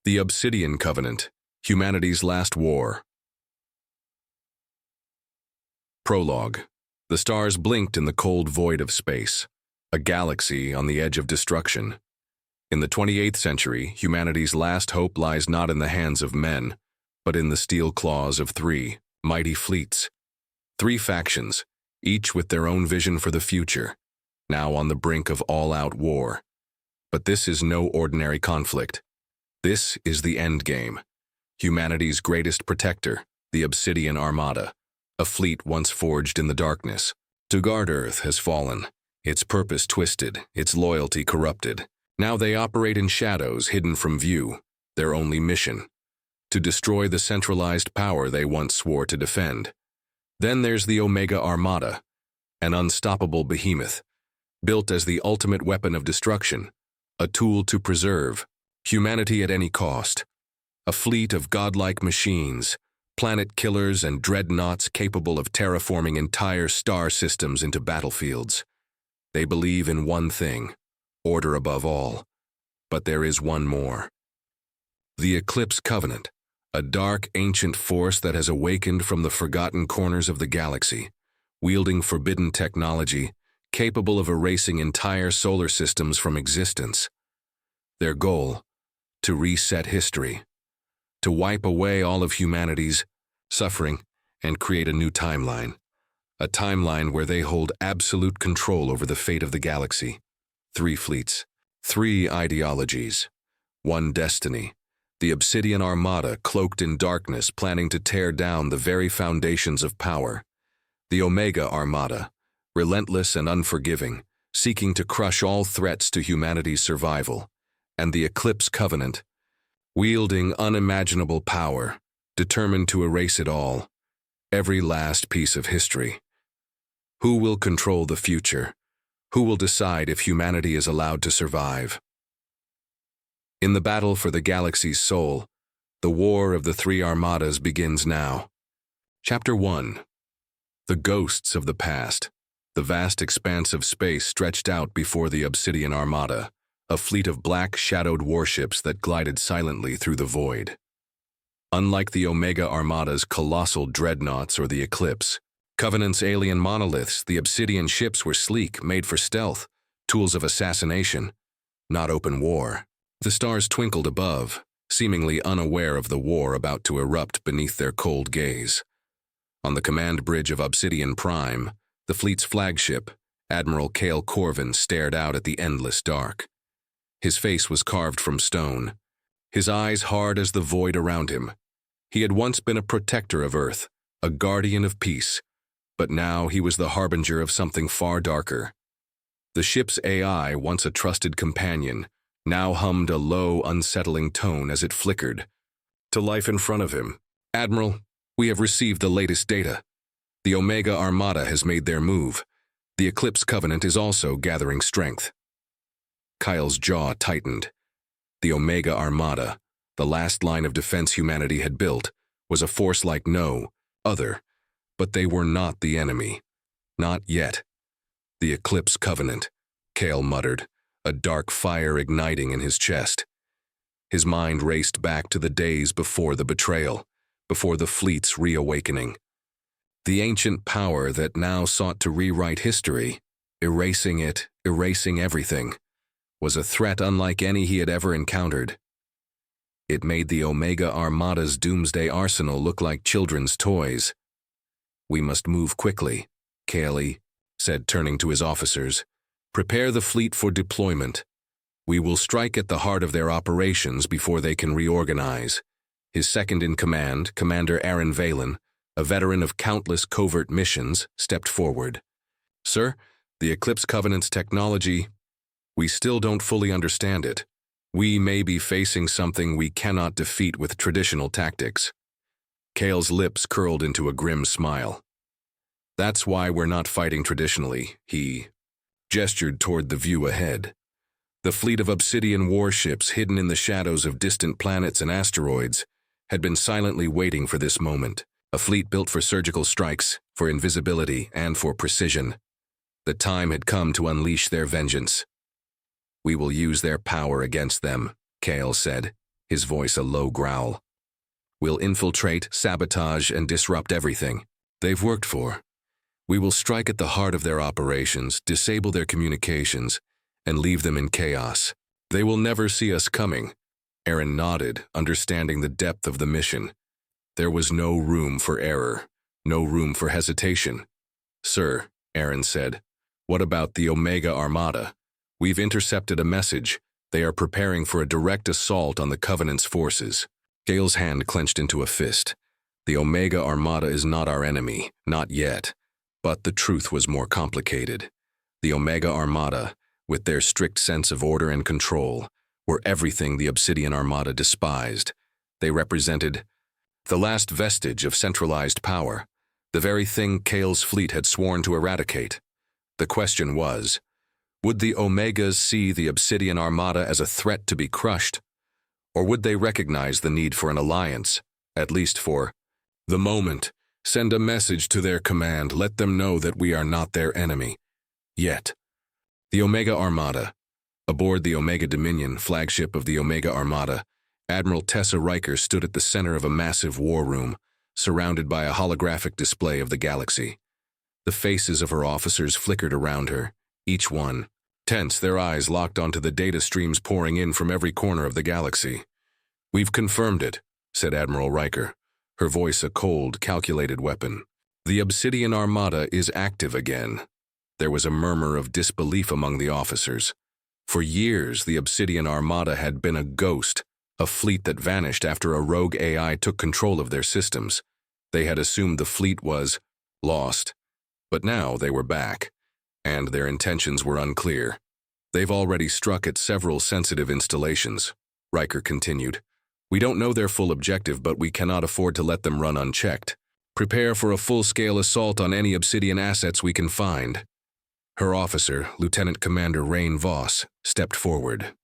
The Obsidian Covenant, humanity's last war. Prologue. The stars blinked in the cold void of space, a galaxy on the edge of destruction. In the 28th century, humanity's last hope lies not in the hands of men, but in the steel claws of three mighty fleets. Three factions, each with their own vision for the future, now on the brink of all-out war. But this is no ordinary conflict. This is the endgame. Humanity's greatest protector, the Obsidian Armada, a fleet once forged in the darkness. To guard Earth has fallen, its purpose twisted, its loyalty corrupted. Now they operate in shadows hidden from view, their only mission: to destroy the centralized power they once swore to defend. Then there's the Omega Armada, an unstoppable behemoth, built as the ultimate weapon of destruction, a tool to preserve humanity at any cost. A fleet of godlike machines, planet killers and dreadnoughts capable of terraforming entire star systems into battlefields. They believe in one thing: order above all. But there is one more. The Eclipse Covenant, a dark, ancient force that has awakened from the forgotten corners of the galaxy, wielding forbidden technology, capable of erasing entire solar systems from existence. Their goal: to reset history, to wipe away all of humanity's suffering and create a new timeline. A timeline where they hold absolute control over the fate of the galaxy. Three fleets, three ideologies, one destiny. The Obsidian Armada, cloaked in darkness, planning to tear down the very foundations of power. The Omega Armada, relentless and unforgiving, seeking to crush all threats to humanity's survival. And the Eclipse Covenant, wielding unimaginable power, determined to erase it all, every last piece of history. Who will control the future? Who will decide if humanity is allowed to survive? In the battle for the galaxy's soul, the war of the three armadas begins now. Chapter 1. The ghosts of the past. The vast expanse of space stretched out before the Obsidian Armada, a fleet of black, shadowed warships that glided silently through the void. Unlike the Omega Armada's colossal dreadnoughts or the Eclipse Covenant's alien monoliths, the Obsidian ships were sleek, made for stealth, tools of assassination, not open war. The stars twinkled above, seemingly unaware of the war about to erupt beneath their cold gaze. On the command bridge of Obsidian Prime, the fleet's flagship, Admiral Cale Corvin, stared out at the endless dark. His face was carved from stone, his eyes hard as the void around him. He had once been a protector of Earth, a guardian of peace, but now he was the harbinger of something far darker. The ship's AI, once a trusted companion, now hummed a low, unsettling tone as it flickered to life in front of him. "Admiral, we have received the latest data. The Omega Armada has made their move. The Eclipse Covenant is also gathering strength." Kyle's jaw tightened. The Omega Armada, the last line of defense humanity had built, was a force like no other, but they were not the enemy. Not yet. "The Eclipse Covenant," Cale muttered, a dark fire igniting in his chest. His mind raced back to the days before the betrayal, before the fleet's reawakening. The ancient power that now sought to rewrite history, erasing it, erasing everything, was a threat unlike any he had ever encountered. It made the Omega Armada's Doomsday arsenal look like children's toys. "We must move quickly," Cale said, turning to his officers. "Prepare the fleet for deployment. We will strike at the heart of their operations before they can reorganize." His second-in-command, Commander Aaron Valen, a veteran of countless covert missions, stepped forward. "Sir, the Eclipse Covenant's technology, we still don't fully understand it. We may be facing something we cannot defeat with traditional tactics." Cale's lips curled into a grim smile. "That's why we're not fighting traditionally," he gestured toward the view ahead. The fleet of Obsidian warships, hidden in the shadows of distant planets and asteroids, had been silently waiting for this moment. A fleet built for surgical strikes, for invisibility, and for precision. The time had come to unleash their vengeance. "We will use their power against them," Cale said, his voice a low growl. "We'll infiltrate, sabotage, and disrupt everything they've worked for. We will strike at the heart of their operations, disable their communications, and leave them in chaos. They will never see us coming." Aaron nodded, understanding the depth of the mission. There was no room for error, no room for hesitation. "Sir," Aaron said, "what about the Omega Armada? We've intercepted a message. They are preparing for a direct assault on the Covenant's forces." Gale's hand clenched into a fist. "The Omega Armada is not our enemy, not yet." But the truth was more complicated. The Omega Armada, with their strict sense of order and control, were everything the Obsidian Armada despised. They represented the last vestige of centralized power, the very thing Kale's fleet had sworn to eradicate. The question was, would the Omegas see the Obsidian Armada as a threat to be crushed? Or would they recognize the need for an alliance, at least for the moment? Send a message to their command, let them know that we are not their enemy. Yet. The Omega Armada. Aboard the Omega Dominion, flagship of the Omega Armada, Admiral Tessa Riker stood at the center of a massive war room, surrounded by a holographic display of the galaxy. The faces of her officers flickered around her, each one tense, their eyes locked onto the data streams pouring in from every corner of the galaxy. "We've confirmed it," said Admiral Riker, her voice a cold, calculated weapon. "The Obsidian Armada is active again." There was a murmur of disbelief among the officers. For years, the Obsidian Armada had been a ghost, a fleet that vanished after a rogue AI took control of their systems. They had assumed the fleet was lost, but now they were back, and their intentions were unclear. "They've already struck at several sensitive installations," Riker continued. "We don't know their full objective, but we cannot afford to let them run unchecked. Prepare for a full-scale assault on any Obsidian assets we can find." Her officer, Lieutenant Commander Rain Voss, stepped forward.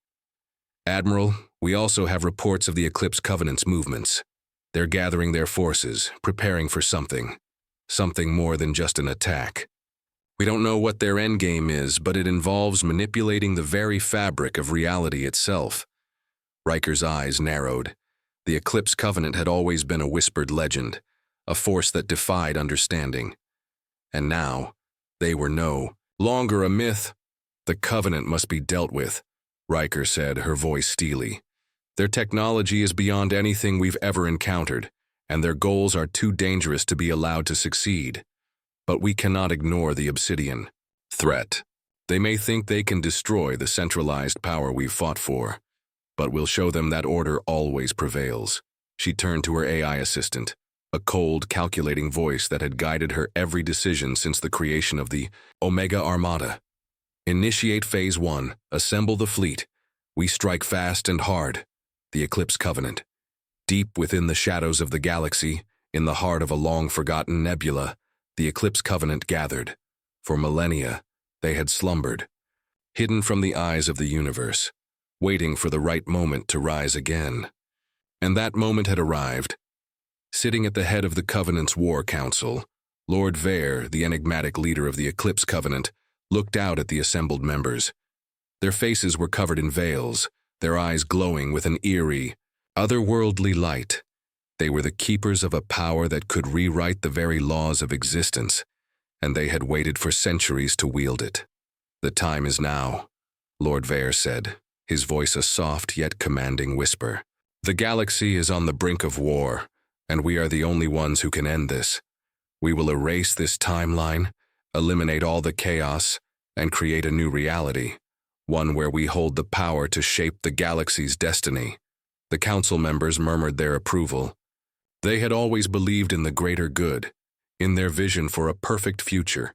"Admiral, we also have reports of the Eclipse Covenant's movements. They're gathering their forces, preparing for something more than just an attack. We don't know what their endgame is, but it involves manipulating the very fabric of reality itself." Riker's eyes narrowed. The Eclipse Covenant had always been a whispered legend, a force that defied understanding. And now, they were no longer a myth. "The Covenant must be dealt with," Riker said, her voice steely. "Their technology is beyond anything we've ever encountered, and their goals are too dangerous to be allowed to succeed. But we cannot ignore the Obsidian threat. They may think they can destroy the centralized power we've fought for, but we'll show them that order always prevails." She turned to her AI assistant, a cold, calculating voice that had guided her every decision since the creation of the Omega Armada. "Initiate Phase 1. Assemble the fleet. We strike fast and hard. The Eclipse Covenant. Deep within the shadows of the galaxy, in the heart of a long-forgotten nebula, the Eclipse Covenant gathered. For millennia, they had slumbered, hidden from the eyes of the universe, waiting for the right moment to rise again. And that moment had arrived. Sitting at the head of the Covenant's War Council, Lord Vare, the enigmatic leader of the Eclipse Covenant, looked out at the assembled members. Their faces were covered in veils, their eyes glowing with an eerie, otherworldly light. They were the keepers of a power that could rewrite the very laws of existence, and they had waited for centuries to wield it. "The time is now," Lord Vare said, his voice a soft yet commanding whisper. "The galaxy is on the brink of war, and we are the only ones who can end this. We will erase this timeline, eliminate all the chaos, and create a new reality, one where we hold the power to shape the galaxy's destiny." The council members murmured their approval. They had always believed in the greater good, in their vision for a perfect future,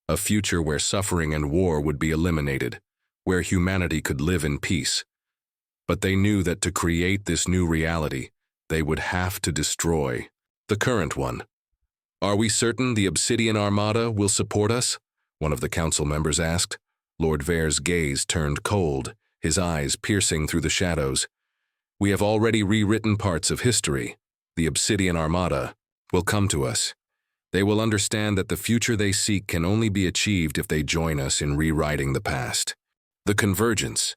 a future where suffering and war would be eliminated, where humanity could live in peace. But they knew that to create this new reality, they would have to destroy the current one. "Are we certain the Obsidian Armada will support us?" one of the council members asked. Lord Vare's gaze turned cold, his eyes piercing through the shadows. "We have already rewritten parts of history. The Obsidian Armada will come to us. They will understand that the future they seek can only be achieved if they join us in rewriting the past. The convergence.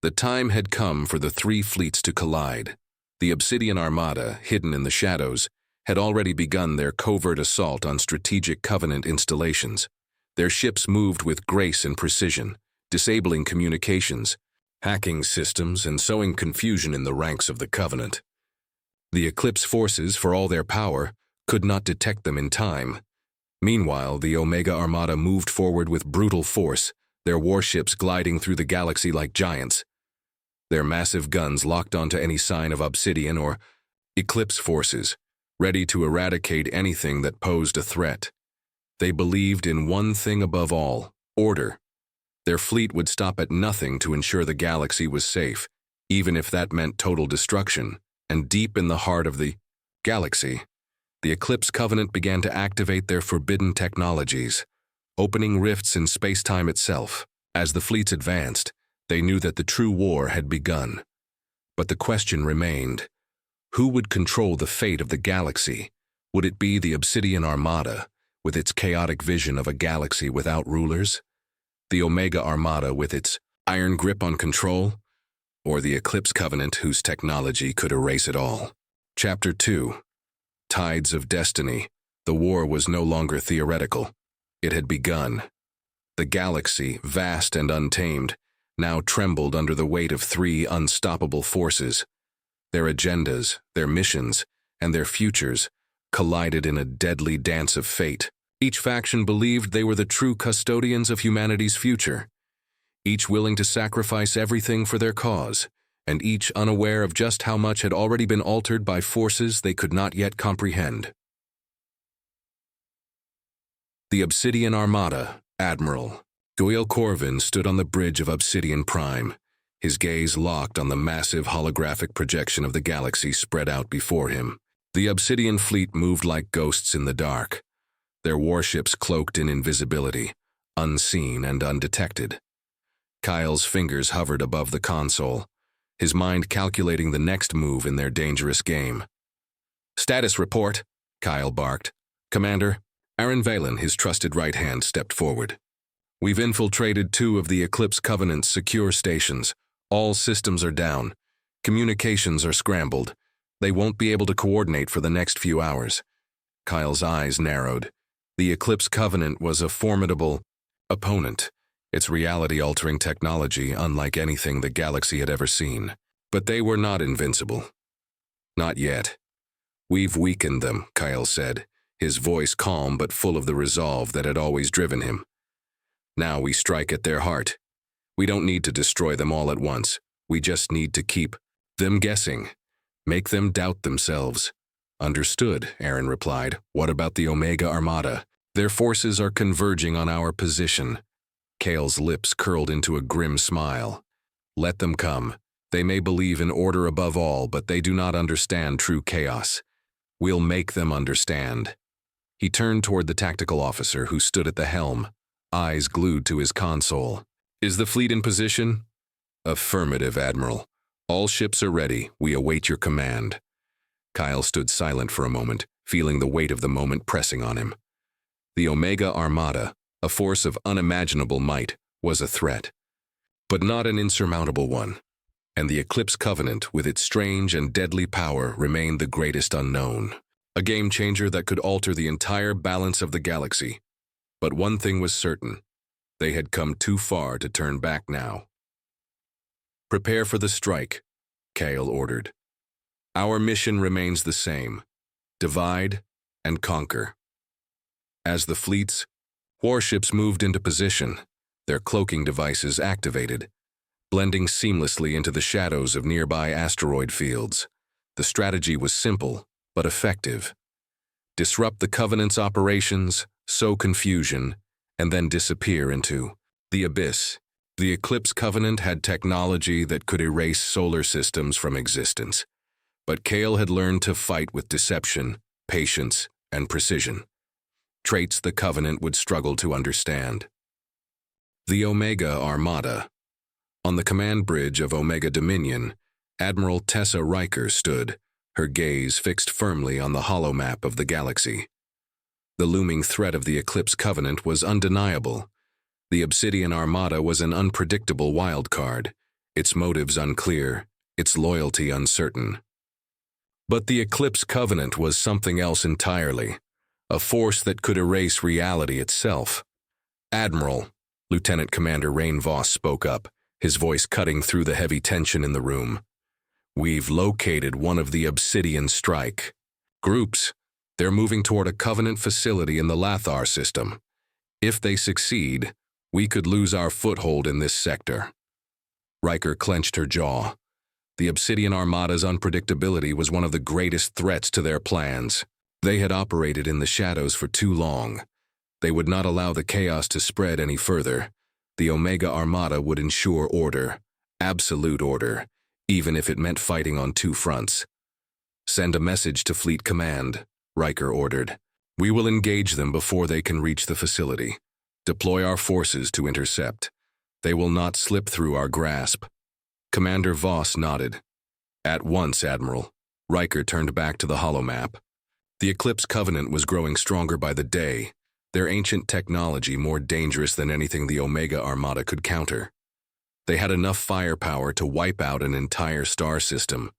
The time had come for the three fleets to collide. The Obsidian Armada, hidden in the shadows, had already begun their covert assault on strategic Covenant installations. Their ships moved with grace and precision, disabling communications, hacking systems, and sowing confusion in the ranks of the Covenant. The Eclipse forces, for all their power, could not detect them in time. Meanwhile, the Omega Armada moved forward with brutal force, their warships gliding through the galaxy like giants. Their massive guns locked onto any sign of Obsidian or Eclipse forces, ready to eradicate anything that posed a threat. They believed in one thing above all: order. Their fleet would stop at nothing to ensure the galaxy was safe, even if that meant total destruction. And deep in the heart of the galaxy, the Eclipse Covenant began to activate their forbidden technologies, opening rifts in space-time itself. As the fleets advanced, they knew that the true war had begun. But the question remained: who would control the fate of the galaxy? Would it be the Obsidian Armada, with its chaotic vision of a galaxy without rulers? The Omega Armada with its iron grip on control? Or the Eclipse Covenant whose technology could erase it all? Chapter 2. Tides of Destiny. The war was no longer theoretical. It had begun. The galaxy, vast and untamed, now trembled under the weight of three unstoppable forces. Their agendas, their missions, and their futures collided in a deadly dance of fate. Each faction believed they were the true custodians of humanity's future, each willing to sacrifice everything for their cause, and each unaware of just how much had already been altered by forces they could not yet comprehend. The Obsidian Armada, Admiral Goyle Corvin, stood on the bridge of Obsidian Prime, his gaze locked on the massive holographic projection of the galaxy spread out before him. The Obsidian fleet moved like ghosts in the dark, their warships cloaked in invisibility, unseen and undetected. Kyle's fingers hovered above the console, his mind calculating the next move in their dangerous game. "Status report," Kyle barked. "Commander." Aaron Valen, his trusted right hand, stepped forward. "We've infiltrated 2 of the Eclipse Covenant's secure stations. All systems are down. Communications are scrambled. They won't be able to coordinate for the next few hours." Kyle's eyes narrowed. The Eclipse Covenant was a formidable opponent, its reality-altering technology unlike anything the galaxy had ever seen. But they were not invincible. Not yet. "We've weakened them," Kyle said, his voice calm but full of the resolve that had always driven him. "Now we strike at their heart. We don't need to destroy them all at once. We just need to keep them guessing, make them doubt themselves." "Understood," Aaron replied. "What about the Omega Armada? Their forces are converging on our position." Kale's lips curled into a grim smile. "Let them come. They may believe in order above all, but they do not understand true chaos. We'll make them understand." He turned toward the tactical officer who stood at the helm, eyes glued to his console. "Is the fleet in position?" "Affirmative, Admiral. All ships are ready. We await your command." Kyle stood silent for a moment, feeling the weight of the moment pressing on him. The Omega Armada, a force of unimaginable might, was a threat, but not an insurmountable one. And the Eclipse Covenant, with its strange and deadly power, remained the greatest unknown. A game-changer that could alter the entire balance of the galaxy. But one thing was certain: they had come too far to turn back now. "Prepare for the strike," Kale ordered. "Our mission remains the same: divide and conquer." As the fleets, warships moved into position, their cloaking devices activated, blending seamlessly into the shadows of nearby asteroid fields. The strategy was simple, but effective. Disrupt the Covenant's operations, sow confusion, and then disappear into the abyss. The Eclipse Covenant had technology that could erase solar systems from existence, but Kale had learned to fight with deception, patience, and precision. Traits the Covenant would struggle to understand. The Omega Armada. On the command bridge of Omega Dominion, Admiral Tessa Riker stood, her gaze fixed firmly on the holomap of the galaxy. The looming threat of the Eclipse Covenant was undeniable. The Obsidian Armada was an unpredictable wild card, its motives unclear, its loyalty uncertain. But the Eclipse Covenant was something else entirely, a force that could erase reality itself. "Admiral," Lieutenant Commander Rain Voss spoke up, his voice cutting through the heavy tension in the room. "We've located one of the Obsidian strike groups. They're moving toward a Covenant facility in the Lathar system. If they succeed, we could lose our foothold in this sector." Riker clenched her jaw. The Obsidian Armada's unpredictability was one of the greatest threats to their plans. They had operated in the shadows for too long. They would not allow the chaos to spread any further. The Omega Armada would ensure order, absolute order, even if it meant fighting on two fronts. "Send a message to Fleet Command," Riker ordered. "We will engage them before they can reach the facility. Deploy our forces to intercept. They will not slip through our grasp." Commander Voss nodded. "At once, Admiral." Riker turned back to the holomap. The Eclipse Covenant was growing stronger by the day, their ancient technology more dangerous than anything the Omega Armada could counter. They had enough firepower to wipe out an entire star system.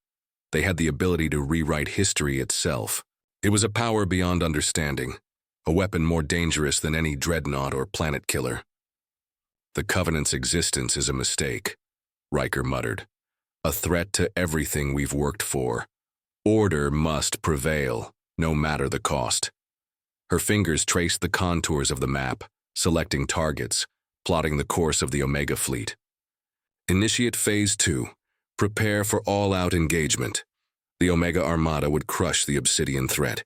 They had the ability to rewrite history itself. It was a power beyond understanding, a weapon more dangerous than any dreadnought or planet killer. "The Covenant's existence is a mistake," Riker muttered. "A threat to everything we've worked for. Order must prevail, no matter the cost." Her fingers traced the contours of the map, selecting targets, plotting the course of the Omega fleet. "Initiate Phase 2. Prepare for all-out engagement." The Omega Armada would crush the Obsidian threat.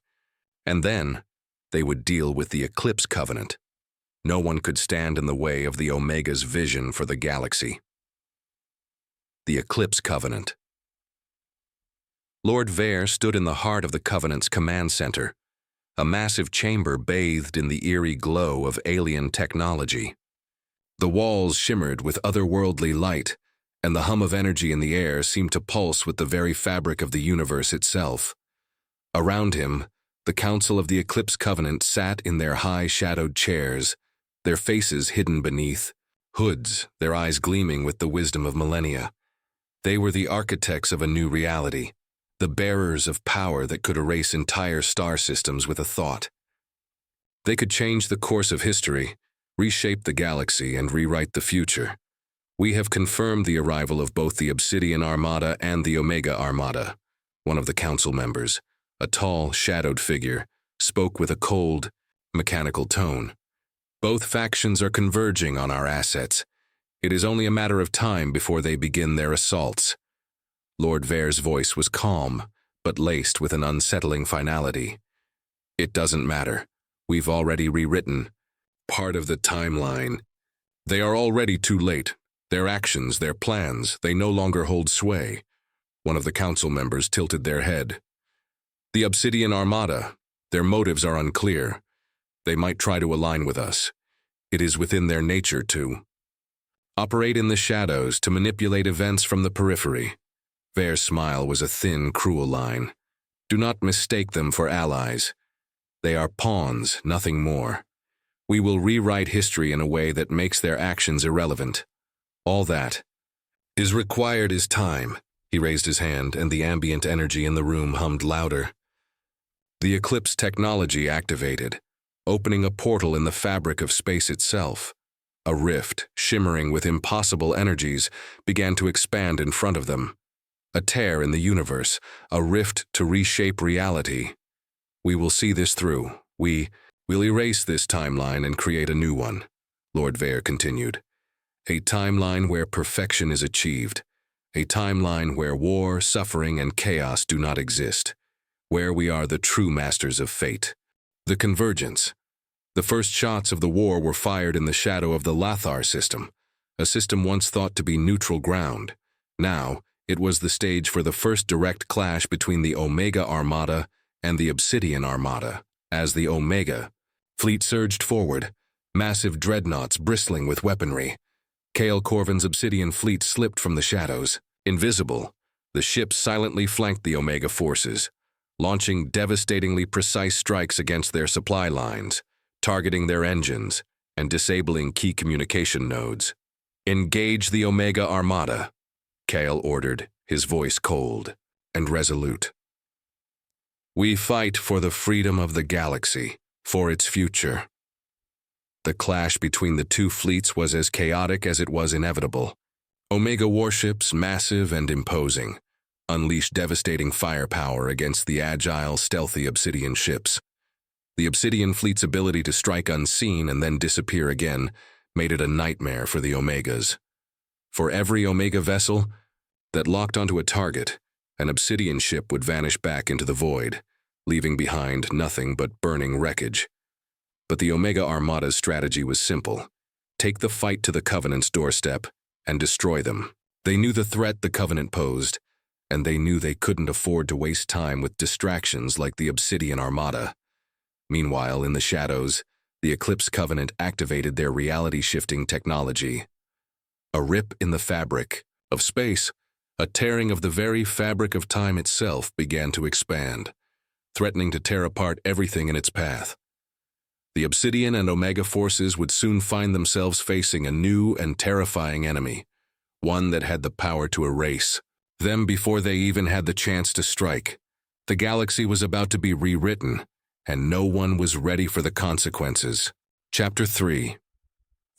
And then, they would deal with the Eclipse Covenant. No one could stand in the way of the Omega's vision for the galaxy. The Eclipse Covenant. Lord Vare stood in the heart of the Covenant's command center, a massive chamber bathed in the eerie glow of alien technology. The walls shimmered with otherworldly light, and the hum of energy in the air seemed to pulse with the very fabric of the universe itself. Around him, the Council of the Eclipse Covenant sat in their high-shadowed chairs, their faces hidden beneath hoods, their eyes gleaming with the wisdom of millennia. They were the architects of a new reality, the bearers of power that could erase entire star systems with a thought. They could change the course of history, reshape the galaxy, and rewrite the future. "We have confirmed the arrival of both the Obsidian Armada and the Omega Armada," one of the council members, a tall, shadowed figure, spoke with a cold, mechanical tone. "Both factions are converging on our assets. It is only a matter of time before they begin their assaults." Lord Vare's voice was calm, but laced with an unsettling finality. "It doesn't matter. We've already rewritten part of the timeline. They are already too late. Their actions, their plans, they no longer hold sway." One of the council members tilted their head. "The Obsidian Armada, their motives are unclear. They might try to align with us. It is within their nature to operate in the shadows, to manipulate events from the periphery." Vare's smile was a thin, cruel line. "Do not mistake them for allies. They are pawns, nothing more. We will rewrite history in a way that makes their actions irrelevant. All that is required is time." He raised his hand, and the ambient energy in the room hummed louder. The Eclipse technology activated, opening a portal in the fabric of space itself. A rift, shimmering with impossible energies, began to expand in front of them. A tear in the universe, a rift to reshape reality. "We will see this through. We will erase this timeline and create a new one," Lord Vare continued. "A timeline where perfection is achieved. A timeline where war, suffering, and chaos do not exist. Where we are the true masters of fate." The convergence. The first shots of the war were fired in the shadow of the Lathar system, a system once thought to be neutral ground. Now, it was the stage for the first direct clash between the Omega Armada and the Obsidian Armada. As the Omega fleet surged forward, massive dreadnoughts bristling with weaponry, Kale Corvin's Obsidian fleet slipped from the shadows. Invisible, the ships silently flanked the Omega forces, launching devastatingly precise strikes against their supply lines, targeting their engines, and disabling key communication nodes. "Engage the Omega Armada," Kale ordered, his voice cold and resolute. We fight for the freedom of the galaxy, for its future. The clash between the two fleets was as chaotic as it was inevitable. Omega warships, massive and imposing, unleashed devastating firepower against the agile, stealthy Obsidian ships. The Obsidian fleet's ability to strike unseen and then disappear again made it a nightmare for the Omegas. For every Omega vessel that locked onto a target, an Obsidian ship would vanish back into the void, leaving behind nothing but burning wreckage. But the Omega Armada's strategy was simple. Take the fight to the Covenant's doorstep and destroy them. They knew the threat the Covenant posed, and they knew they couldn't afford to waste time with distractions like the Obsidian Armada. Meanwhile, in the shadows, the Eclipse Covenant activated their reality-shifting technology. A rip in the fabric of space, a tearing of the very fabric of time itself began to expand, threatening to tear apart everything in its path. The Obsidian and Omega forces would soon find themselves facing a new and terrifying enemy, one that had the power to erase them before they even had the chance to strike. The galaxy was about to be rewritten, and no one was ready for the consequences. Chapter 3.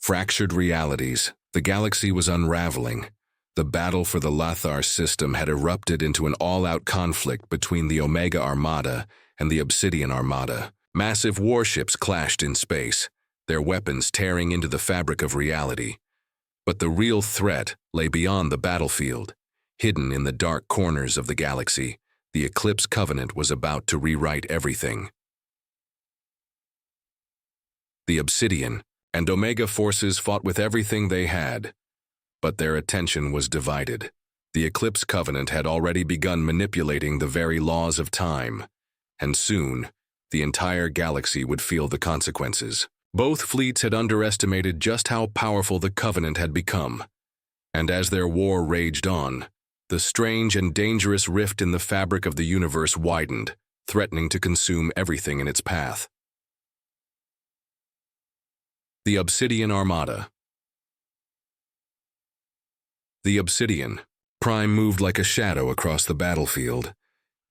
Fractured Realities. The galaxy was unraveling. The battle for the Lothar system had erupted into an all-out conflict between the Omega Armada and the Obsidian Armada. Massive warships clashed in space, their weapons tearing into the fabric of reality. But the real threat lay beyond the battlefield. Hidden in the dark corners of the galaxy, the Eclipse Covenant was about to rewrite everything. The Obsidian and Omega forces fought with everything they had, but their attention was divided. The Eclipse Covenant had already begun manipulating the very laws of time, and soon, the entire galaxy would feel the consequences. Both fleets had underestimated just how powerful the Covenant had become, and as their war raged on, the strange and dangerous rift in the fabric of the universe widened, threatening to consume everything in its path. The Obsidian Armada. The Obsidian Prime moved like a shadow across the battlefield,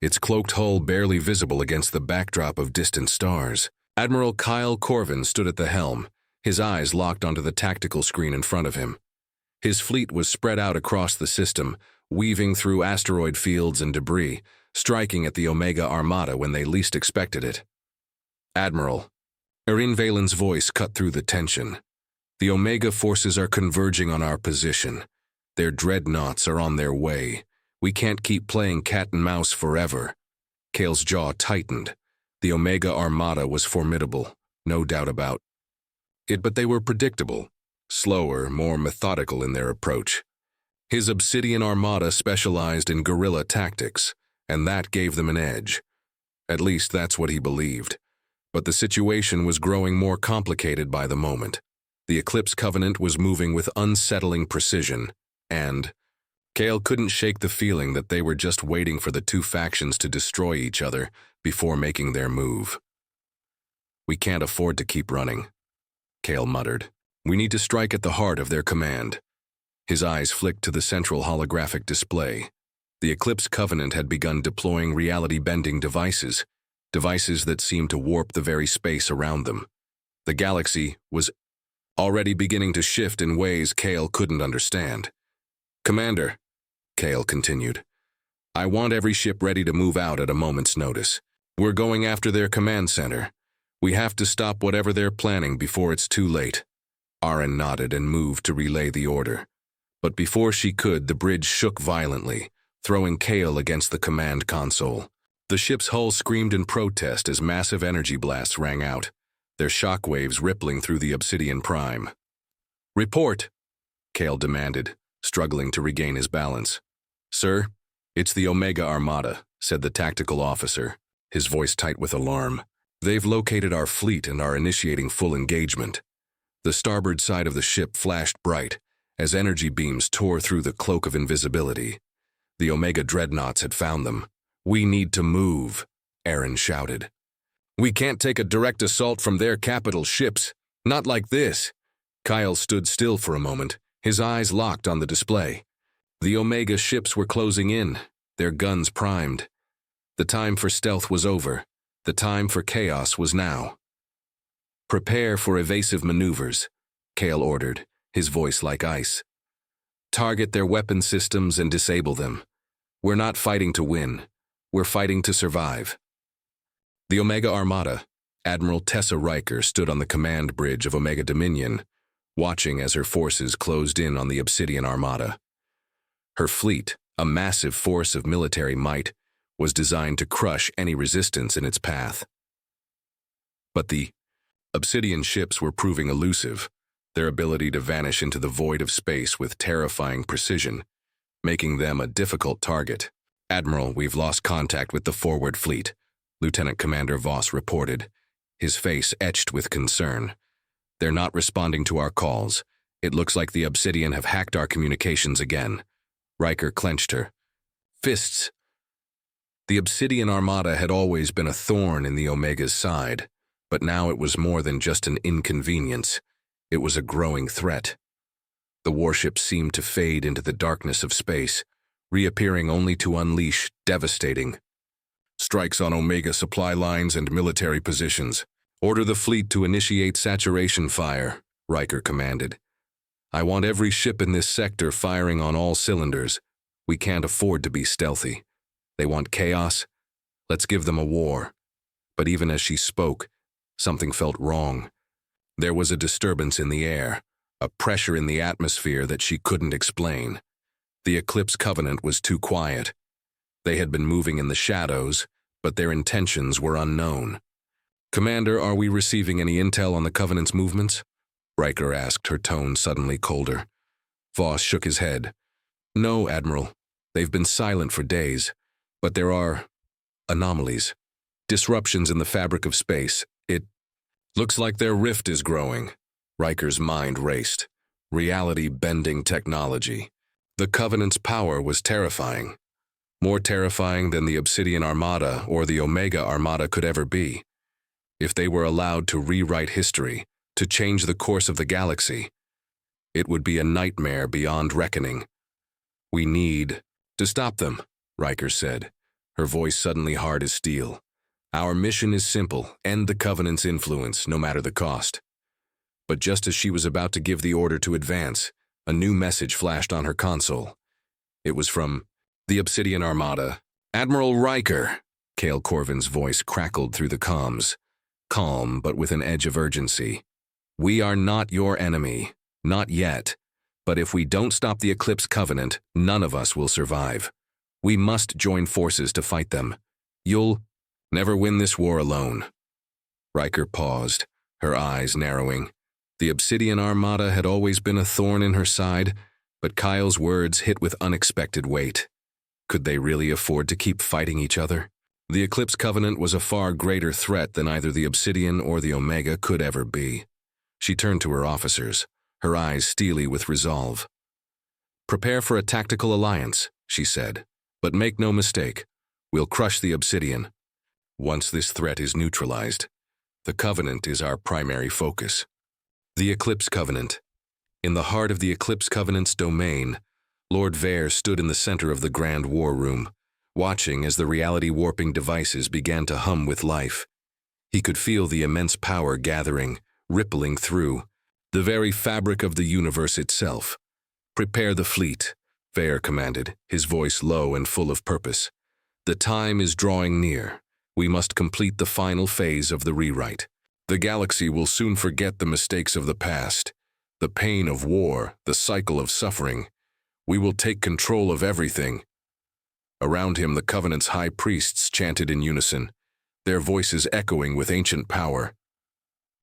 its cloaked hull barely visible against the backdrop of distant stars. Admiral Kyle Corvin stood at the helm, his eyes locked onto the tactical screen in front of him. His fleet was spread out across the system, weaving through asteroid fields and debris, striking at the Omega Armada when they least expected it. Admiral, Erin Valen's voice cut through the tension. The Omega forces are converging on our position. Their dreadnoughts are on their way. We can't keep playing cat and mouse forever. Kale's jaw tightened. The Omega Armada was formidable, no doubt about it, but they were predictable, slower, more methodical in their approach. His Obsidian Armada specialized in guerrilla tactics, and that gave them an edge. At least that's what he believed. But the situation was growing more complicated by the moment. The Eclipse Covenant was moving with unsettling precision, and Kale couldn't shake the feeling that they were just waiting for the two factions to destroy each other before making their move. We can't afford to keep running, Kale muttered. We need to strike at the heart of their command. His eyes flicked to the central holographic display. The Eclipse Covenant had begun deploying reality-bending devices that seemed to warp the very space around them. The galaxy was already beginning to shift in ways Kale couldn't understand. Commander, Kale continued, I want every ship ready to move out at a moment's notice. We're going after their command center. We have to stop whatever they're planning before it's too late. Aaron nodded and moved to relay the order. But before she could, the bridge shook violently, throwing Kale against the command console. The ship's hull screamed in protest as massive energy blasts rang out, their shockwaves rippling through the Obsidian Prime. Report, Kale demanded, struggling to regain his balance. Sir, it's the Omega Armada, said the tactical officer, his voice tight with alarm. They've located our fleet and are initiating full engagement. The starboard side of the ship flashed bright as energy beams tore through the cloak of invisibility. The Omega dreadnoughts had found them. We need to move, Aaron shouted. We can't take a direct assault from their capital ships. Not like this. Kyle stood still for a moment, his eyes locked on the display. The Omega ships were closing in, their guns primed. The time for stealth was over. The time for chaos was now. "Prepare for evasive maneuvers," Kale ordered, his voice like ice. "Target their weapon systems and disable them. We're not fighting to win. We're fighting to survive." The Omega Armada, Admiral Tessa Riker, stood on the command bridge of Omega Dominion, watching as her forces closed in on the Obsidian Armada. Her fleet, a massive force of military might, was designed to crush any resistance in its path. But the Obsidian ships were proving elusive, their ability to vanish into the void of space with terrifying precision, making them a difficult target. "Admiral, we've lost contact with the forward fleet," Lieutenant Commander Voss reported, his face etched with concern. "They're not responding to our calls. It looks like the Obsidian have hacked our communications again." Riker clenched her fists. The Obsidian Armada had always been a thorn in the Omega's side, but now it was more than just an inconvenience. It was a growing threat. The warships seemed to fade into the darkness of space, reappearing only to unleash devastating strikes on Omega supply lines and military positions. "Order the fleet to initiate saturation fire," Riker commanded. "I want every ship in this sector firing on all cylinders. We can't afford to be stealthy. They want chaos? Let's give them a war." But even as she spoke, something felt wrong. There was a disturbance in the air, a pressure in the atmosphere that she couldn't explain. The Eclipse Covenant was too quiet. They had been moving in the shadows, but their intentions were unknown. "Commander, are we receiving any intel on the Covenant's movements?" Riker asked, her tone suddenly colder. Voss shook his head. "No, Admiral. They've been silent for days, but there are anomalies, disruptions in the fabric of space. It looks like their rift is growing." Riker's mind raced. Reality-bending technology. The Covenant's power was terrifying. More terrifying than the Obsidian Armada or the Omega Armada could ever be. If they were allowed to rewrite history, to change the course of the galaxy, it would be a nightmare beyond reckoning. "We need to stop them," Riker said, her voice suddenly hard as steel. "Our mission is simple: end the Covenant's influence, no matter the cost." But just as she was about to give the order to advance, a new message flashed on her console. It was from the Obsidian Armada. "Admiral Riker," Kale Corvin's voice crackled through the comms, calm but with an edge of urgency. "We are not your enemy, not yet, but if we don't stop the Eclipse Covenant, none of us will survive. We must join forces to fight them. You'll never win this war alone." Riker paused, her eyes narrowing. The Obsidian Armada had always been a thorn in her side, but Kyle's words hit with unexpected weight. Could they really afford to keep fighting each other? The Eclipse Covenant was a far greater threat than either the Obsidian or the Omega could ever be. She turned to her officers, her eyes steely with resolve. "Prepare for a tactical alliance," she said, "but make no mistake, we'll crush the Obsidian. Once this threat is neutralized, the Covenant is our primary focus." The Eclipse Covenant. In the heart of the Eclipse Covenant's domain, Lord Vare stood in the center of the Grand War Room, watching as the reality-warping devices began to hum with life. He could feel the immense power gathering, rippling through the very fabric of the universe itself. "Prepare the fleet," Vare commanded, his voice low and full of purpose. "The time is drawing near. We must complete the final phase of the rewrite. The galaxy will soon forget the mistakes of the past, the pain of war, the cycle of suffering. We will take control of everything." Around him, the Covenant's high priests chanted in unison, their voices echoing with ancient power.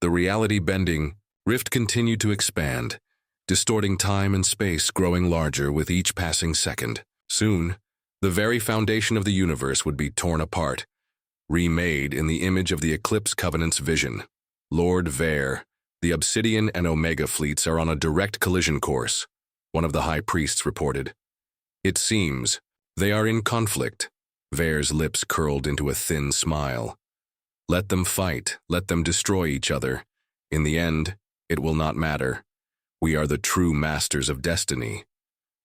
The reality-bending rift continued to expand, distorting time and space, growing larger with each passing second. Soon, the very foundation of the universe would be torn apart, remade in the image of the Eclipse Covenant's vision. "Lord Vare, the Obsidian and Omega fleets are on a direct collision course," one of the high priests reported. "It seems they are in conflict." Vare's lips curled into a thin smile. "Let them fight, let them destroy each other. In the end, it will not matter. We are the true masters of destiny."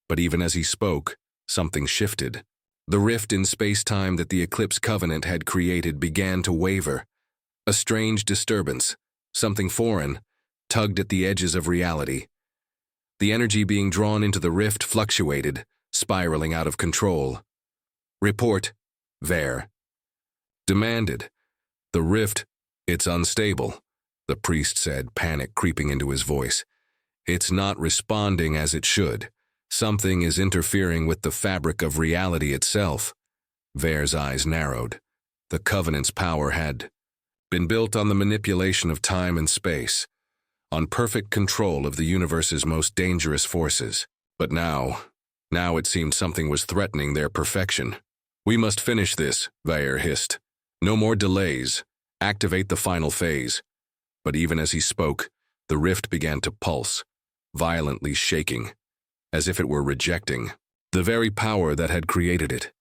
But even as he spoke, something shifted. The rift in space-time that the Eclipse Covenant had created began to waver. A strange disturbance, something foreign, tugged at the edges of reality. The energy being drawn into the rift fluctuated, spiraling out of control. "Report," Ver demanded. "The rift, it's unstable," the priest said, panic creeping into his voice. "It's not responding as it should. Something is interfering with the fabric of reality itself." Ver's eyes narrowed. The Covenant's power had been built on the manipulation of time and space, on perfect control of the universe's most dangerous forces. But now it seemed something was threatening their perfection. "We must finish this," Ver hissed. "No more delays. Activate the final phase." But even as he spoke, the rift began to pulse, violently shaking, as if it were rejecting the very power that had created it.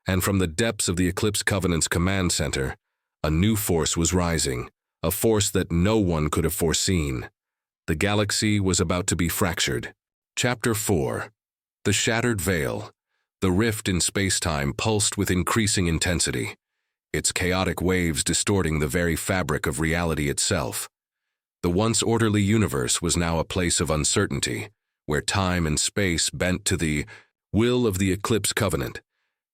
And from the depths of the Eclipse Covenant's command center, a new force was rising, a force that no one could have foreseen. The galaxy was about to be fractured. Chapter 4. The Shattered Veil. The rift in space-time pulsed with increasing intensity, its chaotic waves distorting the very fabric of reality itself. The once orderly universe was now a place of uncertainty, where time and space bent to the will of the Eclipse Covenant.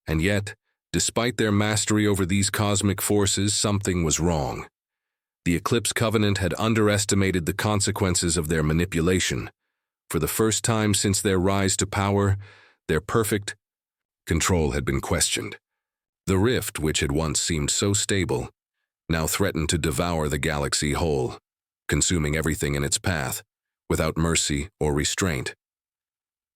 And yet, despite their mastery over these cosmic forces, something was wrong. The Eclipse Covenant had underestimated the consequences of their manipulation. For the first time since their rise to power, their perfect control had been questioned. The rift, which had once seemed so stable, now threatened to devour the galaxy whole, consuming everything in its path, without mercy or restraint.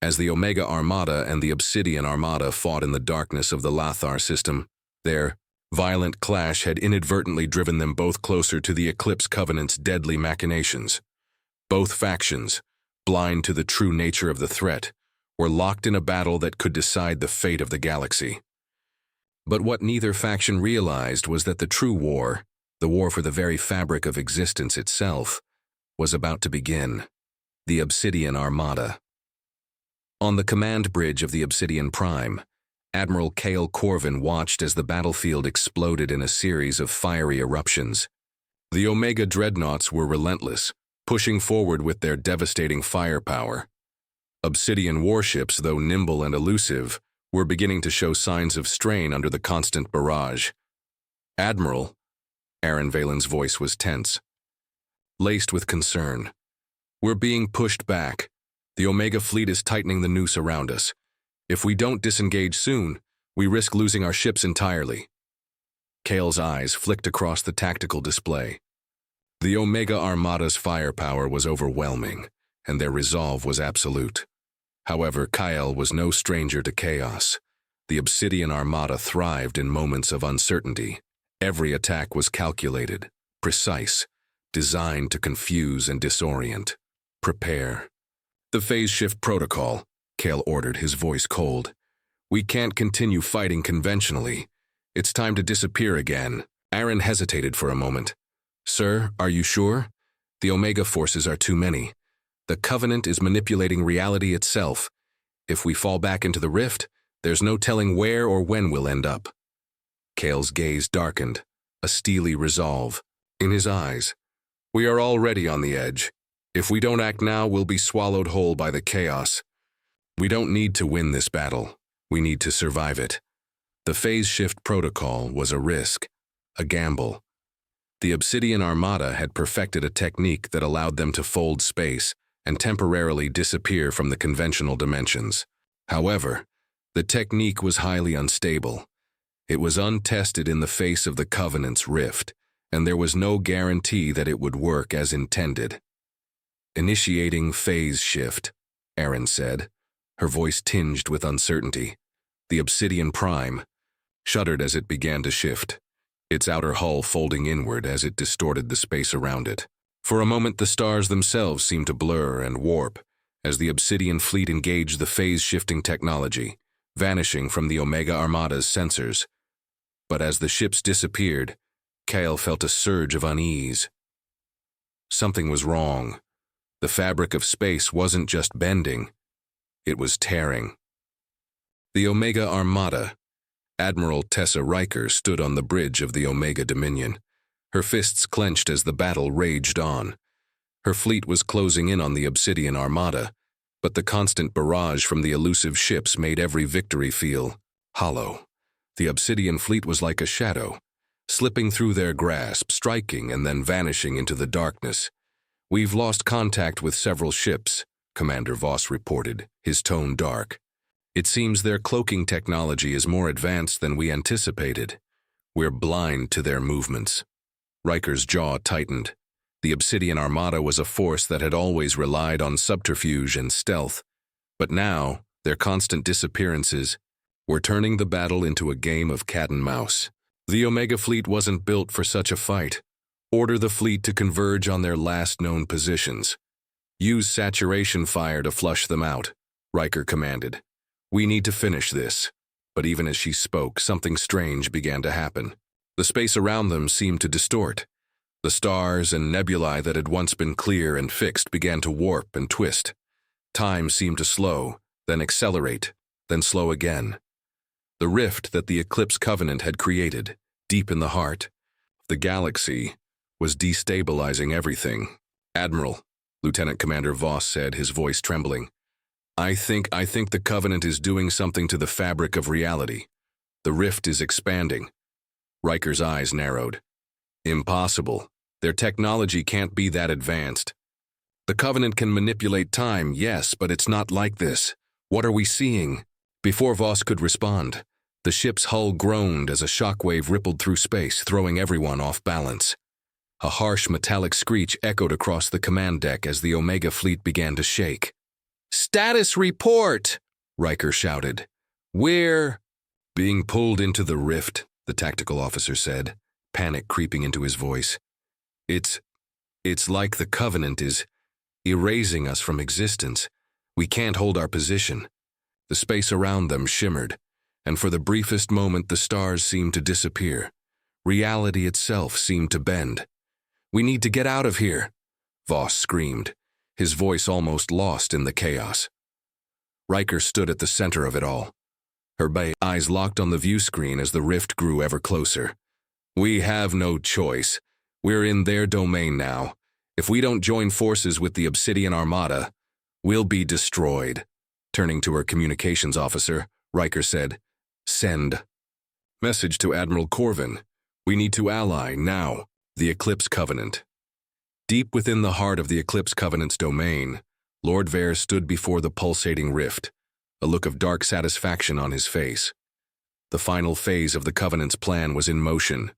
As the Omega Armada and the Obsidian Armada fought in the darkness of the Lothar system, their violent clash had inadvertently driven them both closer to the Eclipse Covenant's deadly machinations. Both factions, blind to the true nature of the threat, were locked in a battle that could decide the fate of the galaxy. But what neither faction realized was that the true war, the war for the very fabric of existence itself, was about to begin. The Obsidian Armada. On the command bridge of the Obsidian Prime, Admiral Cale Corvin watched as the battlefield exploded in a series of fiery eruptions. The Omega dreadnoughts were relentless, pushing forward with their devastating firepower. Obsidian warships, though nimble and elusive, were beginning to show signs of strain under the constant barrage. "Admiral," Aaron Valen's voice was tense, laced with concern. "We're being pushed back. The Omega fleet is tightening the noose around us. If we don't disengage soon, we risk losing our ships entirely." Cale's eyes flicked across the tactical display. The Omega Armada's firepower was overwhelming, and their resolve was absolute. However, Kyle was no stranger to chaos. The Obsidian Armada thrived in moments of uncertainty. Every attack was calculated, precise, designed to confuse and disorient. "Prepare." "The phase shift protocol," Cale ordered, his voice cold. "We can't continue fighting conventionally. It's time to disappear again." Aaron hesitated for a moment. "Sir, are you sure? The Omega forces are too many. The Covenant is manipulating reality itself. If we fall back into the rift, there's no telling where or when we'll end up." Cale's gaze darkened, a steely resolve in his eyes. "We are already on the edge. If we don't act now, we'll be swallowed whole by the chaos. We don't need to win this battle. We need to survive it." The phase shift protocol was a risk, a gamble. The Obsidian Armada had perfected a technique that allowed them to fold space and temporarily disappear from the conventional dimensions. However, the technique was highly unstable. It was untested in the face of the Covenant's rift, and there was no guarantee that it would work as intended. "Initiating phase shift," Aaron said, her voice tinged with uncertainty. The Obsidian Prime shuddered as it began to shift, its outer hull folding inward as it distorted the space around it. For a moment, the stars themselves seemed to blur and warp as the Obsidian fleet engaged the phase-shifting technology, vanishing from the Omega Armada's sensors. But as the ships disappeared, Cale felt a surge of unease. Something was wrong. The fabric of space wasn't just bending. It was tearing. The Omega Armada. Admiral Tessa Riker stood on the bridge of the Omega Dominion, her fists clenched as the battle raged on. Her fleet was closing in on the Obsidian Armada, but the constant barrage from the elusive ships made every victory feel hollow. The Obsidian fleet was like a shadow, slipping through their grasp, striking and then vanishing into the darkness. "We've lost contact with several ships," Commander Voss reported, his tone dark. "It seems their cloaking technology is more advanced than we anticipated. We're blind to their movements." Riker's jaw tightened. The Obsidian Armada was a force that had always relied on subterfuge and stealth, but now their constant disappearances were turning the battle into a game of cat and mouse. The Omega fleet wasn't built for such a fight. Order the fleet to converge on their last known positions. Use saturation fire to flush them out, Riker commanded. "We need to finish this." But even as she spoke, something strange began to happen. The space around them seemed to distort. The stars and nebulae that had once been clear and fixed began to warp and twist. Time seemed to slow, then accelerate, then slow again. The rift that the Eclipse Covenant had created, deep in the heart of the galaxy, was destabilizing everything. "Admiral," Lieutenant Commander Voss said, his voice trembling, I think the Covenant is doing something to the fabric of reality. The rift is expanding." Riker's eyes narrowed. "Impossible. Their technology can't be that advanced. The Covenant can manipulate time, yes, but it's not like this. What are we seeing?" Before Voss could respond, the ship's hull groaned as a shockwave rippled through space, throwing everyone off balance. A harsh metallic screech echoed across the command deck as the Omega fleet began to shake. "Status report!" Riker shouted. "We're being pulled into the rift," the tactical officer said, panic creeping into his voice. It's like the Covenant is erasing us from existence. We can't hold our position." The space around them shimmered, and for the briefest moment the stars seemed to disappear. Reality itself seemed to bend. "We need to get out of here," Voss screamed, his voice almost lost in the chaos. Riker stood at the center of it all, her eyes locked on the view screen as the rift grew ever closer. "We have no choice. We're in their domain now. If we don't join forces with the Obsidian Armada, we'll be destroyed." Turning to her communications officer, Riker said, "Send message to Admiral Corvin. We need to ally now." The Eclipse Covenant. Deep within the heart of the Eclipse Covenant's domain, Lord Vare stood before the pulsating rift, a look of dark satisfaction on his face. The final phase of the Covenant's plan was in motion.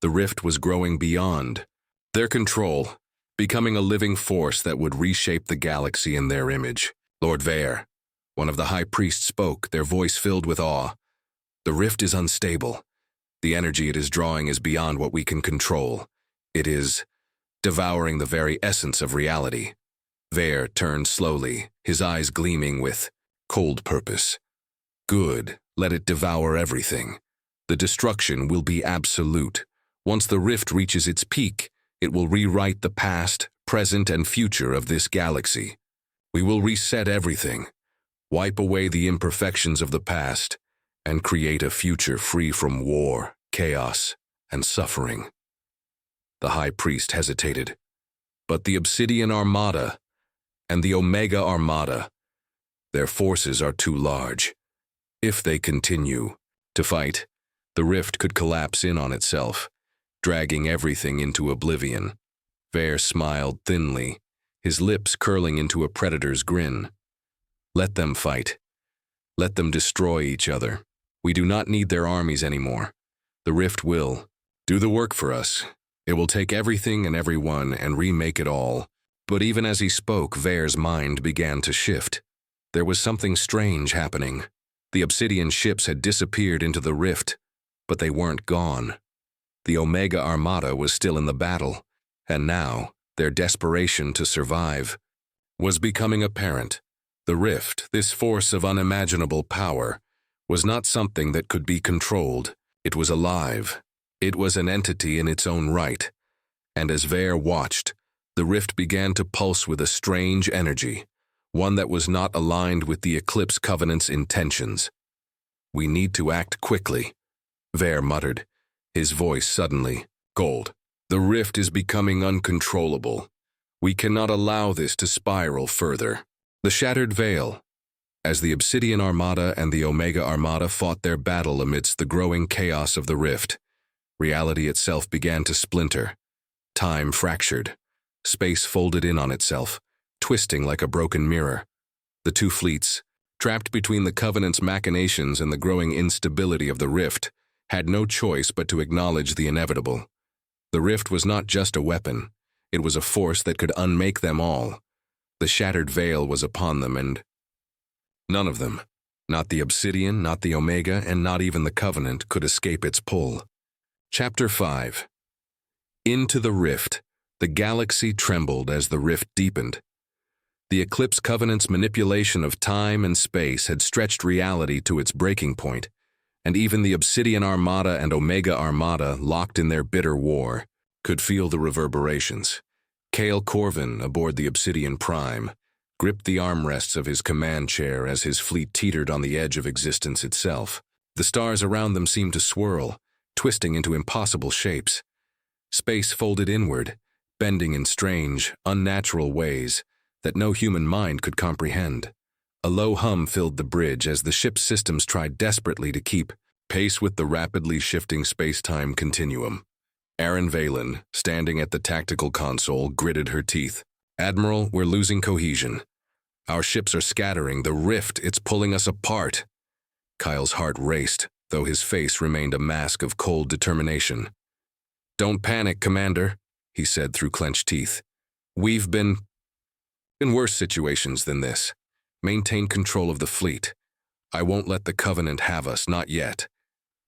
The rift was growing beyond their control, becoming a living force that would reshape the galaxy in their image. "Lord Vare," one of the High Priests spoke, their voice filled with awe. "The rift is unstable. The energy it is drawing is beyond what we can control. It is devouring the very essence of reality." Vare turned slowly, his eyes gleaming with cold purpose. "Good, let it devour everything. The destruction will be absolute. Once the rift reaches its peak, it will rewrite the past, present, and future of this galaxy. We will reset everything, wipe away the imperfections of the past, and create a future free from war, chaos, and suffering." The High Priest hesitated. "But the Obsidian Armada and the Omega Armada, their forces are too large. If they continue to fight, the rift could collapse in on itself, dragging everything into oblivion." Vare smiled thinly, his lips curling into a predator's grin. "Let them fight. Let them destroy each other. We do not need their armies anymore. The rift will do the work for us. It will take everything and everyone and remake it all." But even as he spoke, Vare's mind began to shift. There was something strange happening. The Obsidian ships had disappeared into the rift, but they weren't gone. The Omega Armada was still in the battle, and now their desperation to survive was becoming apparent. The rift, this force of unimaginable power, was not something that could be controlled. It was alive. It was an entity in its own right. And as Vare watched, the rift began to pulse with a strange energy, one that was not aligned with the Eclipse Covenant's intentions. "We need to act quickly," Vare muttered, his voice suddenly cold. "The rift is becoming uncontrollable. We cannot allow this to spiral further." The shattered veil. As the Obsidian Armada and the Omega Armada fought their battle amidst the growing chaos of the rift, reality itself began to splinter. Time fractured. Space folded in on itself, twisting like a broken mirror. The two fleets, trapped between the Covenant's machinations and the growing instability of the rift, had no choice but to acknowledge the inevitable. The rift was not just a weapon. It was a force that could unmake them all. The shattered veil was upon them, and none of them, not the Obsidian, not the Omega, and not even the Covenant, could escape its pull. Chapter 5. Into the rift. The galaxy trembled as the rift deepened. The Eclipse Covenant's manipulation of time and space had stretched reality to its breaking point, and even the Obsidian Armada and Omega Armada, locked in their bitter war, could feel the reverberations. Cale Corvin, aboard the Obsidian Prime, gripped the armrests of his command chair as his fleet teetered on the edge of existence itself. The stars around them seemed to swirl, twisting into impossible shapes. Space folded inward, bending in strange, unnatural ways that no human mind could comprehend. A low hum filled the bridge as the ship's systems tried desperately to keep pace with the rapidly shifting space-time continuum. Aaron Valen, standing at the tactical console, gritted her teeth. "Admiral, we're losing cohesion. Our ships are scattering. The rift, it's pulling us apart." Kyle's heart raced, though his face remained a mask of cold determination. "Don't panic, Commander," he said through clenched teeth. "We've been in worse situations than this. Maintain control of the fleet. I won't let the Covenant have us, not yet."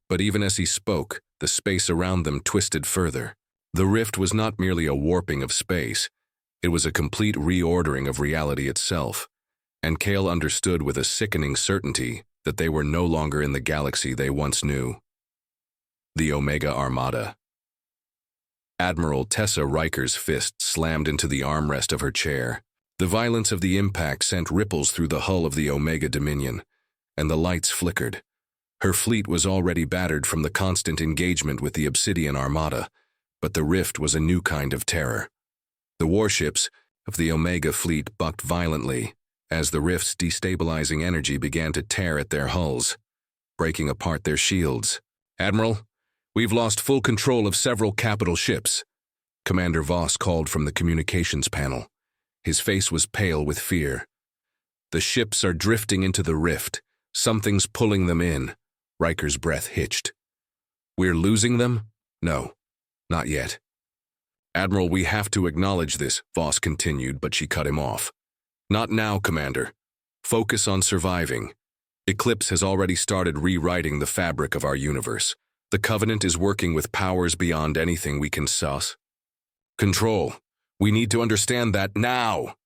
But even as he spoke, the space around them twisted further. The rift was not merely a warping of space. It was a complete reordering of reality itself, and Cale understood with a sickening certainty that they were no longer in the galaxy they once knew. The Omega Armada. Admiral Tessa Riker's fist slammed into the armrest of her chair. The violence of the impact sent ripples through the hull of the Omega Dominion, and the lights flickered. Her fleet was already battered from the constant engagement with the Obsidian Armada, but the rift was a new kind of terror. The warships of the Omega fleet bucked violently as the rift's destabilizing energy began to tear at their hulls, breaking apart their shields. "Admiral, we've lost full control of several capital ships," Commander Voss called from the communications panel. His face was pale with fear. "The ships are drifting into the rift. Something's pulling them in." Riker's breath hitched. "We're losing them? No, not yet." "Admiral, we have to acknowledge this," Voss continued, but she cut him off. "Not now, Commander. Focus on surviving. Eclipse has already started rewriting the fabric of our universe. The Covenant is working with powers beyond anything we can suss. Control. We need to understand that now."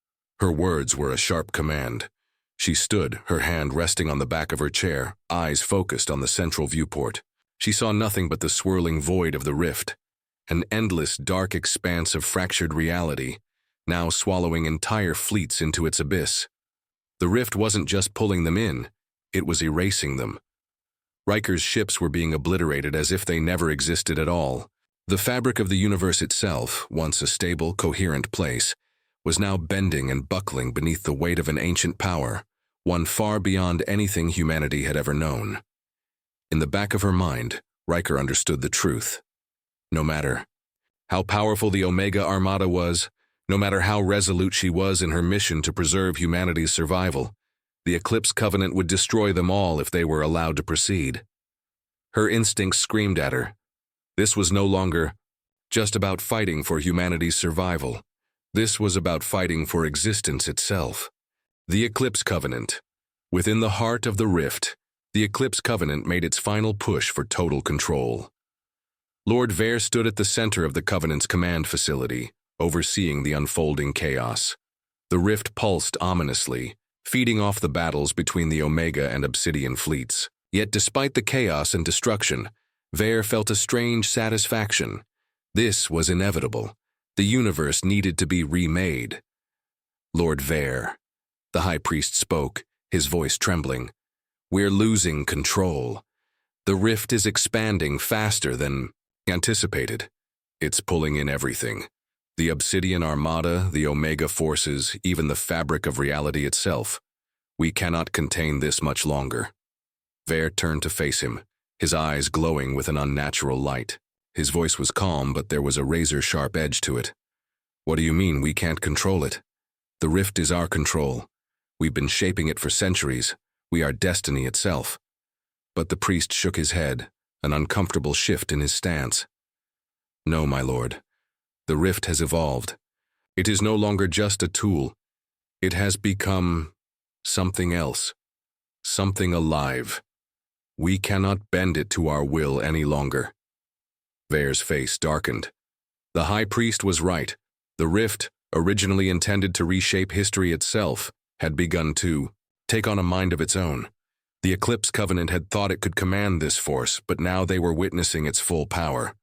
Her words were a sharp command. She stood, her hand resting on the back of her chair, eyes focused on the central viewport. She saw nothing but the swirling void of the rift, an endless, dark expanse of fractured reality, now swallowing entire fleets into its abyss. The rift wasn't just pulling them in, it was erasing them. Riker's ships were being obliterated as if they never existed at all. The fabric of the universe itself, once a stable, coherent place, was now bending and buckling beneath the weight of an ancient power, one far beyond anything humanity had ever known. In the back of her mind, Riker understood the truth. No matter how powerful the Omega Armada was, no matter how resolute she was in her mission to preserve humanity's survival, the Eclipse Covenant would destroy them all if they were allowed to proceed. Her instincts screamed at her. This was no longer just about fighting for humanity's survival. This was about fighting for existence itself. The Eclipse Covenant. Within the heart of the rift, the Eclipse Covenant made its final push for total control. Lord Vare stood at the center of the Covenant's command facility, overseeing the unfolding chaos. The rift pulsed ominously, feeding off the battles between the Omega and Obsidian fleets. Yet despite the chaos and destruction, Vare felt a strange satisfaction. This was inevitable. The universe needed to be remade. Lord Vare. The High Priest spoke, his voice trembling. "We're losing control. The rift is expanding faster than anticipated. It's pulling in everything. The Obsidian Armada, the Omega forces, even the fabric of reality itself. We cannot contain this much longer." Vare turned to face him, his eyes glowing with an unnatural light. His voice was calm, but there was a razor-sharp edge to it. "What do you mean we can't control it? The rift is our control. We've been shaping it for centuries. We are destiny itself." But the priest shook his head, an uncomfortable shift in his stance. "No, my lord. The rift has evolved. It is no longer just a tool. It has become something else. Something alive. We cannot bend it to our will any longer." Vare's face darkened. The High Priest was right. The rift, originally intended to reshape history itself, had begun to take on a mind of its own. The Eclipse Covenant had thought it could command this force, but now they were witnessing its full power.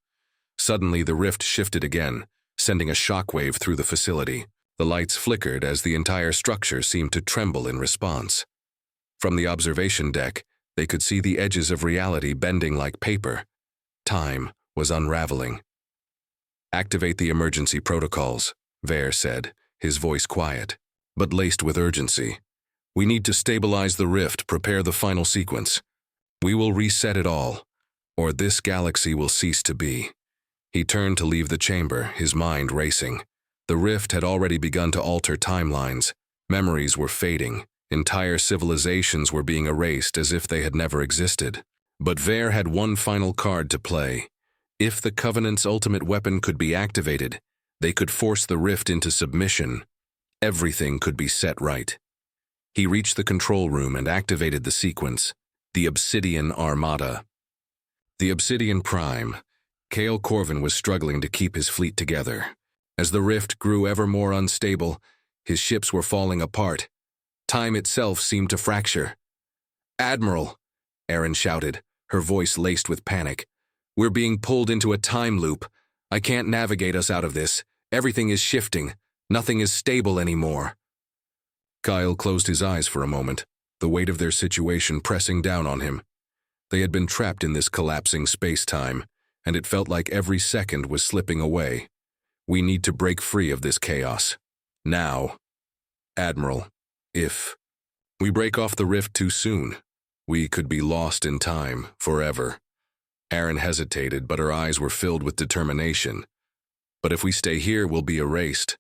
Suddenly, the rift shifted again, sending a shockwave through the facility. The lights flickered as the entire structure seemed to tremble in response. From the observation deck, they could see the edges of reality bending like paper. Time was unraveling. "Activate the emergency protocols," Vare said, his voice quiet, but laced with urgency. "We need to stabilize the rift, prepare the final sequence. We will reset it all, or this galaxy will cease to be." He turned to leave the chamber, his mind racing. The rift had already begun to alter timelines. Memories were fading. Entire civilizations were being erased as if they had never existed. But Vare had one final card to play. If the Covenant's ultimate weapon could be activated, they could force the rift into submission. Everything could be set right. He reached the control room and activated the sequence, the Obsidian Armada. The Obsidian Prime. Cale Corvin was struggling to keep his fleet together. As the rift grew ever more unstable, his ships were falling apart. Time itself seemed to fracture. "Admiral," Erin shouted, her voice laced with panic. "We're being pulled into a time loop. I can't navigate us out of this. Everything is shifting. Nothing is stable anymore." Kyle closed his eyes for a moment, the weight of their situation pressing down on him. They had been trapped in this collapsing space-time, and it felt like every second was slipping away. "We need to break free of this chaos. Now. Admiral, if we break off the rift too soon, we could be lost in time, forever." Erin hesitated, but her eyes were filled with determination. "But if we stay here, we'll be erased."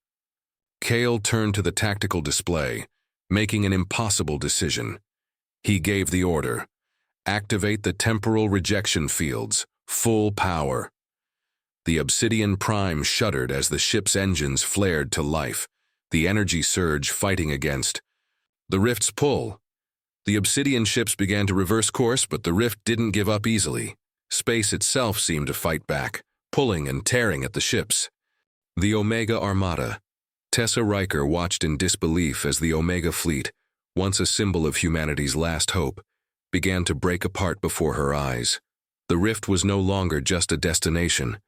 Cale turned to the tactical display, making an impossible decision. He gave the order. "Activate the temporal rejection fields, full power." The Obsidian Prime shuddered as the ship's engines flared to life, the energy surge fighting against the rift's pull. The Obsidian ships began to reverse course, but the rift didn't give up easily. Space itself seemed to fight back, pulling and tearing at the ships. The Omega Armada. Tessa Riker watched in disbelief as the Omega fleet, once a symbol of humanity's last hope, began to break apart before her eyes. The rift was no longer just a destination.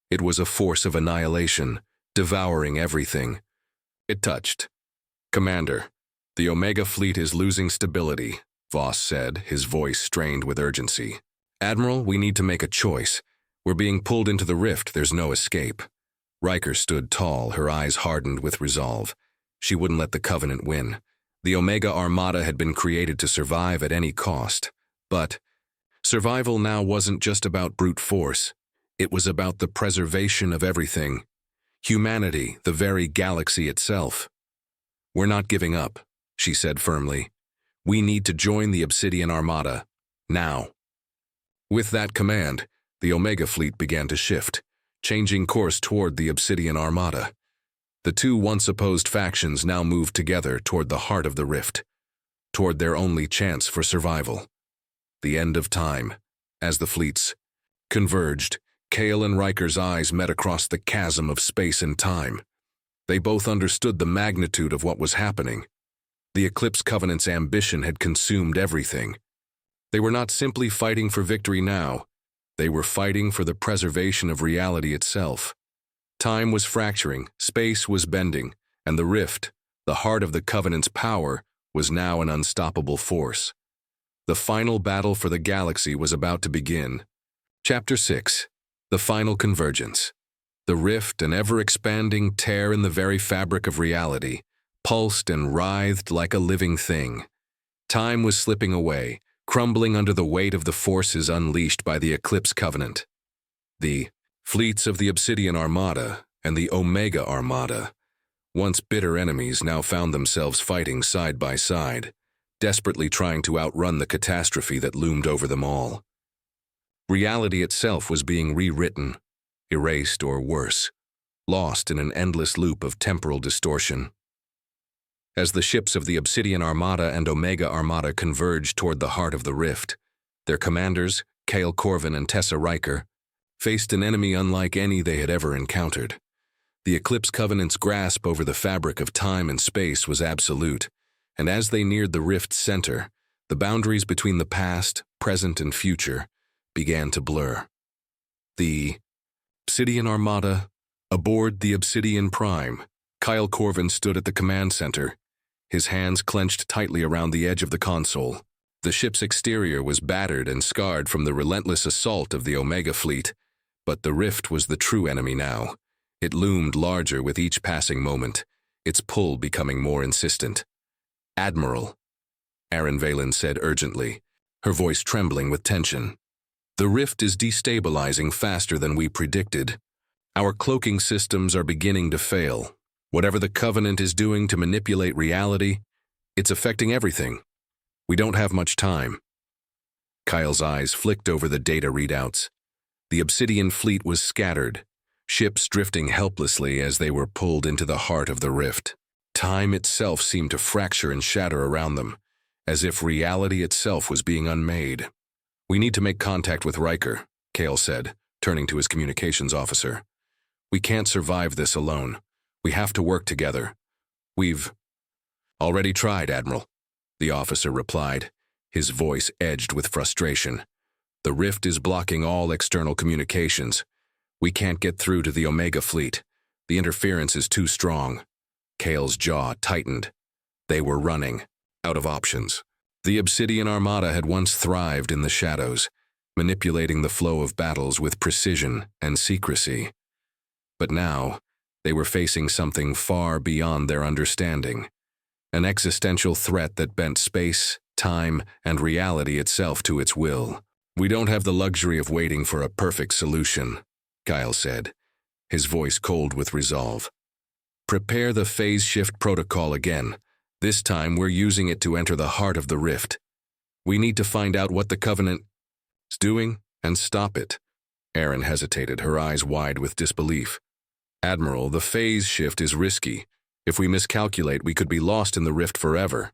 It was a force of annihilation, devouring everything. It touched. "Commander, the Omega fleet is losing stability," Voss said, his voice strained with urgency. "Admiral, we need to make a choice. We're being pulled into the rift, there's no escape." Riker stood tall, her eyes hardened with resolve. She wouldn't let the Covenant win. The Omega Armada had been created to survive at any cost. But survival now wasn't just about brute force. It was about the preservation of everything. Humanity, the very galaxy itself. "We're not giving up," she said firmly. "We need to join the Obsidian Armada. Now." With that command, the Omega fleet began to shift, changing course toward the Obsidian Armada. The two once-opposed factions now moved together toward the heart of the rift, toward their only chance for survival. The end of time. As the fleets converged, Cale and Riker's eyes met across the chasm of space and time. They both understood the magnitude of what was happening. The Eclipse Covenant's ambition had consumed everything. They were not simply fighting for victory now. They were fighting for the preservation of reality itself. Time was fracturing, space was bending, and the rift, the heart of the Covenant's power, was now an unstoppable force. The final battle for the galaxy was about to begin. Chapter 6. The Final Convergence. The rift, an ever-expanding tear in the very fabric of reality, pulsed and writhed like a living thing. Time was slipping away, crumbling under the weight of the forces unleashed by the Eclipse Covenant. The fleets of the Obsidian Armada and the Omega Armada, once bitter enemies, now found themselves fighting side by side, desperately trying to outrun the catastrophe that loomed over them all. Reality itself was being rewritten, erased or worse, lost in an endless loop of temporal distortion. As the ships of the Obsidian Armada and Omega Armada converged toward the heart of the rift, their commanders, Cale Corvin and Tessa Riker, faced an enemy unlike any they had ever encountered. The Eclipse Covenant's grasp over the fabric of time and space was absolute, and as they neared the rift's center, the boundaries between the past, present, and future began to blur. The Obsidian Armada, aboard the Obsidian Prime, Cale Corvin stood at the command center, his hands clenched tightly around the edge of the console. The ship's exterior was battered and scarred from the relentless assault of the Omega fleet, but the rift was the true enemy now. It loomed larger with each passing moment, its pull becoming more insistent. "Admiral," Aaron Valen said urgently, her voice trembling with tension. "The rift is destabilizing faster than we predicted. Our cloaking systems are beginning to fail. Whatever the Covenant is doing to manipulate reality, it's affecting everything. We don't have much time." Kyle's eyes flicked over the data readouts. The Obsidian fleet was scattered, ships drifting helplessly as they were pulled into the heart of the rift. Time itself seemed to fracture and shatter around them, as if reality itself was being unmade. "We need to make contact with Riker," Cale said, turning to his communications officer. "We can't survive this alone. We have to work together." "We've already tried, Admiral," the officer replied, his voice edged with frustration. "The rift is blocking all external communications. We can't get through to the Omega fleet. The interference is too strong." Cale's jaw tightened. They were running out of options. The Obsidian Armada had once thrived in the shadows, manipulating the flow of battles with precision and secrecy. But now, they were facing something far beyond their understanding. An existential threat that bent space, time, and reality itself to its will. "We don't have the luxury of waiting for a perfect solution," Kyle said, his voice cold with resolve. "Prepare the phase shift protocol again. This time we're using it to enter the heart of the rift. We need to find out what the Covenant is doing and stop it." Aaron hesitated, her eyes wide with disbelief. "Admiral, the phase shift is risky. If we miscalculate, we could be lost in the rift forever."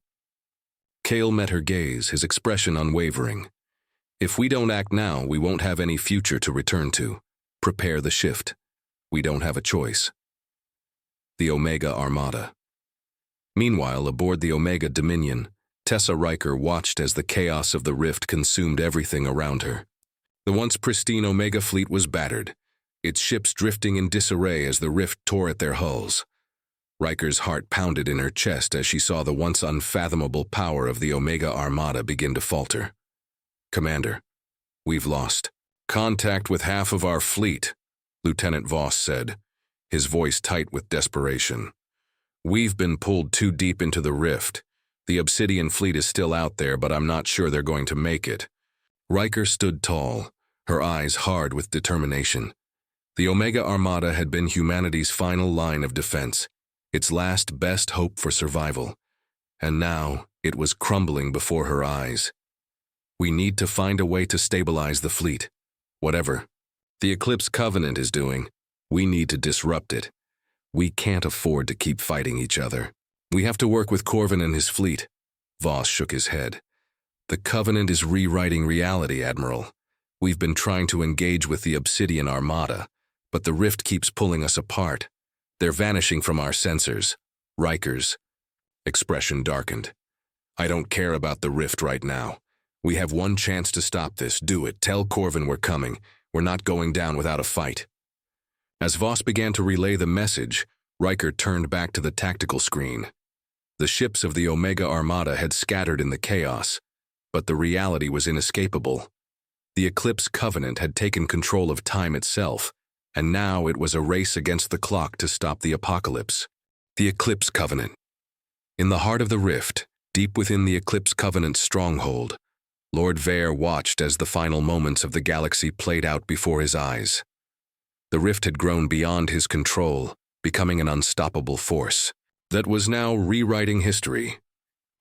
Cale met her gaze, his expression unwavering. "If we don't act now, we won't have any future to return to. Prepare the shift. We don't have a choice." The Omega Armada. Meanwhile, aboard the Omega Dominion, Tessa Riker watched as the chaos of the rift consumed everything around her. The once pristine Omega fleet was battered, its ships drifting in disarray as the rift tore at their hulls. Riker's heart pounded in her chest as she saw the once unfathomable power of the Omega Armada begin to falter. "Commander, we've lost contact with half of our fleet," Lieutenant Voss said, his voice tight with desperation. "We've been pulled too deep into the rift. The Obsidian fleet is still out there, but I'm not sure they're going to make it." Riker stood tall, her eyes hard with determination. The Omega Armada had been humanity's final line of defense, its last best hope for survival. And now it was crumbling before her eyes. "We need to find a way to stabilize the fleet. Whatever the Eclipse Covenant is doing, we need to disrupt it. We can't afford to keep fighting each other. We have to work with Corvin and his fleet." Voss shook his head. "The Covenant is rewriting reality, Admiral. We've been trying to engage with the Obsidian Armada, but the rift keeps pulling us apart. They're vanishing from our sensors." Riker's expression darkened. "I don't care about the rift right now. We have one chance to stop this. Do it. Tell Corvin we're coming. We're not going down without a fight." As Voss began to relay the message, Riker turned back to the tactical screen. The ships of the Omega Armada had scattered in the chaos, but the reality was inescapable. The Eclipse Covenant had taken control of time itself, and now it was a race against the clock to stop the apocalypse. The Eclipse Covenant. In the heart of the rift, deep within the Eclipse Covenant's stronghold, Lord Vare watched as the final moments of the galaxy played out before his eyes. The rift had grown beyond his control, becoming an unstoppable force that was now rewriting history.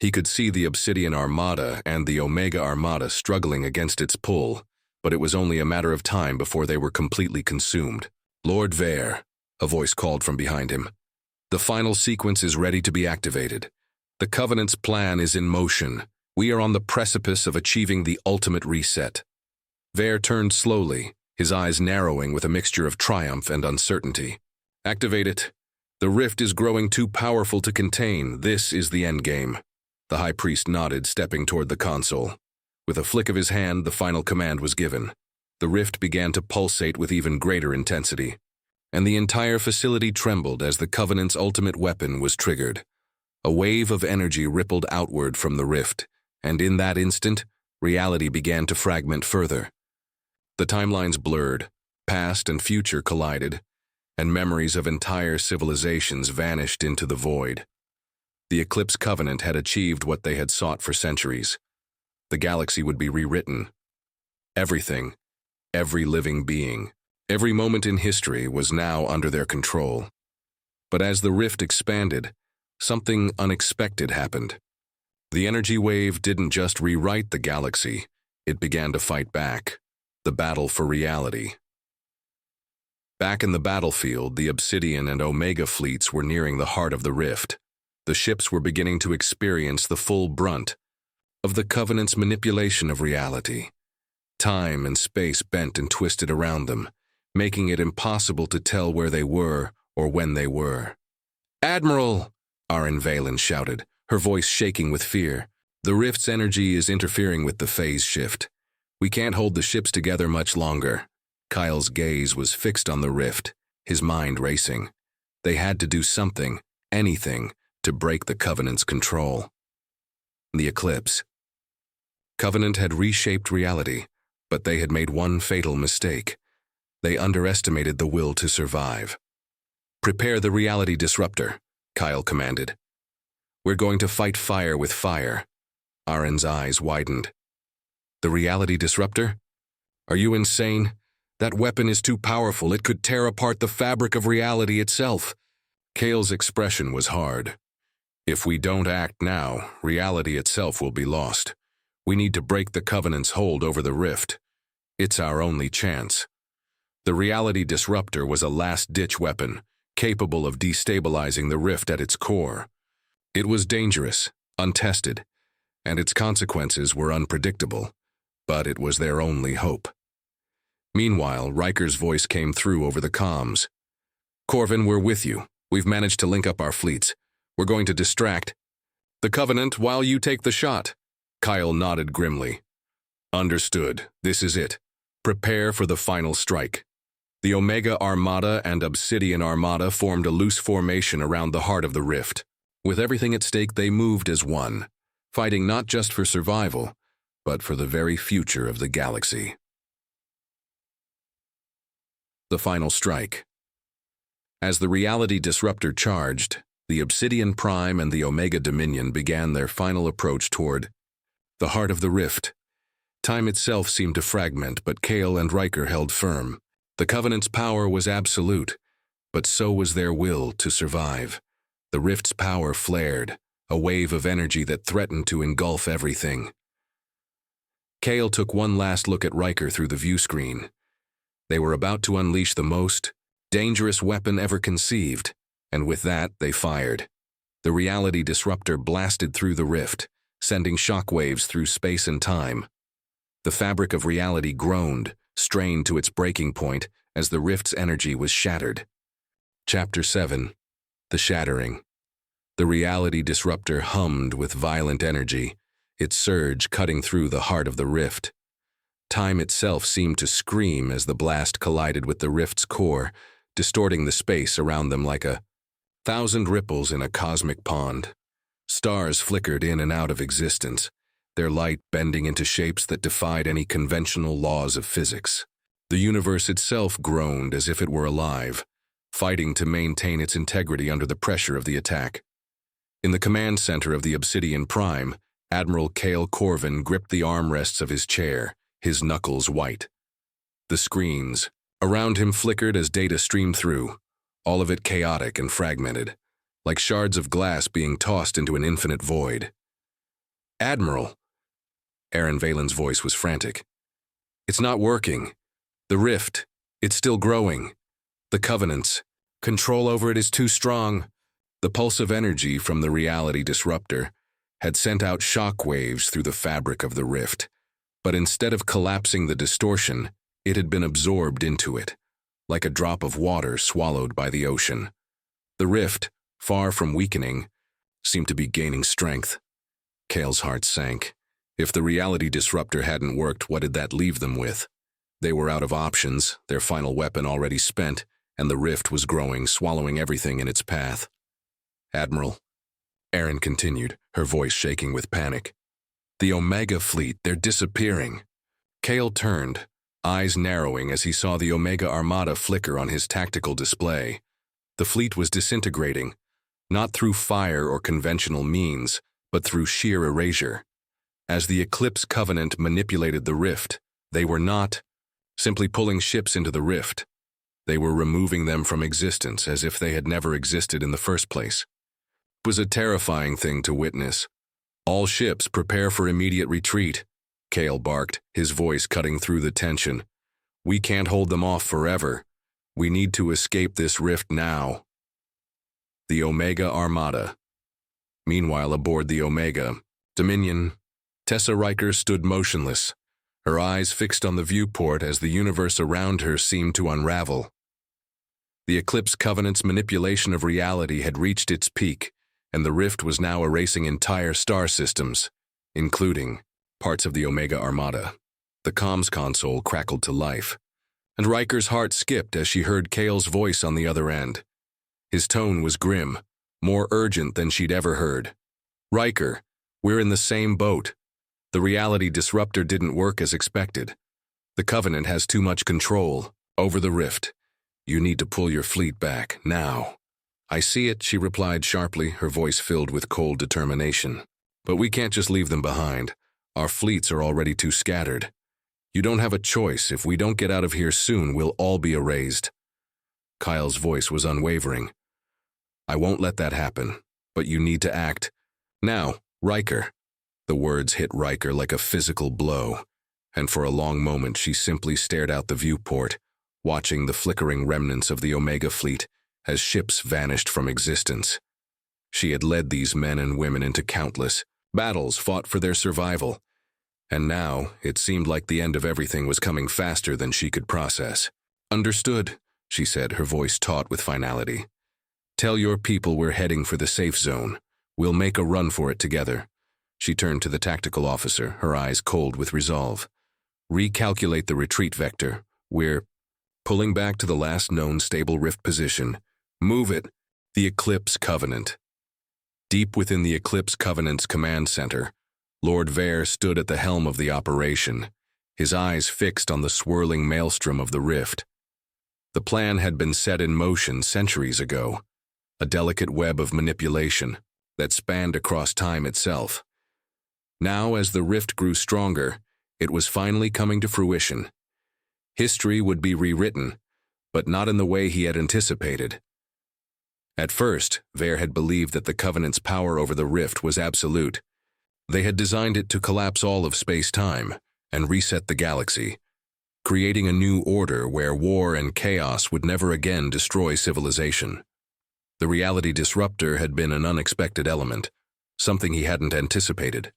He could see the Obsidian Armada and the Omega Armada struggling against its pull, but it was only a matter of time before they were completely consumed. "Lord Vare," a voice called from behind him. "The final sequence is ready to be activated. The Covenant's plan is in motion. We are on the precipice of achieving the ultimate reset." Vare turned slowly, his eyes narrowing with a mixture of triumph and uncertainty. "Activate it. The rift is growing too powerful to contain. This is the endgame." The High Priest nodded, stepping toward the console. With a flick of his hand, the final command was given. The rift began to pulsate with even greater intensity, and the entire facility trembled as the Covenant's ultimate weapon was triggered. A wave of energy rippled outward from the rift, and in that instant, reality began to fragment further. The timelines blurred, past and future collided, and memories of entire civilizations vanished into the void. The Eclipse Covenant had achieved what they had sought for centuries. The galaxy would be rewritten. Everything, every living being, every moment in history was now under their control. But as the rift expanded, something unexpected happened. The energy wave didn't just rewrite the galaxy, it began to fight back. The battle for reality. Back in the battlefield, the Obsidian and Omega fleets were nearing the heart of the rift. The ships were beginning to experience the full brunt of the Covenant's manipulation of reality. Time and space bent and twisted around them, making it impossible to tell where they were or when they were. "Admiral!" Arin Valen shouted, her voice shaking with fear. "The rift's energy is interfering with the phase shift. We can't hold the ships together much longer." Kyle's gaze was fixed on the rift, his mind racing. They had to do something, anything, to break the Covenant's control. The Eclipse. Covenant had reshaped reality, but they had made one fatal mistake. They underestimated the will to survive. "Prepare the reality disruptor," Kyle commanded. "We're going to fight fire with fire." Arin's eyes widened. "The reality disruptor? Are you insane? That weapon is too powerful. It could tear apart the fabric of reality itself." Kale's expression was hard. "If we don't act now, reality itself will be lost. We need to break the Covenant's hold over the rift. It's our only chance." The reality disruptor was a last-ditch weapon, capable of destabilizing the rift at its core. It was dangerous, untested, and its consequences were unpredictable, but it was their only hope. Meanwhile, Riker's voice came through over the comms. "Corvin, we're with you. We've managed to link up our fleets. We're going to distract the Covenant while you take the shot." Kyle nodded grimly. "Understood. This is it. Prepare for the final strike." The Omega Armada and Obsidian Armada formed a loose formation around the heart of the rift. With everything at stake, they moved as one, fighting not just for survival, but for the very future of the galaxy. The final strike. As the reality disruptor charged, the Obsidian Prime and the Omega Dominion began their final approach toward the heart of the rift. Time itself seemed to fragment, but Kale and Riker held firm. The Covenant's power was absolute, but so was their will to survive. The rift's power flared, a wave of energy that threatened to engulf everything. Kale took one last look at Riker through the view screen. They were about to unleash the most dangerous weapon ever conceived, and with that, they fired. The reality disruptor blasted through the rift, sending shockwaves through space and time. The fabric of reality groaned, strained to its breaking point as the rift's energy was shattered. Chapter 7. The Shattering. The reality disruptor hummed with violent energy, its surge cutting through the heart of the rift. Time itself seemed to scream as the blast collided with the rift's core, distorting the space around them like 1,000 ripples in a cosmic pond. Stars flickered in and out of existence, their light bending into shapes that defied any conventional laws of physics. The universe itself groaned as if it were alive, fighting to maintain its integrity under the pressure of the attack. In the command center of the Obsidian Prime, Admiral Cale Corvin gripped the armrests of his chair, his knuckles white. The screens around him flickered as data streamed through, all of it chaotic and fragmented, like shards of glass being tossed into an infinite void. "Admiral!" Aaron Valen's voice was frantic. "It's not working. The rift, it's still growing. The Covenant's control over it is too strong." The pulse of energy from the reality disruptor had sent out shock waves through the fabric of the rift, but instead of collapsing the distortion, it had been absorbed into it, like a drop of water swallowed by the ocean. The rift, far from weakening, seemed to be gaining strength. Cale's heart sank. If the reality disruptor hadn't worked, what did that leave them with? They were out of options, their final weapon already spent, and the rift was growing, swallowing everything in its path. "Admiral," Aaron continued, her voice shaking with panic. "The Omega fleet, they're disappearing." Cale turned, eyes narrowing as he saw the Omega Armada flicker on his tactical display. The fleet was disintegrating, not through fire or conventional means, but through sheer erasure. As the Eclipse Covenant manipulated the rift, they were not simply pulling ships into the rift. They were removing them from existence as if they had never existed in the first place. It was a terrifying thing to witness. "All ships prepare for immediate retreat," Cale barked, his voice cutting through the tension. "We can't hold them off forever. We need to escape this rift now." The Omega Armada. Meanwhile, aboard the Omega Dominion, Tessa Riker stood motionless, her eyes fixed on the viewport as the universe around her seemed to unravel. The Eclipse Covenant's manipulation of reality had reached its peak, and the rift was now erasing entire star systems, including parts of the Omega Armada. The comms console crackled to life, and Riker's heart skipped as she heard Cale's voice on the other end. His tone was grim, more urgent than she'd ever heard. "Riker, we're in the same boat. The reality disruptor didn't work as expected. The Covenant has too much control over the rift. You need to pull your fleet back, now." "I see it," she replied sharply, her voice filled with cold determination. "But we can't just leave them behind. Our fleets are already too scattered. You don't have a choice. If we don't get out of here soon, we'll all be erased." Kyle's voice was unwavering. "I won't let that happen, but you need to act. Now, Riker." The words hit Riker like a physical blow, and for a long moment she simply stared out the viewport, watching the flickering remnants of the Omega fleet as ships vanished from existence. She had led these men and women into countless battles fought for their survival, and now it seemed like the end of everything was coming faster than she could process. "Understood," she said, her voice taut with finality. "Tell your people we're heading for the safe zone. We'll make a run for it together." She turned to the tactical officer, her eyes cold with resolve. "Recalculate the retreat vector. We're pulling back to the last known stable rift position. Move it." The Eclipse Covenant. Deep within the Eclipse Covenant's command center, Lord Vare stood at the helm of the operation, his eyes fixed on the swirling maelstrom of the rift. The plan had been set in motion centuries ago, a delicate web of manipulation that spanned across time itself. Now, as the rift grew stronger, it was finally coming to fruition. History would be rewritten, but not in the way he had anticipated. At first, Vare had believed that the Covenant's power over the rift was absolute. They had designed it to collapse all of space-time and reset the galaxy, creating a new order where war and chaos would never again destroy civilization. The reality disruptor had been an unexpected element, something he hadn't anticipated.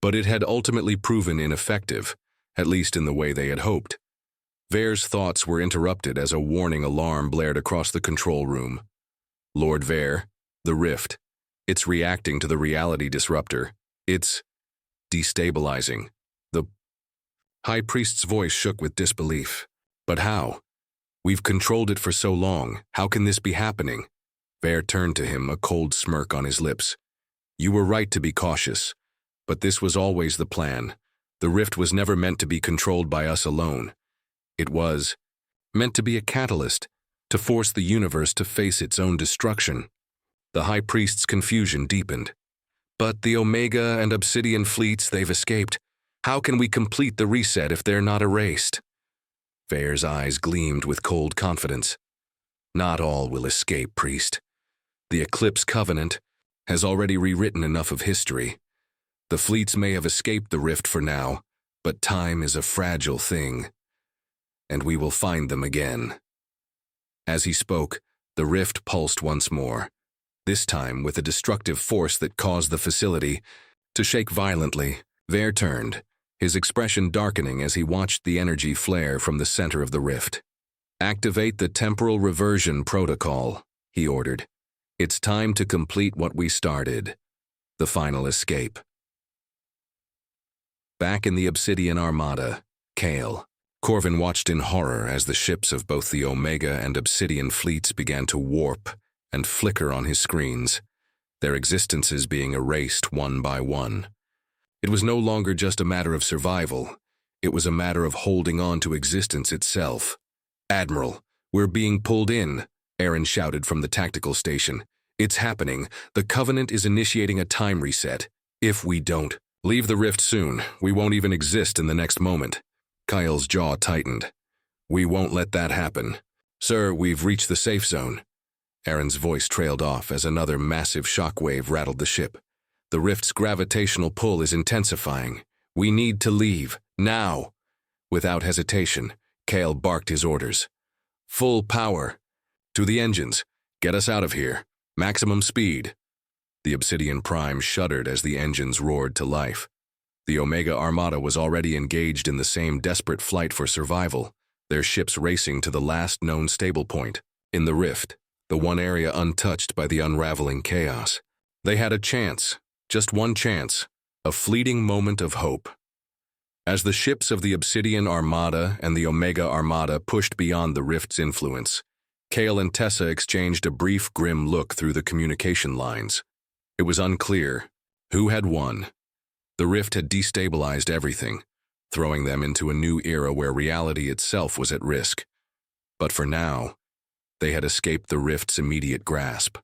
But it had ultimately proven ineffective, at least in the way they had hoped. Vare's thoughts were interrupted as a warning alarm blared across the control room. "Lord Vare, the rift. It's reacting to the reality disruptor. It's destabilizing." The High Priest's voice shook with disbelief. "But how? We've controlled it for so long. How can this be happening?" Vare turned to him, a cold smirk on his lips. You were right to be cautious, but this was always the plan. The rift was never meant to be controlled by us alone. It was meant to be a catalyst, to force the universe to face its own destruction. The High Priest's confusion deepened. But the Omega and Obsidian fleets, they've escaped. How can we complete the reset if they're not erased? Vair's eyes gleamed with cold confidence. Not all will escape, Priest. The Eclipse Covenant has already rewritten enough of history. The fleets may have escaped the rift for now, but time is a fragile thing, and we will find them again. As he spoke, the rift pulsed once more, this time with a destructive force that caused the facility to shake violently. Vair turned, his expression darkening as he watched the energy flare from the center of the rift. "Activate the temporal reversion protocol," he ordered. "It's time to complete what we started, the final escape." Back in the Obsidian Armada, Kale. Corvin watched in horror as the ships of both the Omega and Obsidian fleets began to warp and flicker on his screens, their existences being erased one by one. It was no longer just a matter of survival. It was a matter of holding on to existence itself. "Admiral, we're being pulled in," Aaron shouted from the tactical station. "It's happening. The Covenant is initiating a time reset. If we don't leave the rift soon, we won't even exist in the next moment." Kyle's jaw tightened. "We won't let that happen. Sir, we've reached the safe zone." Aaron's voice trailed off as another massive shockwave rattled the ship. "The rift's gravitational pull is intensifying. We need to leave, now." Without hesitation, Kale barked his orders. "Full power. To the engines. Get us out of here. Maximum speed." The Obsidian Prime shuddered as the engines roared to life. The Omega Armada was already engaged in the same desperate flight for survival, their ships racing to the last known stable point, in the rift, the one area untouched by the unraveling chaos. They had a chance, just one chance, a fleeting moment of hope. As the ships of the Obsidian Armada and the Omega Armada pushed beyond the rift's influence, Kale and Tessa exchanged a brief, grim look through the communication lines. It was unclear who had won. The rift had destabilized everything, throwing them into a new era where reality itself was at risk. But for now, they had escaped the rift's immediate grasp.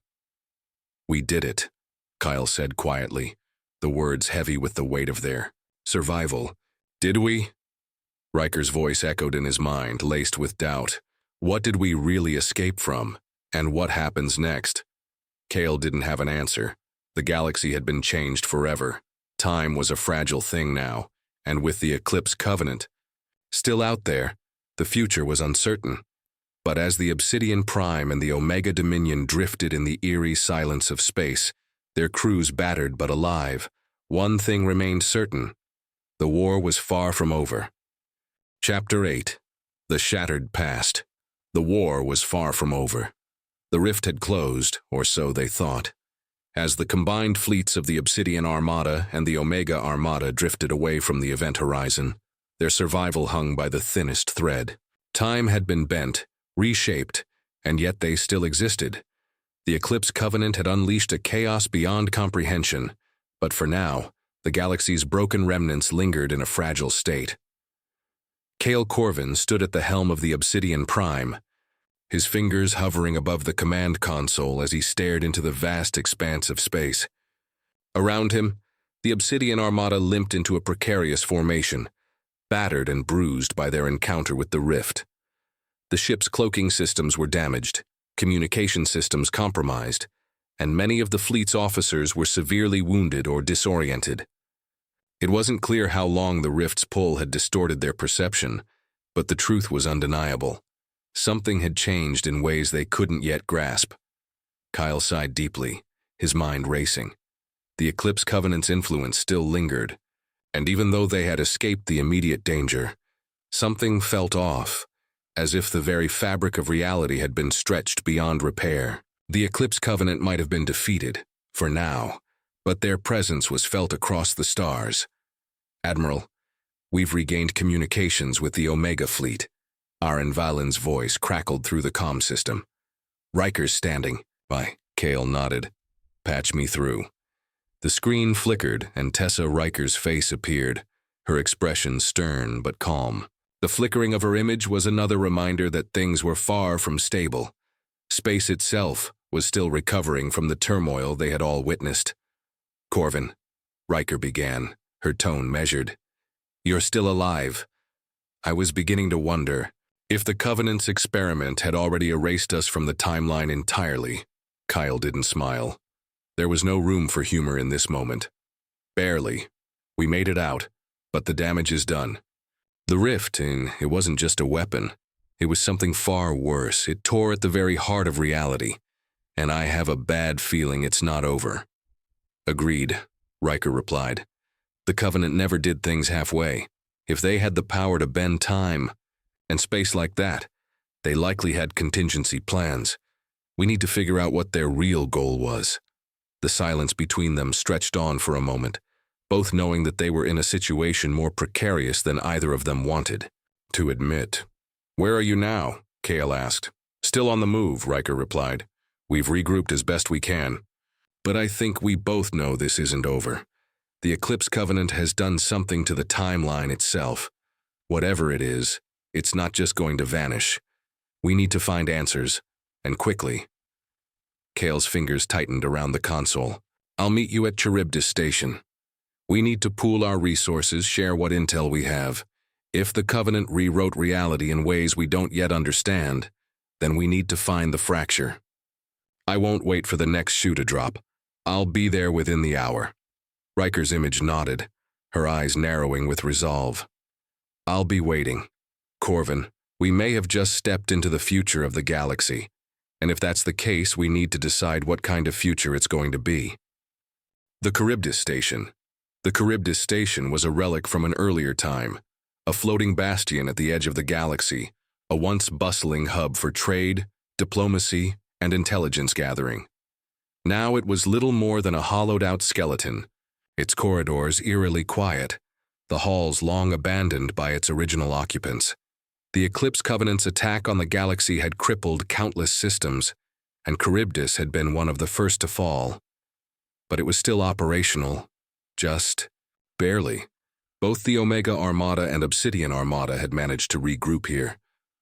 "We did it," Kyle said quietly, the words heavy with the weight of their survival. "Did we?" Riker's voice echoed in his mind, laced with doubt. What did we really escape from? And what happens next? Kale didn't have an answer. The galaxy had been changed forever. Time was a fragile thing now, and with the Eclipse Covenant still out there, the future was uncertain. But as the Obsidian Prime and the Omega Dominion drifted in the eerie silence of space, their crews battered but alive, one thing remained certain. The war was far from over. Chapter 8. The Shattered Past. The war was far from over. The rift had closed, or so they thought. As the combined fleets of the Obsidian Armada and the Omega Armada drifted away from the event horizon, their survival hung by the thinnest thread. Time had been bent, reshaped, and yet they still existed. The Eclipse Covenant had unleashed a chaos beyond comprehension, but for now, the galaxy's broken remnants lingered in a fragile state. Kale Corvin stood at the helm of the Obsidian Prime, his fingers hovering above the command console as he stared into the vast expanse of space. Around him, the Obsidian Armada limped into a precarious formation, battered and bruised by their encounter with the rift. The ship's cloaking systems were damaged, communication systems compromised, and many of the fleet's officers were severely wounded or disoriented. It wasn't clear how long the rift's pull had distorted their perception, but the truth was undeniable. Something had changed in ways they couldn't yet grasp. Kyle sighed deeply, his mind racing. The Eclipse Covenant's influence still lingered, and even though they had escaped the immediate danger, something felt off, as if the very fabric of reality had been stretched beyond repair. The Eclipse Covenant might have been defeated, for now, but their presence was felt across the stars. "Admiral, we've regained communications with the Omega fleet." Aaron Valen's voice crackled through the comm system. "Riker's standing by." Kale nodded. "Patch me through." The screen flickered, and Tessa Riker's face appeared, her expression stern but calm. The flickering of her image was another reminder that things were far from stable. Space itself was still recovering from the turmoil they had all witnessed. "Corvin," Riker began, her tone measured. "You're still alive. I was beginning to wonder if the Covenant's experiment had already erased us from the timeline entirely." Kyle didn't smile. There was no room for humor in this moment. "Barely. We made it out, but the damage is done." The rift, it wasn't just a weapon. It was something far worse. It tore at the very heart of reality, and I have a bad feeling it's not over. "Agreed," Riker replied. "The Covenant never did things halfway. If they had the power to bend time and space like that, they likely had contingency plans. We need to figure out what their real goal was." The silence between them stretched on for a moment, both knowing that they were in a situation more precarious than either of them wanted to admit. "Where are you now?" Kale asked. "Still on the move," Riker replied. "We've regrouped as best we can. But I think we both know this isn't over. The Eclipse Covenant has done something to the timeline itself. Whatever it is, it's not just going to vanish. We need to find answers, and quickly." Kale's fingers tightened around the console. "I'll meet you at Charybdis Station. We need to pool our resources, share what intel we have. If the Covenant rewrote reality in ways we don't yet understand, then we need to find the fracture. I won't wait for the next shoe to drop. I'll be there within the hour." Riker's image nodded, her eyes narrowing with resolve. "I'll be waiting. Corvin, we may have just stepped into the future of the galaxy, and if that's the case, we need to decide what kind of future it's going to be." The Charybdis Station. The Charybdis Station was a relic from an earlier time, a floating bastion at the edge of the galaxy, a once bustling hub for trade, diplomacy, and intelligence gathering. Now it was little more than a hollowed-out skeleton, its corridors eerily quiet, the halls long abandoned by its original occupants. The Eclipse Covenant's attack on the galaxy had crippled countless systems, and Charybdis had been one of the first to fall. But it was still operational. Just barely. Both the Omega Armada and Obsidian Armada had managed to regroup here,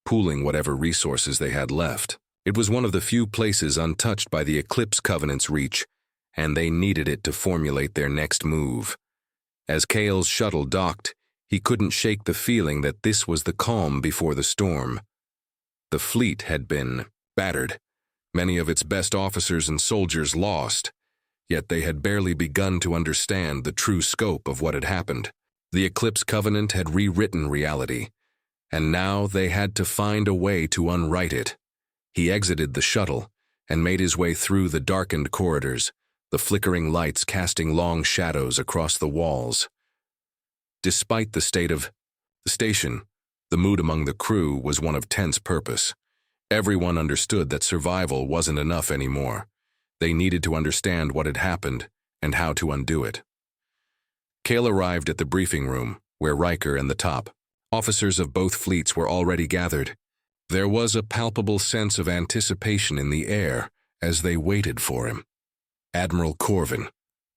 pooling whatever resources they had left. It was one of the few places untouched by the Eclipse Covenant's reach, and they needed it to formulate their next move. As Kale's shuttle docked, he couldn't shake the feeling that this was the calm before the storm. The fleet had been battered, many of its best officers and soldiers lost, yet they had barely begun to understand the true scope of what had happened. The Eclipse Covenant had rewritten reality, and now they had to find a way to unwrite it. He exited the shuttle and made his way through the darkened corridors, the flickering lights casting long shadows across the walls. Despite the state of the station, the mood among the crew was one of tense purpose. Everyone understood that survival wasn't enough anymore. They needed to understand what had happened and how to undo it. Kale arrived at the briefing room, where Riker and the top officers of both fleets were already gathered. There was a palpable sense of anticipation in the air as they waited for him. "Admiral Corvin,"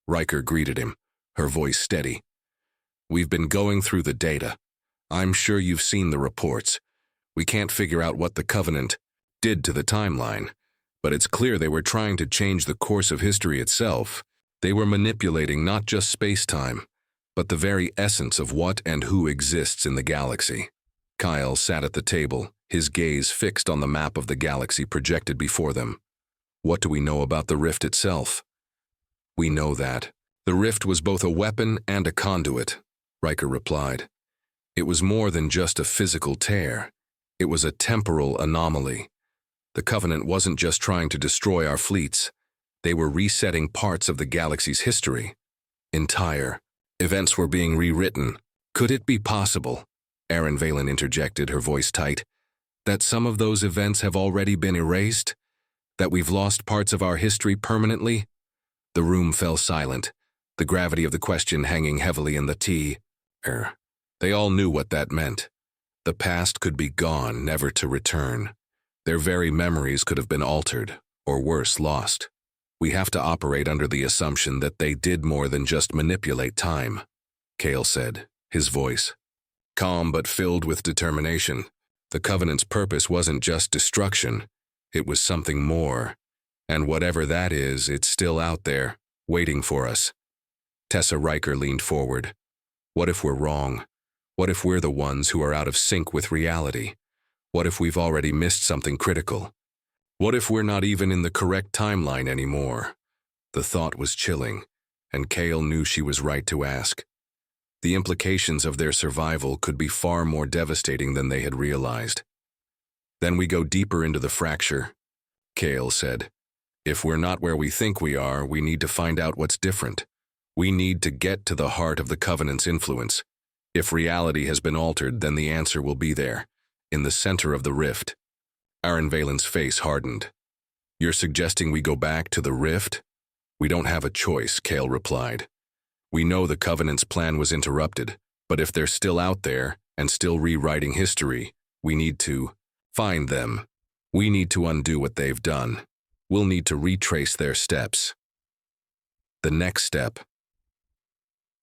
Riker greeted him, her voice steady. "We've been going through the data. I'm sure you've seen the reports. We can't figure out what the Covenant did to the timeline, but it's clear they were trying to change the course of history itself. They were manipulating not just space-time, but the very essence of what and who exists in the galaxy." Kyle sat at the table, his gaze fixed on the map of the galaxy projected before them. "What do we know about the rift itself?" "We know that the rift was both a weapon and a conduit," Riker replied. "It was more than just a physical tear. It was a temporal anomaly. The Covenant wasn't just trying to destroy our fleets. They were resetting parts of the galaxy's history. Entire events were being rewritten. Could it be possible," Aaron Valen interjected, her voice tight, "that some of those events have already been erased? That we've lost parts of our history permanently?" The room fell silent, the gravity of the question hanging heavily in the air. They all knew what that meant. The past could be gone, never to return. Their very memories could have been altered, or worse, lost. We have to operate under the assumption that they did more than just manipulate time, Kale said, his voice calm but filled with determination. The Covenant's purpose wasn't just destruction, it was something more. And whatever that is, it's still out there, waiting for us. Tessa Riker leaned forward. What if we're wrong? What if we're the ones who are out of sync with reality? What if we've already missed something critical? What if we're not even in the correct timeline anymore? The thought was chilling, and Kale knew she was right to ask. The implications of their survival could be far more devastating than they had realized. Then we go deeper into the fracture, Kale said. If we're not where we think we are, we need to find out what's different. We need to get to the heart of the Covenant's influence. If reality has been altered, then the answer will be there, in the center of the rift. Annihalation's face hardened. You're suggesting we go back to the rift? We don't have a choice, Kale replied. We know the Covenant's plan was interrupted, but if they're still out there and still rewriting history, we need to find them. We need to undo what they've done. We'll need to retrace their steps. The next step.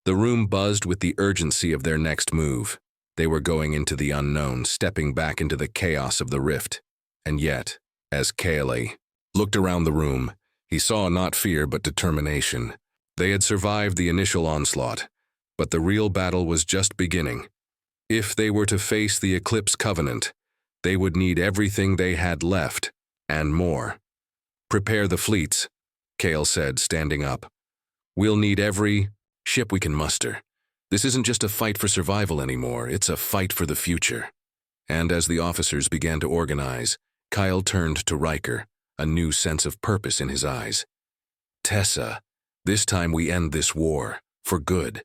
The room buzzed with the urgency of their next move. They were going into the unknown, stepping back into the chaos of the rift. And yet, as Kale looked around the room, he saw not fear but determination. They had survived the initial onslaught, but the real battle was just beginning. If they were to face the Eclipse Covenant, they would need everything they had left, and more. Prepare the fleets, Kale said, standing up. We'll need every ship we can muster. This isn't just a fight for survival anymore, it's a fight for the future. And as the officers began to organize, Kyle turned to Riker, a new sense of purpose in his eyes. Tessa, this time we end this war, for good.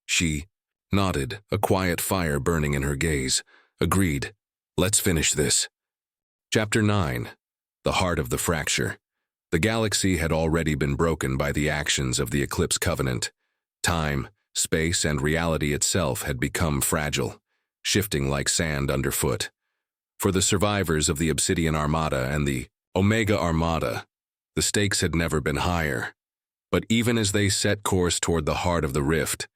She nodded, a quiet fire burning in her gaze. Agreed. Let's finish this. Chapter 9. The Heart of the Fracture. The galaxy had already been broken by the actions of the Eclipse Covenant. Time, space, and reality itself had become fragile, shifting like sand underfoot. For the survivors of the Obsidian Armada and the Omega Armada, the stakes had never been higher. But even as they set course toward the heart of the rift,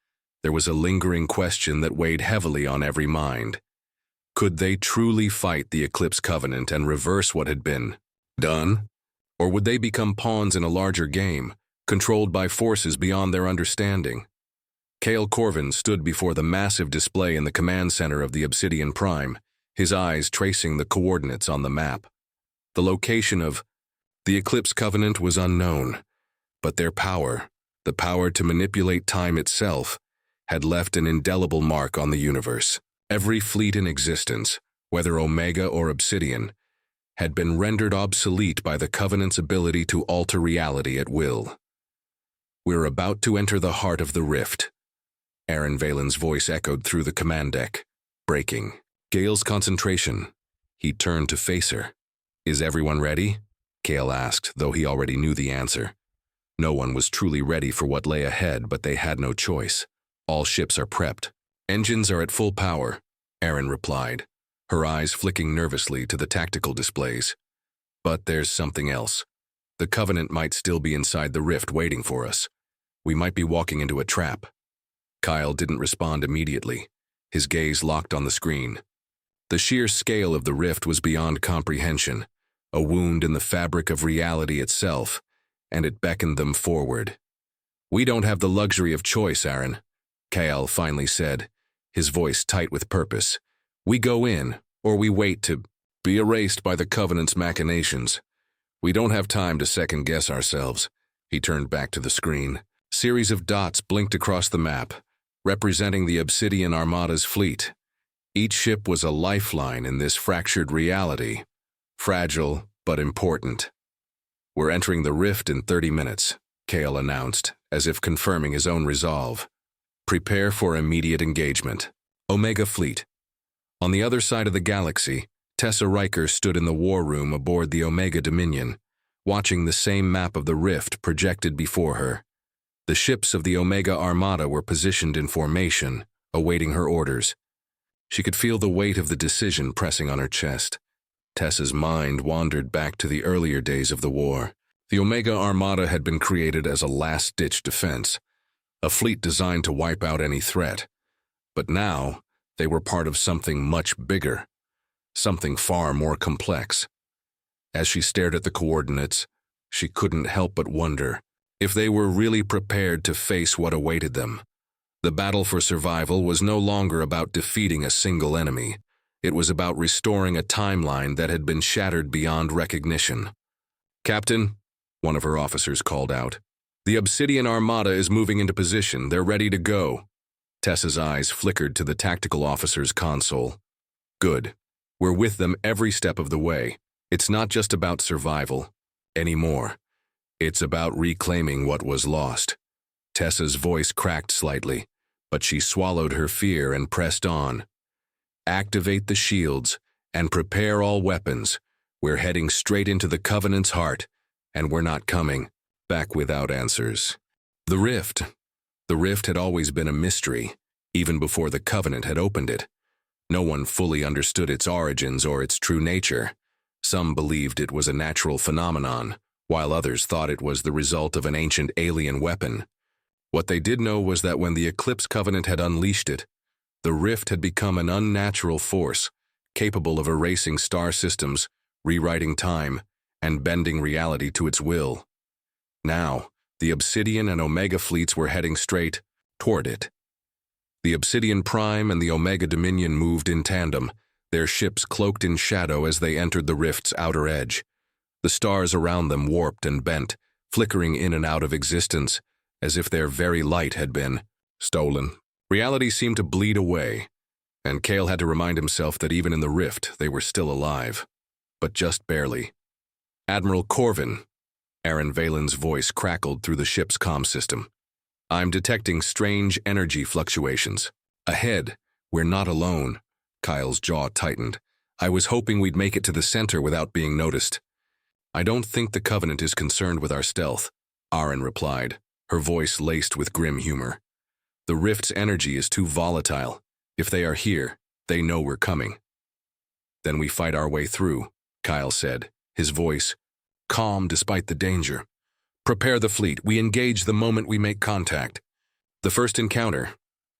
there was a lingering question that weighed heavily on every mind. Could they truly fight the Eclipse Covenant and reverse what had been done? Or would they become pawns in a larger game, controlled by forces beyond their understanding? Kale Corvin stood before the massive display in the command center of the Obsidian Prime, his eyes tracing the coordinates on the map. The location of the Eclipse Covenant was unknown, but their power, the power to manipulate time itself, had left an indelible mark on the universe. Every fleet in existence, whether Omega or Obsidian, had been rendered obsolete by the Covenant's ability to alter reality at will. We're about to enter the heart of the rift. Annihalation's voice echoed through the command deck, breaking Gale's concentration. He turned to face her. Is everyone ready? Kale asked, though he already knew the answer. No one was truly ready for what lay ahead, but they had no choice. All ships are prepped. Engines are at full power, Erin replied, her eyes flicking nervously to the tactical displays. But there's something else. The Covenant might still be inside the rift waiting for us. We might be walking into a trap. Kyle didn't respond immediately, his gaze locked on the screen. The sheer scale of the rift was beyond comprehension, a wound in the fabric of reality itself, and it beckoned them forward. We don't have the luxury of choice, Aaron, Kyle finally said, his voice tight with purpose. We go in, or we wait to be erased by the Covenant's machinations. We don't have time to second-guess ourselves. He turned back to the screen. Series of dots blinked across the map, representing the Obsidian Armada's fleet. Each ship was a lifeline in this fractured reality. Fragile, but important. We're entering the rift in 30 minutes, Kale announced, as if confirming his own resolve. Prepare for immediate engagement. Omega Fleet. On the other side of the galaxy, Tessa Riker stood in the war room aboard the Omega Dominion, watching the same map of the rift projected before her. The ships of the Omega Armada were positioned in formation, awaiting her orders. She could feel the weight of the decision pressing on her chest. Tessa's mind wandered back to the earlier days of the war, The Omega Armada had been created as a last-ditch defense, a fleet designed to wipe out any threat. But now, they were part of something much bigger, something far more complex. As she stared at the coordinates, she couldn't help but wonder if they were really prepared to face what awaited them. The battle for survival was no longer about defeating a single enemy. It was about restoring a timeline that had been shattered beyond recognition. "Captain," one of her officers called out, "the Obsidian Armada is moving into position. They're ready to go." Tessa's eyes flickered to the tactical officer's console. "Good. We're with them every step of the way. It's not just about survival anymore. It's about reclaiming what was lost." Tessa's voice cracked slightly, but she swallowed her fear and pressed on. "Activate the shields and prepare all weapons. We're heading straight into the Covenant's heart, and we're not coming back without answers." The Rift. The Rift had always been a mystery, even before the Covenant had opened it. No one fully understood its origins or its true nature. Some believed it was a natural phenomenon, while others thought it was the result of an ancient alien weapon. What they did know was that when the Eclipse Covenant had unleashed it, the Rift had become an unnatural force, capable of erasing star systems, rewriting time, and bending reality to its will. Now, the Obsidian and Omega fleets were heading straight toward it. The Obsidian Prime and the Omega Dominion moved in tandem, their ships cloaked in shadow as they entered the Rift's outer edge. The stars around them warped and bent, flickering in and out of existence, as if their very light had been stolen. Reality seemed to bleed away, and Cale had to remind himself that even in the Rift they were still alive, but just barely. "Admiral Corvin," Aaron Valen's voice crackled through the ship's comm system. "I'm detecting strange energy fluctuations. Ahead, we're not alone." Kyle's jaw tightened. "I was hoping we'd make it to the center without being noticed." "I don't think the Covenant is concerned with our stealth," Aaron replied, her voice laced with grim humor. "The Rift's energy is too volatile. If they are here, they know we're coming." "Then we fight our way through," Kyle said, his voice calm despite the danger. "Prepare the fleet. We engage the moment we make contact." The first encounter.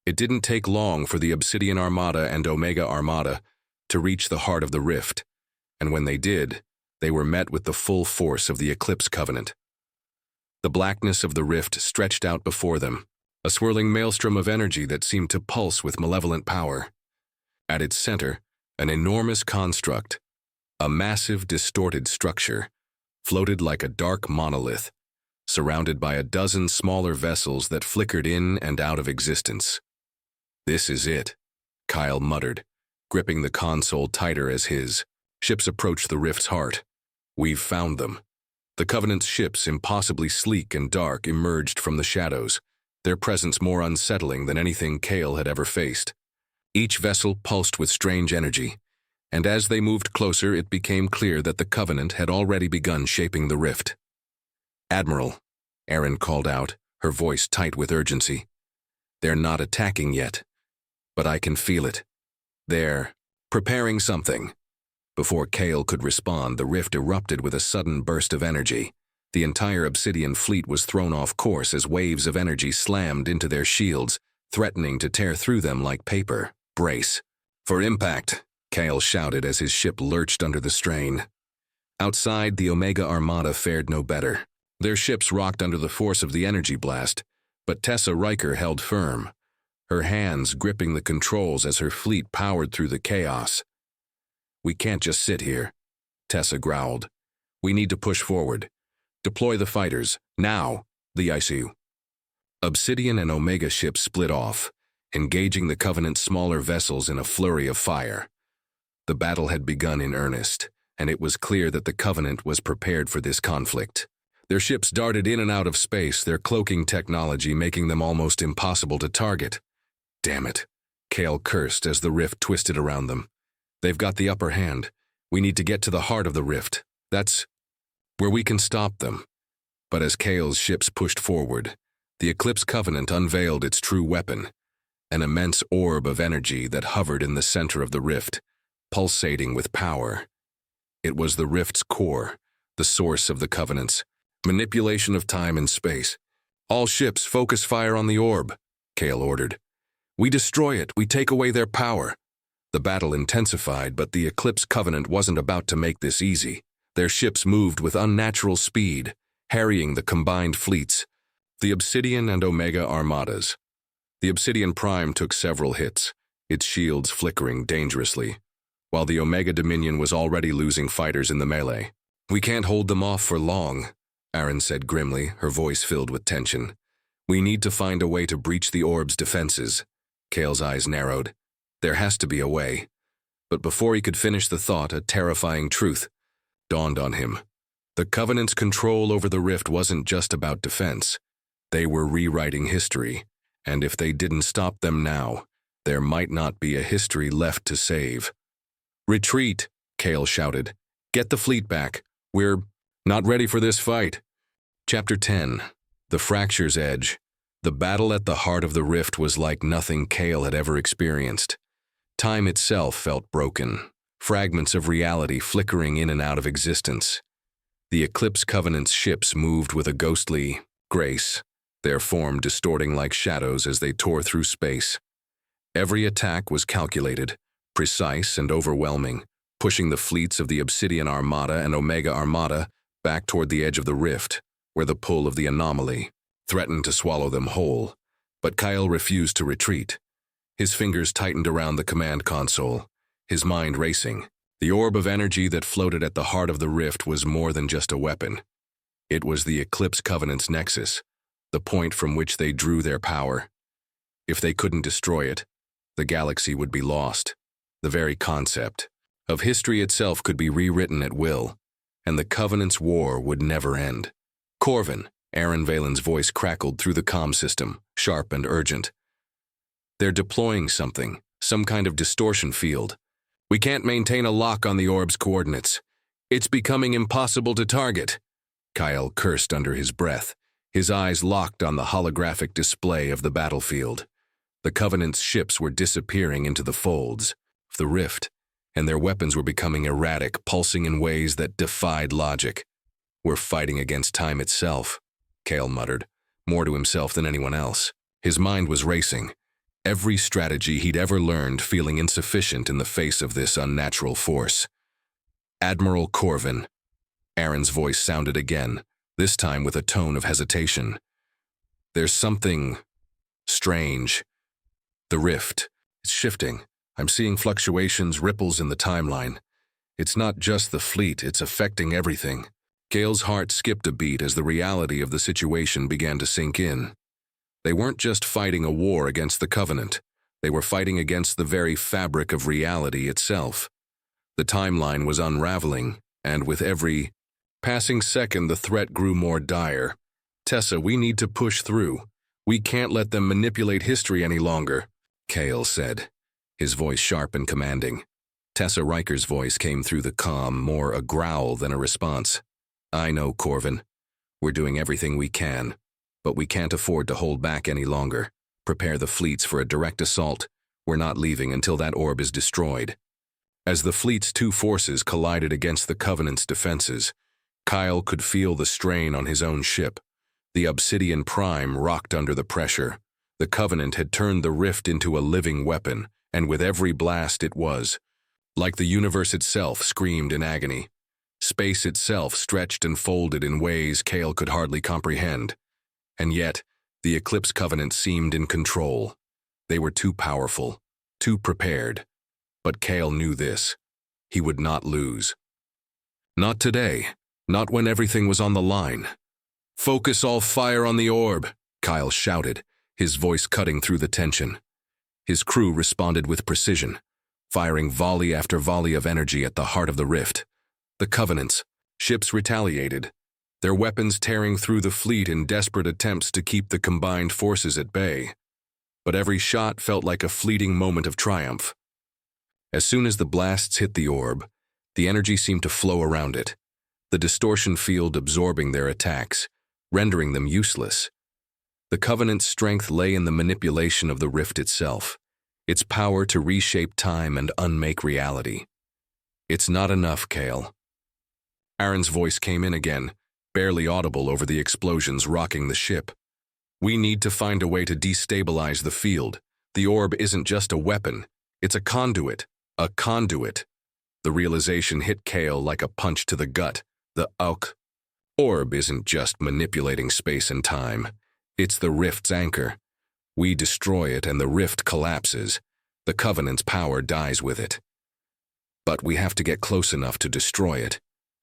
It didn't take long for the Obsidian Armada and Omega Armada to reach the heart of the Rift, and when they did, they were met with the full force of the Eclipse Covenant. The blackness of the Rift stretched out before them, a swirling maelstrom of energy that seemed to pulse with malevolent power. At its center, an enormous construct, a massive, distorted structure, floated like a dark monolith, surrounded by a dozen smaller vessels that flickered in and out of existence. "This is it," Kyle muttered, gripping the console tighter as his ships approached the Rift's heart. "We've found them." The Covenant's ships, impossibly sleek and dark, emerged from the shadows, their presence more unsettling than anything Cale had ever faced. Each vessel pulsed with strange energy, and as they moved closer it became clear that the Covenant had already begun shaping the Rift. "Admiral," Aaron called out, her voice tight with urgency. "They're not attacking yet, but I can feel it. They're preparing something." Before Cale could respond, the Rift erupted with a sudden burst of energy. The entire Obsidian fleet was thrown off course as waves of energy slammed into their shields, threatening to tear through them like paper. "Brace for impact," Cale shouted as his ship lurched under the strain. Outside, the Omega Armada fared no better. Their ships rocked under the force of the energy blast, but Tessa Riker held firm, her hands gripping the controls as her fleet powered through the chaos. "We can't just sit here," Tessa growled. "We need to push forward. Deploy the fighters, now," the ICU. Obsidian and Omega ships split off, engaging the Covenant's smaller vessels in a flurry of fire. The battle had begun in earnest, and it was clear that the Covenant was prepared for this conflict. Their ships darted in and out of space, their cloaking technology making them almost impossible to target. "Damn it," Cale cursed as the Rift twisted around them. "They've got the upper hand. We need to get to the heart of the Rift. That's where we can stop them." But as Cale's ships pushed forward, the Eclipse Covenant unveiled its true weapon, an immense orb of energy that hovered in the center of the Rift, pulsating with power. It was the Rift's core, the source of the Covenant's Manipulation of time and space. All ships focus fire on the orb, Kale ordered. We destroy it, we take away their power. The battle intensified, but the Eclipse Covenant wasn't about to make this easy. Their ships moved with unnatural speed, harrying the combined fleets, the Obsidian and Omega Armadas. The Obsidian Prime took several hits, its shields flickering dangerously, while the Omega Dominion was already losing fighters in the melee. We can't hold them off for long, Aaron said grimly, her voice filled with tension. We need to find a way to breach the orb's defenses. Kale's eyes narrowed. There has to be a way. But before he could finish the thought, a terrifying truth dawned on him. The Covenant's control over the rift wasn't just about defense. They were rewriting history, and if they didn't stop them now, there might not be a history left to save. Retreat, Kale shouted. Get the fleet back. We're not ready for this fight. Chapter 10. The Fracture's Edge. The battle at the heart of the rift was like nothing Kale had ever experienced. Time itself felt broken, fragments of reality flickering in and out of existence. The Eclipse Covenant's ships moved with a ghostly grace, their form distorting like shadows as they tore through space. Every attack was calculated, precise and overwhelming, pushing the fleets of the Obsidian Armada and Omega Armada back toward the edge of the rift, where the pull of the anomaly threatened to swallow them whole. But Kyle refused to retreat. His fingers tightened around the command console, his mind racing. The orb of energy that floated at the heart of the rift was more than just a weapon. It was the Eclipse Covenant's Nexus, the point from which they drew their power. If they couldn't destroy it, the galaxy would be lost. The very concept of history itself could be rewritten at will, and the Covenant's war would never end. Corvin, Aaron Valen's voice crackled through the comm system, sharp and urgent. They're deploying something, some kind of distortion field. We can't maintain a lock on the orb's coordinates. It's becoming impossible to target. Kyle cursed under his breath, his eyes locked on the holographic display of the battlefield. The Covenant's ships were disappearing into the folds of the rift, and their weapons were becoming erratic, pulsing in ways that defied logic. We're fighting against time itself, Kale muttered, more to himself than anyone else. His mind was racing, every strategy he'd ever learned feeling insufficient in the face of this unnatural force. Admiral Corvin. Aaron's voice sounded again, this time with a tone of hesitation. There's something strange. The rift. It's shifting. I'm seeing fluctuations, ripples in the timeline. It's not just the fleet, it's affecting everything. Kale's heart skipped a beat as the reality of the situation began to sink in. They weren't just fighting a war against the Covenant. They were fighting against the very fabric of reality itself. The timeline was unraveling, and with every passing second the threat grew more dire. Tessa, we need to push through. We can't let them manipulate history any longer, Kale said, his voice sharp and commanding. Tessa Riker's voice came through the comm, more a growl than a response. I know, Corvin. We're doing everything we can. But we can't afford to hold back any longer. Prepare the fleets for a direct assault. We're not leaving until that orb is destroyed. As the fleet's two forces collided against the Covenant's defenses, Kyle could feel the strain on his own ship. The Obsidian Prime rocked under the pressure. The Covenant had turned the rift into a living weapon, and with every blast it was, like the universe itself, screamed in agony. Space itself stretched and folded in ways Kale could hardly comprehend. And yet, the Eclipse Covenant seemed in control. They were too powerful, too prepared. But Kale knew this. He would not lose. Not today. Not when everything was on the line. Focus all fire on the orb, Kyle shouted, his voice cutting through the tension. His crew responded with precision, firing volley after volley of energy at the heart of the rift. The Covenant's ships retaliated, their weapons tearing through the fleet in desperate attempts to keep the combined forces at bay. But every shot felt like a fleeting moment of triumph. As soon as the blasts hit the orb, the energy seemed to flow around it, the distortion field absorbing their attacks, rendering them useless. The Covenant's strength lay in the manipulation of the rift itself, its power to reshape time and unmake reality. It's not enough, Kale. Aaron's voice came in again, barely audible over the explosions rocking the ship. "We need to find a way to destabilize the field. The orb isn't just a weapon, it's a conduit. A conduit." The realization hit Kale like a punch to the gut. The orb isn't just manipulating space and time. It's the rift's anchor. We destroy it and the rift collapses. The Covenant's power dies with it. "But we have to get close enough to destroy it,"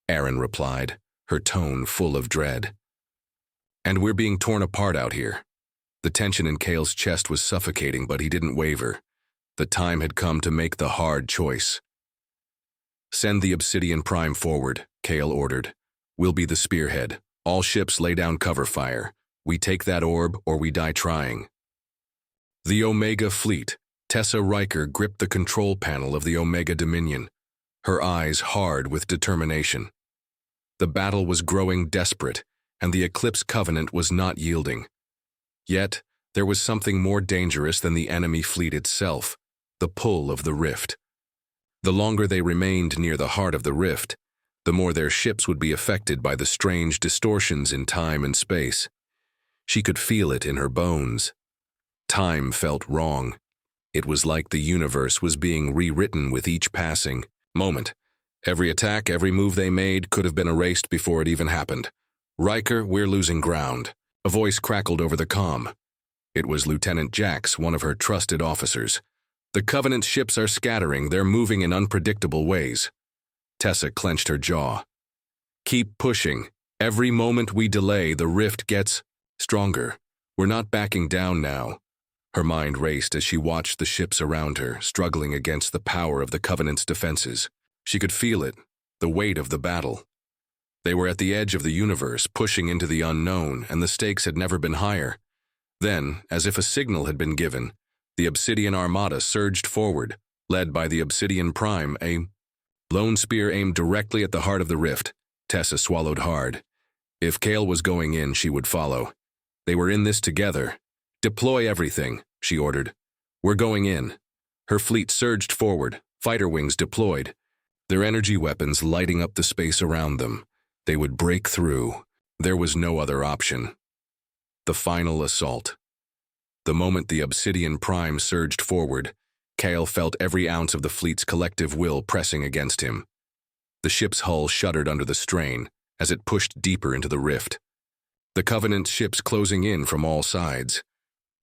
Erin replied, her tone full of dread. "And we're being torn apart out here." The tension in Kale's chest was suffocating, but he didn't waver. The time had come to make the hard choice. "Send the Obsidian Prime forward," Kale ordered. "We'll be the spearhead. All ships lay down cover fire. We take that orb or we die trying." The Omega fleet. Tessa Riker gripped the control panel of the Omega Dominion, her eyes hard with determination. The battle was growing desperate, and the Eclipse Covenant was not yielding. Yet, there was something more dangerous than the enemy fleet itself, the pull of the rift. The longer they remained near the heart of the rift, the more their ships would be affected by the strange distortions in time and space. She could feel it in her bones. Time felt wrong. It was like the universe was being rewritten with each passing moment. Every attack, every move they made could have been erased before it even happened. "Riker, we're losing ground." A voice crackled over the comm. It was Lieutenant Jax, one of her trusted officers. "The Covenant ships are scattering. They're moving in unpredictable ways." Tessa clenched her jaw. "Keep pushing. Every moment we delay, the rift gets stronger. We're not backing down now." Her mind raced as she watched the ships around her, struggling against the power of the Covenant's defenses. She could feel it, the weight of the battle. They were at the edge of the universe, pushing into the unknown, and the stakes had never been higher. Then, as if a signal had been given, the Obsidian Armada surged forward, led by the Obsidian Prime, a lone spear aimed directly at the heart of the rift. Tessa swallowed hard. If Kale was going in, she would follow. They were in this together. "Deploy everything," she ordered. "We're going in." Her fleet surged forward, fighter wings deployed, their energy weapons lighting up the space around them. They would break through. There was no other option. The final assault. The moment the Obsidian Prime surged forward, Kale felt every ounce of the fleet's collective will pressing against him. The ship's hull shuddered under the strain as it pushed deeper into the rift. The Covenant ships closing in from all sides.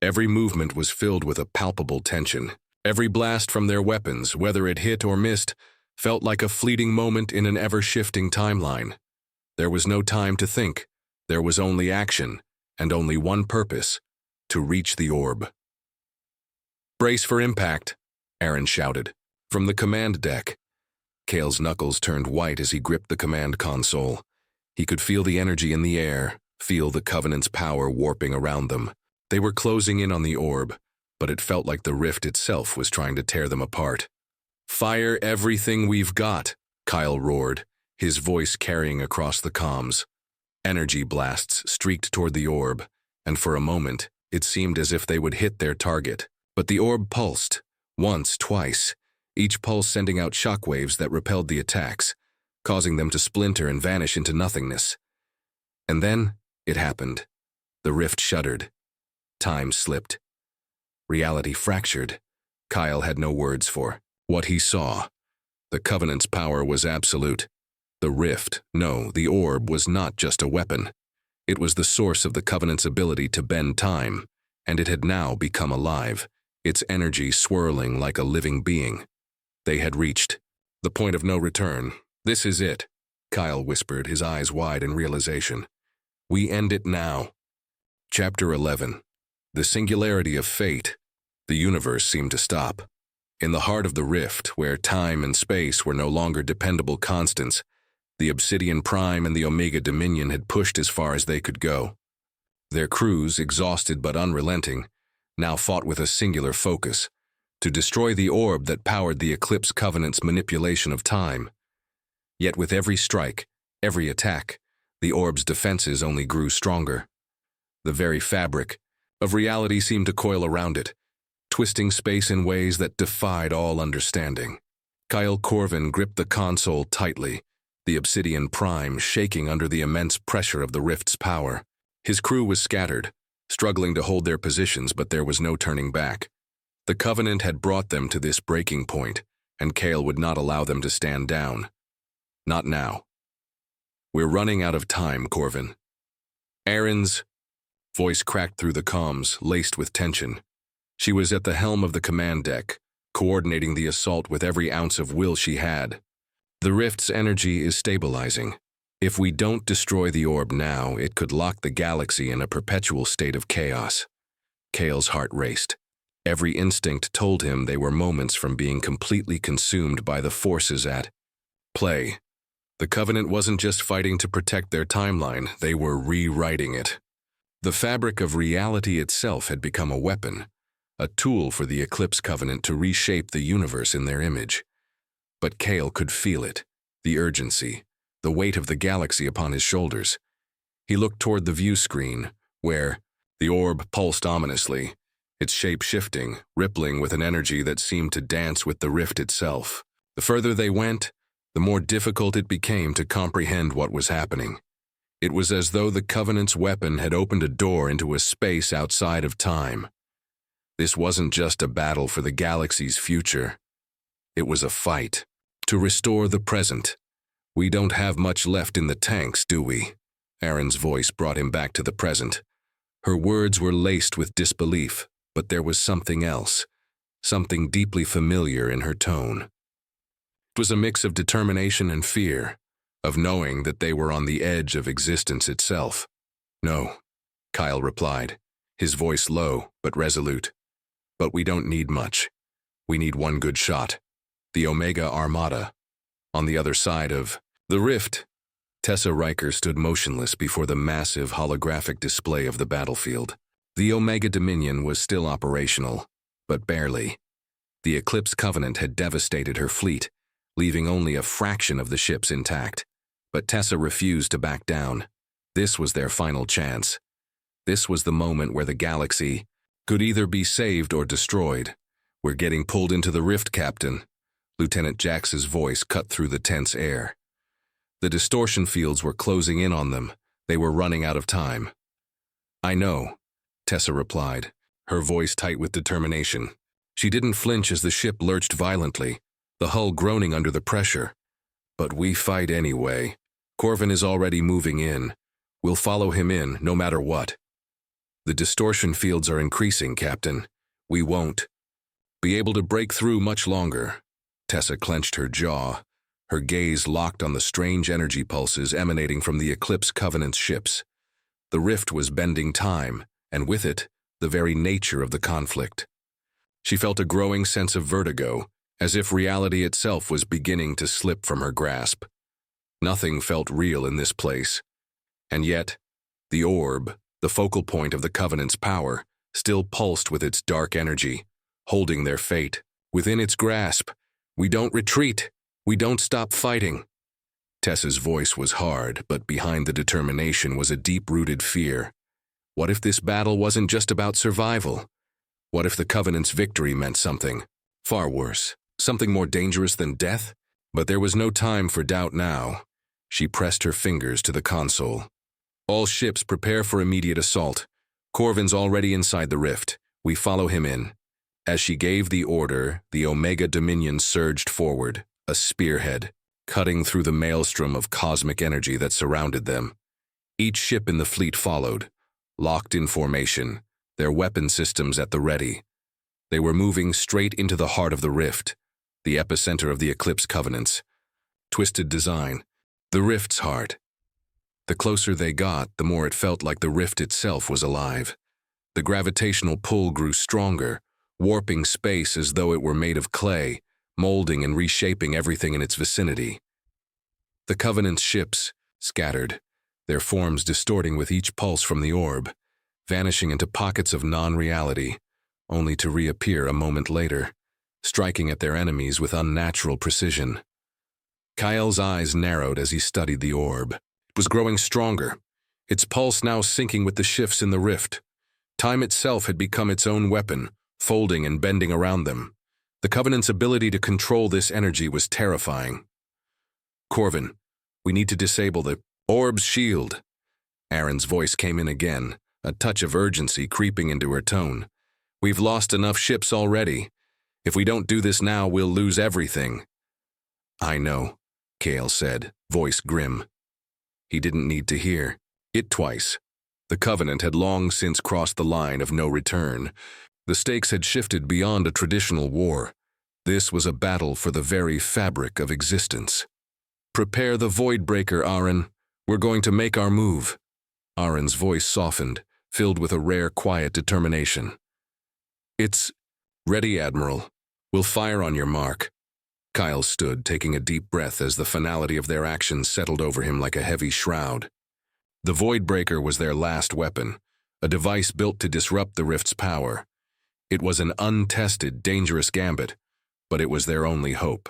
Every movement was filled with a palpable tension. Every blast from their weapons, whether it hit or missed, felt like a fleeting moment in an ever-shifting timeline. There was no time to think. There was only action, and only one purpose: to reach the orb. "Brace for impact," Erin shouted, from the command deck. Kale's knuckles turned white as he gripped the command console. He could feel the energy in the air, feel the Covenant's power warping around them. They were closing in on the orb, but it felt like the rift itself was trying to tear them apart. "Fire everything we've got," Kyle roared, his voice carrying across the comms. Energy blasts streaked toward the orb, and for a moment, it seemed as if they would hit their target. But the orb pulsed, once, twice, each pulse sending out shockwaves that repelled the attacks, causing them to splinter and vanish into nothingness. And then, it happened. The rift shuddered. Time slipped. Reality fractured. Kyle had no words for what he saw. The Covenant's power was absolute. The rift, no, the orb was not just a weapon. It was the source of the Covenant's ability to bend time, and it had now become alive, its energy swirling like a living being. They had reached the point of no return. "This is it," Kyle whispered, his eyes wide in realization. "We end it now." Chapter 11. The singularity of fate. The universe seemed to stop. In the heart of the rift, where time and space were no longer dependable constants, the Obsidian Prime and the Omega Dominion had pushed as far as they could go. Their crews, exhausted but unrelenting, now fought with a singular focus: to destroy the orb that powered the Eclipse Covenant's manipulation of time. Yet with every strike, every attack, the orb's defenses only grew stronger. The very fabric of reality seemed to coil around it, twisting space in ways that defied all understanding. Kyle Corvin gripped the console tightly, the Obsidian Prime shaking under the immense pressure of the rift's power. His crew was scattered, struggling to hold their positions, but there was no turning back. The Covenant had brought them to this breaking point, and Kale would not allow them to stand down. Not now. We're running out of time, Corvin. Aaron's voice cracked through the comms, laced with tension. She was at the helm of the command deck, coordinating the assault with every ounce of will she had. The rift's energy is stabilizing. If we don't destroy the orb now, it could lock the galaxy in a perpetual state of chaos. Kale's heart raced. Every instinct told him they were moments from being completely consumed by the forces at play. The Covenant wasn't just fighting to protect their timeline, they were rewriting it. The fabric of reality itself had become a weapon, a tool for the Eclipse Covenant to reshape the universe in their image. But Kale could feel it, the urgency, the weight of the galaxy upon his shoulders. He looked toward the view screen, where the orb pulsed ominously, its shape shifting, rippling with an energy that seemed to dance with the rift itself. The further they went, the more difficult it became to comprehend what was happening. It was as though the Covenant's weapon had opened a door into a space outside of time. This wasn't just a battle for the galaxy's future. It was a fight to restore the present. We don't have much left in the tanks, do we? Aaron's voice brought him back to the present. Her words were laced with disbelief, but there was something else, something deeply familiar in her tone. It was a mix of determination and fear, of knowing that they were on the edge of existence itself. No, Kyle replied, his voice low but resolute. But we don't need much. We need one good shot. The Omega Armada. On the other side of the rift, Tessa Riker stood motionless before the massive holographic display of the battlefield. The Omega Dominion was still operational, but barely. The Eclipse Covenant had devastated her fleet, leaving only a fraction of the ships intact. But Tessa refused to back down. This was their final chance. This was the moment where the galaxy could either be saved or destroyed. We're getting pulled into the rift, Captain. Lieutenant Jax's voice cut through the tense air. The distortion fields were closing in on them. They were running out of time. I know, Tessa replied, her voice tight with determination. She didn't flinch as the ship lurched violently, the hull groaning under the pressure. But we fight anyway. Corvin is already moving in. We'll follow him in, no matter what. The distortion fields are increasing, Captain. We won't be able to break through much longer. Tessa clenched her jaw, her gaze locked on the strange energy pulses emanating from the Eclipse Covenant's ships. The rift was bending time, and with it, the very nature of the conflict. She felt a growing sense of vertigo, as if reality itself was beginning to slip from her grasp. Nothing felt real in this place. And yet, the orb, the focal point of the Covenant's power, still pulsed with its dark energy, holding their fate within its grasp. We don't retreat. We don't stop fighting. Tessa's voice was hard, but behind the determination was a deep-rooted fear. What if this battle wasn't just about survival? What if the Covenant's victory meant something far worse, something more dangerous than death? But there was no time for doubt now. She pressed her fingers to the console. All ships prepare for immediate assault. Corvin's already inside the rift. We follow him in. As she gave the order, the Omega Dominion surged forward, a spearhead, cutting through the maelstrom of cosmic energy that surrounded them. Each ship in the fleet followed, locked in formation, their weapon systems at the ready. They were moving straight into the heart of the rift, the epicenter of the Eclipse Covenants. Twisted design, the rift's heart. The closer they got, the more it felt like the rift itself was alive. The gravitational pull grew stronger, warping space as though it were made of clay, molding and reshaping everything in its vicinity. The Covenant's ships scattered, their forms distorting with each pulse from the orb, vanishing into pockets of non-reality, only to reappear a moment later, striking at their enemies with unnatural precision. Kyle's eyes narrowed as he studied the orb. It was growing stronger, its pulse now syncing with the shifts in the rift. Time itself had become its own weapon, folding and bending around them. The Covenant's ability to control this energy was terrifying. Corvin, We need to disable the orb's shield. Aaron's voice came in again, a touch of urgency creeping into her tone. We've lost enough ships already. If we don't do this now, we'll lose everything. I know, Kale said, voice grim. He didn't need to hear it twice. The Covenant had long since crossed the line of no return. The stakes had shifted beyond a traditional war. This was a battle for the very fabric of existence. Prepare the Voidbreaker, Aaron. We're going to make our move. Aaron's voice softened, filled with a rare quiet determination. It's ready, Admiral. We'll fire on your mark. Kyle stood, taking a deep breath as the finality of their actions settled over him like a heavy shroud. The Voidbreaker was their last weapon, a device built to disrupt the Rift's power. It was an untested, dangerous gambit, but it was their only hope.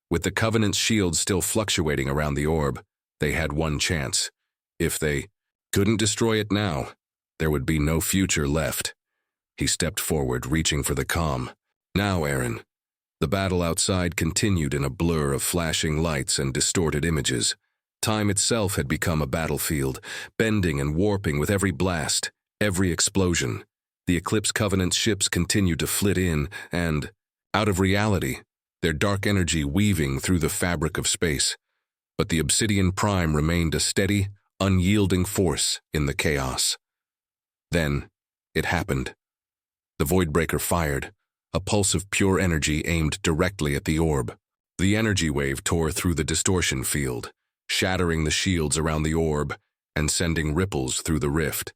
With the Covenant's shield still fluctuating around the orb, they had one chance. If they couldn't destroy it now, there would be no future left. He stepped forward, reaching for the comm. Now, Aaron. The battle outside continued in a blur of flashing lights and distorted images. Time itself had become a battlefield, bending and warping with every blast, every explosion. The Eclipse Covenant's ships continued to flit in and, out of reality, their dark energy weaving through the fabric of space. But the Obsidian Prime remained a steady, unyielding force in the chaos. Then, it happened. The Voidbreaker fired, a pulse of pure energy aimed directly at the orb. The energy wave tore through the distortion field, shattering the shields around the orb and sending ripples through the rift.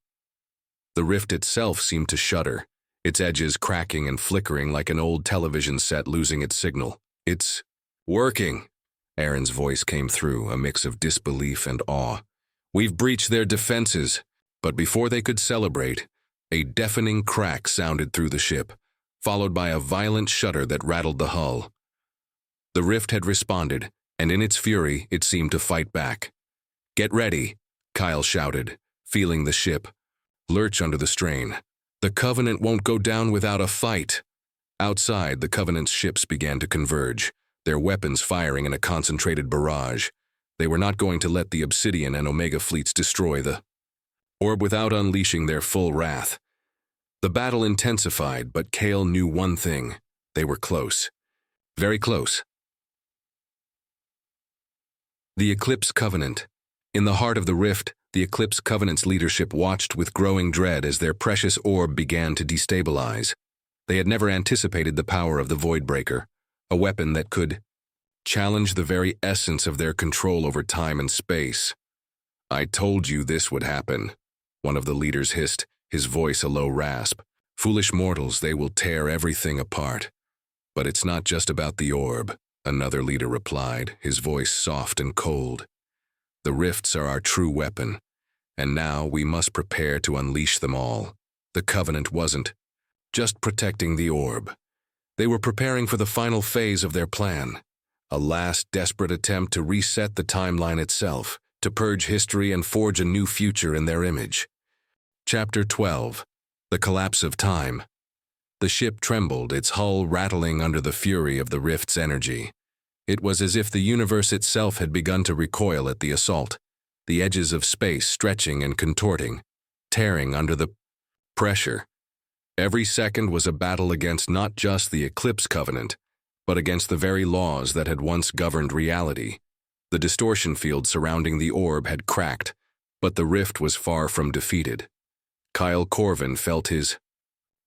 The rift itself seemed to shudder, its edges cracking and flickering like an old television set losing its signal. It's working, Aaron's voice came through, a mix of disbelief and awe. We've breached their defenses, but before they could celebrate, a deafening crack sounded through the ship, followed by a violent shudder that rattled the hull. The rift had responded, and in its fury, it seemed to fight back. Get ready, Kyle shouted, feeling the ship lurch under the strain. The Covenant won't go down without a fight. Outside, the Covenant's ships began to converge, their weapons firing in a concentrated barrage. They were not going to let the Obsidian and Omega fleets destroy the orb without unleashing their full wrath. The battle intensified, but Kale knew one thing. They were close. Very close. The Eclipse Covenant. In the heart of the rift, the Eclipse Covenant's leadership watched with growing dread as their precious orb began to destabilize. They had never anticipated the power of the Voidbreaker, a weapon that could challenge the very essence of their control over time and space. I told you this would happen, one of the leaders hissed, his voice a low rasp. Foolish mortals, they will tear everything apart. But it's not just about the orb, another leader replied, his voice soft and cold. The rifts are our true weapon, and now we must prepare to unleash them all. The Covenant wasn't just protecting the orb. They were preparing for the final phase of their plan, a last desperate attempt to reset the timeline itself, to purge history and forge a new future in their image. Chapter 12. The Collapse of Time. The ship trembled, its hull rattling under the fury of the rift's energy. It was as if the universe itself had begun to recoil at the assault, the edges of space stretching and contorting, tearing under the pressure. Every second was a battle against not just the Eclipse Covenant, but against the very laws that had once governed reality. The distortion field surrounding the orb had cracked, but the rift was far from defeated. Kyle Corvin felt his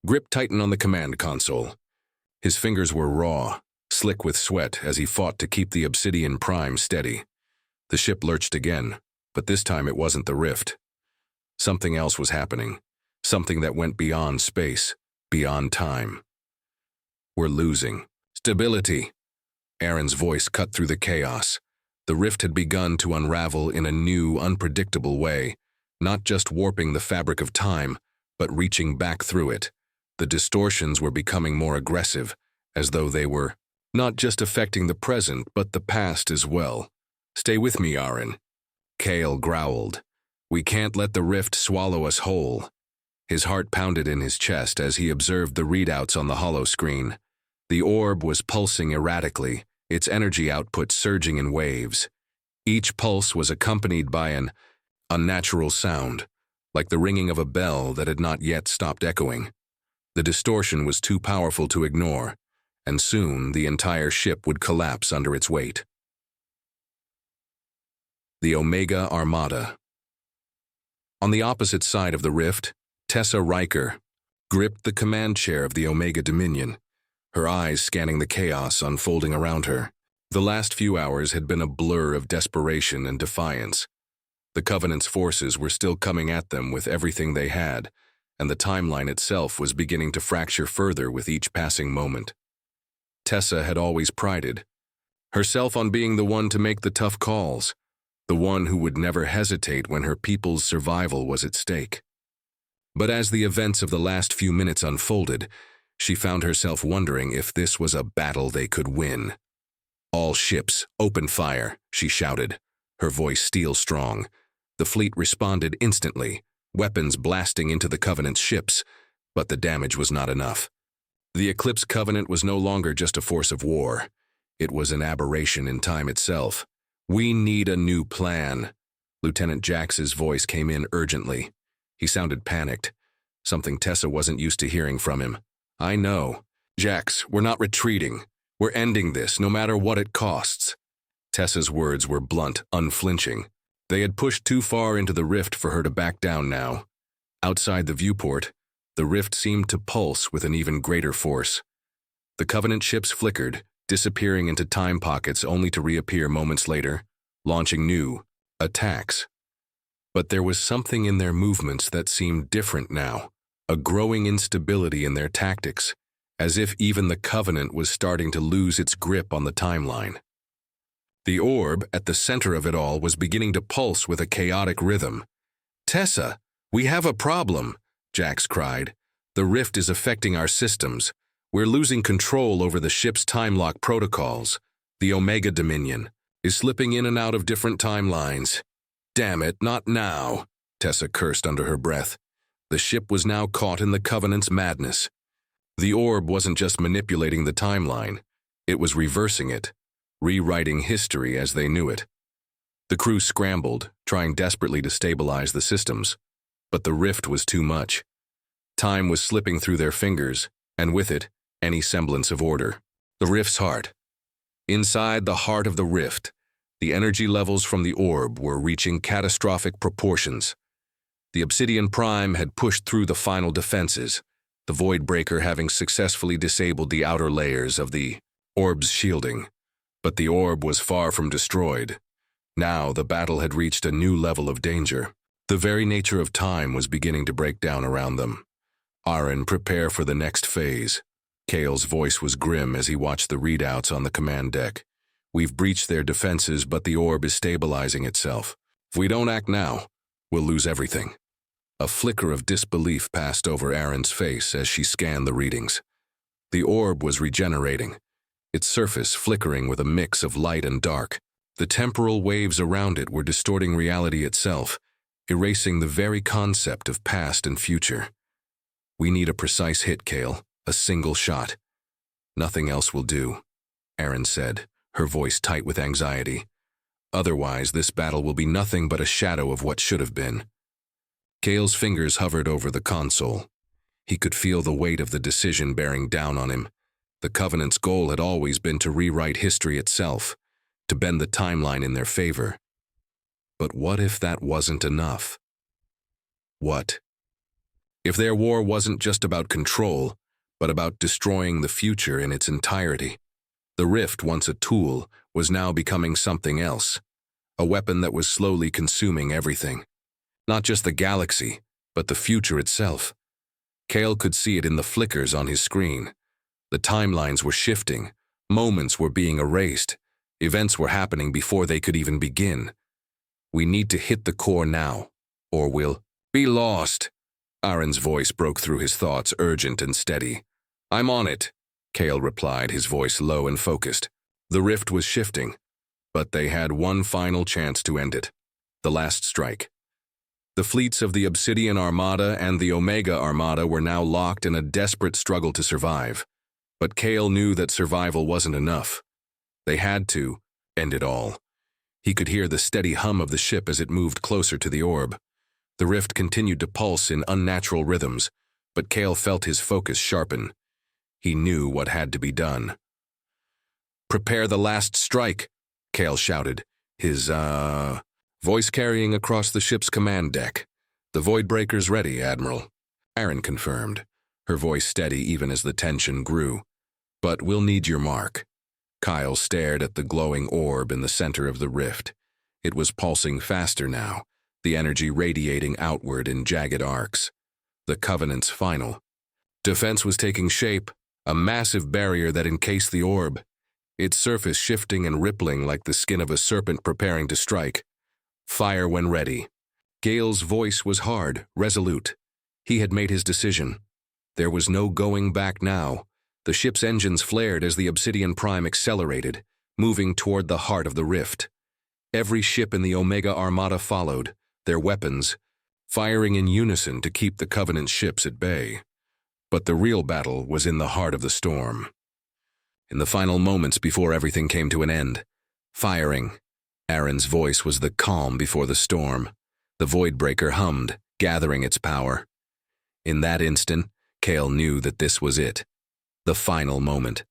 grip tighten on the command console. His fingers were raw, slick with sweat as he fought to keep the Obsidian Prime steady. The ship lurched again, but this time it wasn't the rift. Something else was happening, something that went beyond space, beyond time. We're losing. Stability. Aaron's voice cut through the chaos. The rift had begun to unravel in a new, unpredictable way, not just warping the fabric of time, but reaching back through it. The distortions were becoming more aggressive, as though they were not just affecting the present, but the past as well. Stay with me, Aaron. Kale growled. We can't let the rift swallow us whole. His heart pounded in his chest as he observed the readouts on the holo screen. The orb was pulsing erratically, its energy output surging in waves. Each pulse was accompanied by an unnatural sound, like the ringing of a bell that had not yet stopped echoing. The distortion was too powerful to ignore, and soon the entire ship would collapse under its weight. The Omega Armada. On the opposite side of the rift, Tessa Riker gripped the command chair of the Omega Dominion, her eyes scanning the chaos unfolding around her. The last few hours had been a blur of desperation and defiance. The Covenant's forces were still coming at them with everything they had, and the timeline itself was beginning to fracture further with each passing moment. Tessa had always prided herself on being the one to make the tough calls, the one who would never hesitate when her people's survival was at stake. But as the events of the last few minutes unfolded, she found herself wondering if this was a battle they could win. "All ships, open fire," she shouted, her voice steel-strong. The fleet responded instantly, weapons blasting into the Covenant's ships, but the damage was not enough. The Eclipse Covenant was no longer just a force of war. It was an aberration in time itself. "We need a new plan." Lieutenant Jax's voice came in urgently. He sounded panicked, something Tessa wasn't used to hearing from him. "I know. Jax, we're not retreating. We're ending this, no matter what it costs." Tessa's words were blunt, unflinching. They had pushed too far into the rift for her to back down now. Outside the viewport, the rift seemed to pulse with an even greater force. The Covenant ships flickered, disappearing into time pockets only to reappear moments later, launching new attacks. But there was something in their movements that seemed different now, a growing instability in their tactics, as if even the Covenant was starting to lose its grip on the timeline. The orb at the center of it all was beginning to pulse with a chaotic rhythm. "Tessa, we have a problem," Jax cried. "The rift is affecting our systems. We're losing control over the ship's time lock protocols. The Omega Dominion is slipping in and out of different timelines." "Damn it, not now," Tessa cursed under her breath. The ship was now caught in the Covenant's madness. The orb wasn't just manipulating the timeline, it was reversing it, rewriting history as they knew it. The crew scrambled, trying desperately to stabilize the systems, but the rift was too much. Time was slipping through their fingers, and with it, any semblance of order. The rift's heart. Inside the heart of the rift, the energy levels from the orb were reaching catastrophic proportions. The Obsidian Prime had pushed through the final defenses, the Void Breaker having successfully disabled the outer layers of the orb's shielding. But the orb was far from destroyed. Now the battle had reached a new level of danger. The very nature of time was beginning to break down around them. "Aaron, prepare for the next phase." Kale's voice was grim as he watched the readouts on the command deck. "We've breached their defenses, but the orb is stabilizing itself. If we don't act now, we'll lose everything." A flicker of disbelief passed over Aaron's face as she scanned the readings. The orb was regenerating, its surface flickering with a mix of light and dark. The temporal waves around it were distorting reality itself, erasing the very concept of past and future. "We need a precise hit, Kale, a single shot." "Nothing else will do," Aaron said, her voice tight with anxiety. "Otherwise, this battle will be nothing but a shadow of what should have been." Kale's fingers hovered over the console. He could feel the weight of the decision bearing down on him. The Covenant's goal had always been to rewrite history itself, to bend the timeline in their favor. But what if that wasn't enough? What if their war wasn't just about control, but about destroying the future in its entirety? The rift, once a tool, was now becoming something else, a weapon that was slowly consuming everything. Not just the galaxy, but the future itself. Kale could see it in the flickers on his screen. The timelines were shifting, moments were being erased, events were happening before they could even begin. "We need to hit the core now, or we'll be lost." Aaron's voice broke through his thoughts, urgent and steady. "I'm on it," Kale replied, his voice low and focused. The rift was shifting, but they had one final chance to end it. The last strike. The fleets of the Obsidian Armada and the Omega Armada were now locked in a desperate struggle to survive. But Kale knew that survival wasn't enough. They had to end it all. He could hear the steady hum of the ship as it moved closer to the orb. The rift continued to pulse in unnatural rhythms, but Cale felt his focus sharpen. He knew what had to be done. "Prepare the last strike," Cale shouted, his voice carrying across the ship's command deck. "The Voidbreaker's ready, Admiral." Aaron confirmed, her voice steady even as the tension grew. "But we'll need your mark." Kyle stared at the glowing orb in the center of the rift. It was pulsing faster now, the energy radiating outward in jagged arcs. The Covenant's final defense was taking shape, a massive barrier that encased the orb, its surface shifting and rippling like the skin of a serpent preparing to strike. "Fire when ready." Gale's voice was hard, resolute. He had made his decision. There was no going back now. The ship's engines flared as the Obsidian Prime accelerated, moving toward the heart of the rift. Every ship in the Omega Armada followed, their weapons firing in unison to keep the Covenant ships at bay. But the real battle was in the heart of the storm. In the final moments before everything came to an end, firing. Aaron's voice was the calm before the storm. The Voidbreaker hummed, gathering its power. In that instant, Cale knew that this was it. The final moment.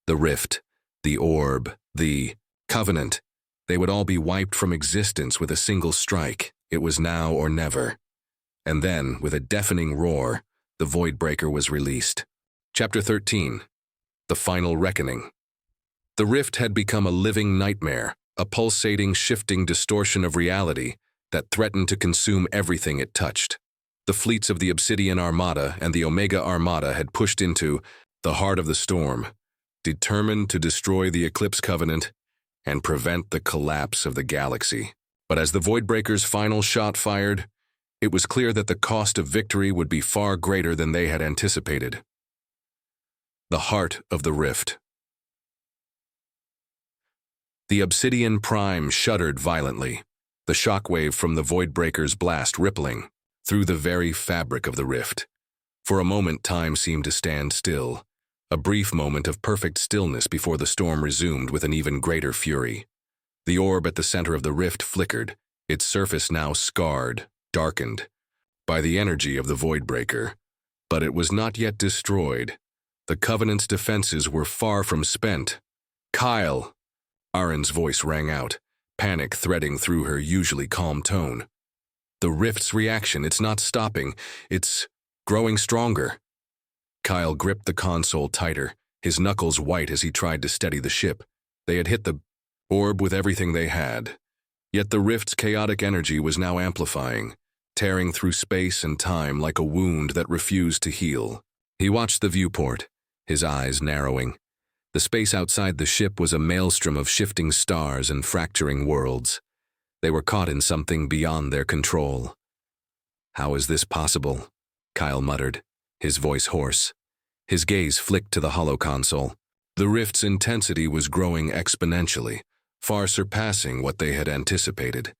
The rift, the orb, the Covenant. They would all be wiped from existence with a single strike. It was now or never. And then, with a deafening roar, the Voidbreaker was released. Chapter 13. The Final Reckoning. The rift had become a living nightmare, a pulsating, shifting distortion of reality that threatened to consume everything it touched. The fleets of the Obsidian Armada and the Omega Armada had pushed into the heart of the storm, determined to destroy the Eclipse Covenant and prevent the collapse of the galaxy. But as the Voidbreaker's final shot fired, it was clear that the cost of victory would be far greater than they had anticipated. The heart of the rift. The Obsidian Prime shuddered violently, the shockwave from the Voidbreaker's blast rippling through the very fabric of the rift. For a moment, time seemed to stand still, a brief moment of perfect stillness before the storm resumed with an even greater fury. The orb at the center of the rift flickered, its surface now scarred, darkened by the energy of the Voidbreaker. But it was not yet destroyed. The Covenant's defenses were far from spent. "Kyle!" Aaron's voice rang out, panic threading through her usually calm tone. "The rift's reaction, it's not stopping. It's growing stronger." Kyle gripped the console tighter, his knuckles white as he tried to steady the ship. They had hit the orb with everything they had. Yet the rift's chaotic energy was now amplifying, tearing through space and time like a wound that refused to heal. He watched the viewport, his eyes narrowing. The space outside the ship was a maelstrom of shifting stars and fracturing worlds. They were caught in something beyond their control. "How is this possible?" Kyle muttered, his voice hoarse. His gaze flicked to the holoconsole. The rift's intensity was growing exponentially, far surpassing what they had anticipated.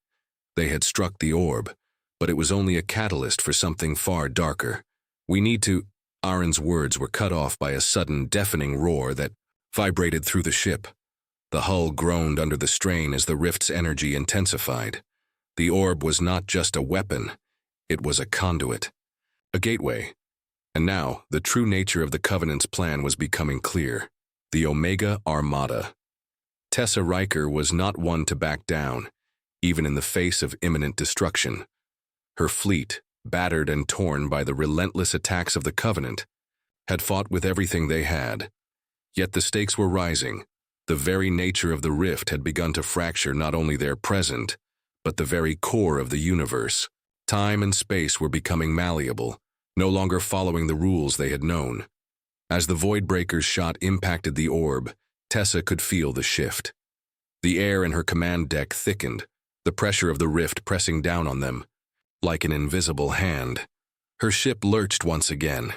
They had struck the orb, but it was only a catalyst for something far darker. "We need to—" Aaron's words were cut off by a sudden, deafening roar that vibrated through the ship. The hull groaned under the strain as the rift's energy intensified. The orb was not just a weapon, it was a conduit, a gateway. And now, the true nature of the Covenant's plan was becoming clear. The Omega Armada. Tessa Riker was not one to back down, even in the face of imminent destruction. Her fleet, battered and torn by the relentless attacks of the Covenant, had fought with everything they had. Yet the stakes were rising. The very nature of the rift had begun to fracture not only their present, but the very core of the universe. Time and space were becoming malleable, no longer following the rules they had known. As the Voidbreaker's shot impacted the orb, Tessa could feel the shift. The air in her command deck thickened, the pressure of the rift pressing down on them, like an invisible hand. Her ship lurched once again,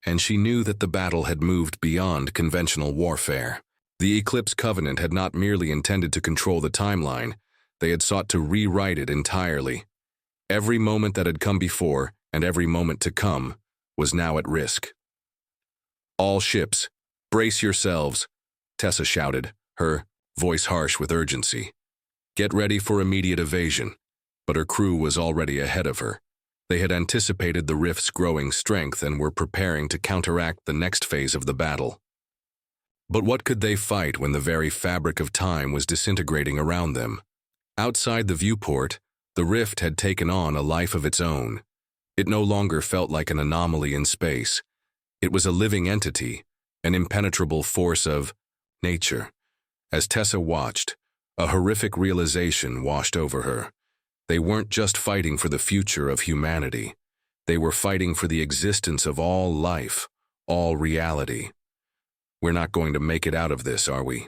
and she knew that the battle had moved beyond conventional warfare. The Eclipse Covenant had not merely intended to control the timeline, they had sought to rewrite it entirely. Every moment that had come before, and every moment to come, was now at risk. "All ships, brace yourselves," Tessa shouted, her voice harsh with urgency. Get ready for immediate evasion. But her crew was already ahead of her. They had anticipated the rift's growing strength and were preparing to counteract the next phase of the battle. But what could they fight when the very fabric of time was disintegrating around them? Outside the viewport, the rift had taken on a life of its own. It no longer felt like an anomaly in space. It was a living entity, an impenetrable force of nature. As Tessa watched, a horrific realization washed over her. They weren't just fighting for the future of humanity. They were fighting for the existence of all life, all reality. We're not going to make it out of this, are we?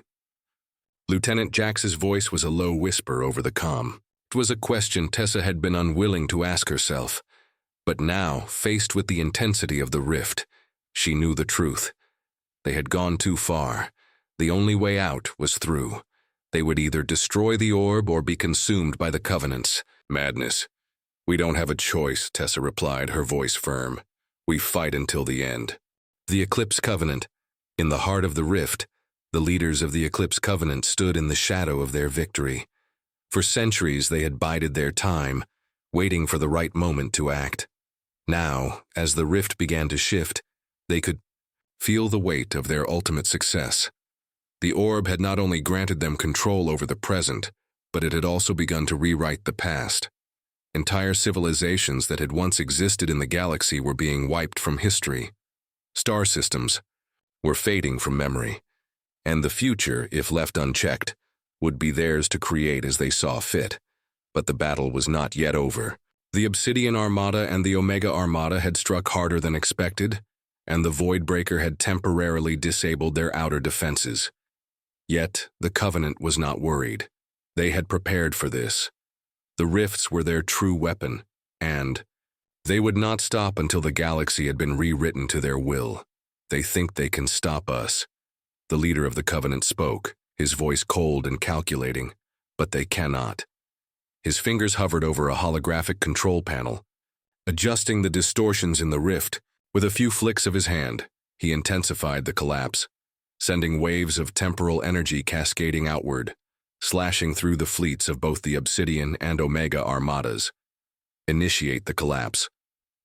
Lieutenant Jax's voice was a low whisper over the comm. It was a question Tessa had been unwilling to ask herself. But now, faced with the intensity of the rift, she knew the truth. They had gone too far. The only way out was through. They would either destroy the orb or be consumed by the Covenants. Madness. We don't have a choice, Tessa replied, her voice firm. We fight until the end. The Eclipse Covenant. In the heart of the rift, the leaders of the Eclipse Covenant stood in the shadow of their victory. For centuries they had bided their time, waiting for the right moment to act. Now, as the rift began to shift, they could feel the weight of their ultimate success. The orb had not only granted them control over the present, but it had also begun to rewrite the past. Entire civilizations that had once existed in the galaxy were being wiped from history. Star systems were fading from memory, and the future, if left unchecked, would be theirs to create as they saw fit. But the battle was not yet over. The Obsidian Armada and the Omega Armada had struck harder than expected, and the Voidbreaker had temporarily disabled their outer defenses. Yet, the Covenant was not worried. They had prepared for this. The rifts were their true weapon, and they would not stop until the galaxy had been rewritten to their will. They think they can stop us. The leader of the Covenant spoke, his voice cold and calculating, but they cannot. His fingers hovered over a holographic control panel. Adjusting the distortions in the rift, with a few flicks of his hand, he intensified the collapse, sending waves of temporal energy cascading outward, slashing through the fleets of both the Obsidian and Omega Armadas. Initiate the collapse.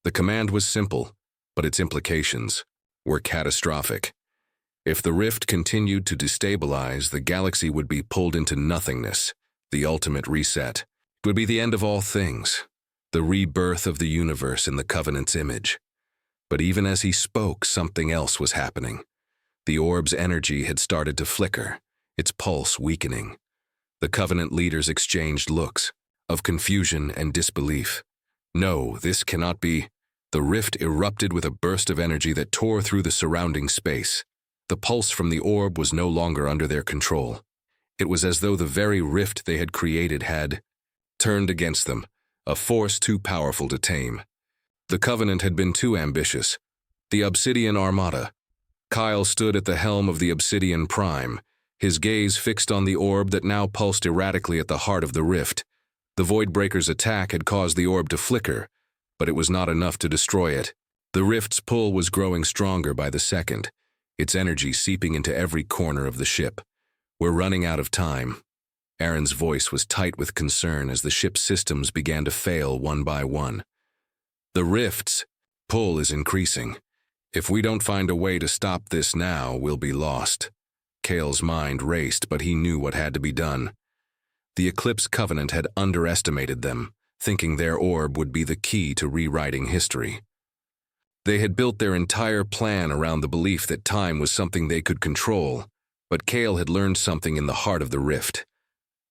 The command was simple, but its implications were catastrophic. If the rift continued to destabilize, the galaxy would be pulled into nothingness, the ultimate reset. It would be the end of all things, the rebirth of the universe in the Covenant's image. But even as he spoke, something else was happening. The orb's energy had started to flicker, its pulse weakening. The Covenant leaders exchanged looks of confusion and disbelief. No, this cannot be. The rift erupted with a burst of energy that tore through the surrounding space. The pulse from the orb was no longer under their control. It was as though the very rift they had created had turned against them, a force too powerful to tame. The Covenant had been too ambitious. The Obsidian Armada. Kyle stood at the helm of the Obsidian Prime, his gaze fixed on the orb that now pulsed erratically at the heart of the rift. The Voidbreaker's attack had caused the orb to flicker, but it was not enough to destroy it. The rift's pull was growing stronger by the second, its energy seeping into every corner of the ship. We're running out of time. Aaron's voice was tight with concern as the ship's systems began to fail one by one. The rift's pull is increasing. If we don't find a way to stop this now, we'll be lost. Kale's mind raced, but he knew what had to be done. The Eclipse Covenant had underestimated them, thinking their orb would be the key to rewriting history. They had built their entire plan around the belief that time was something they could control, but Kale had learned something in the heart of the rift.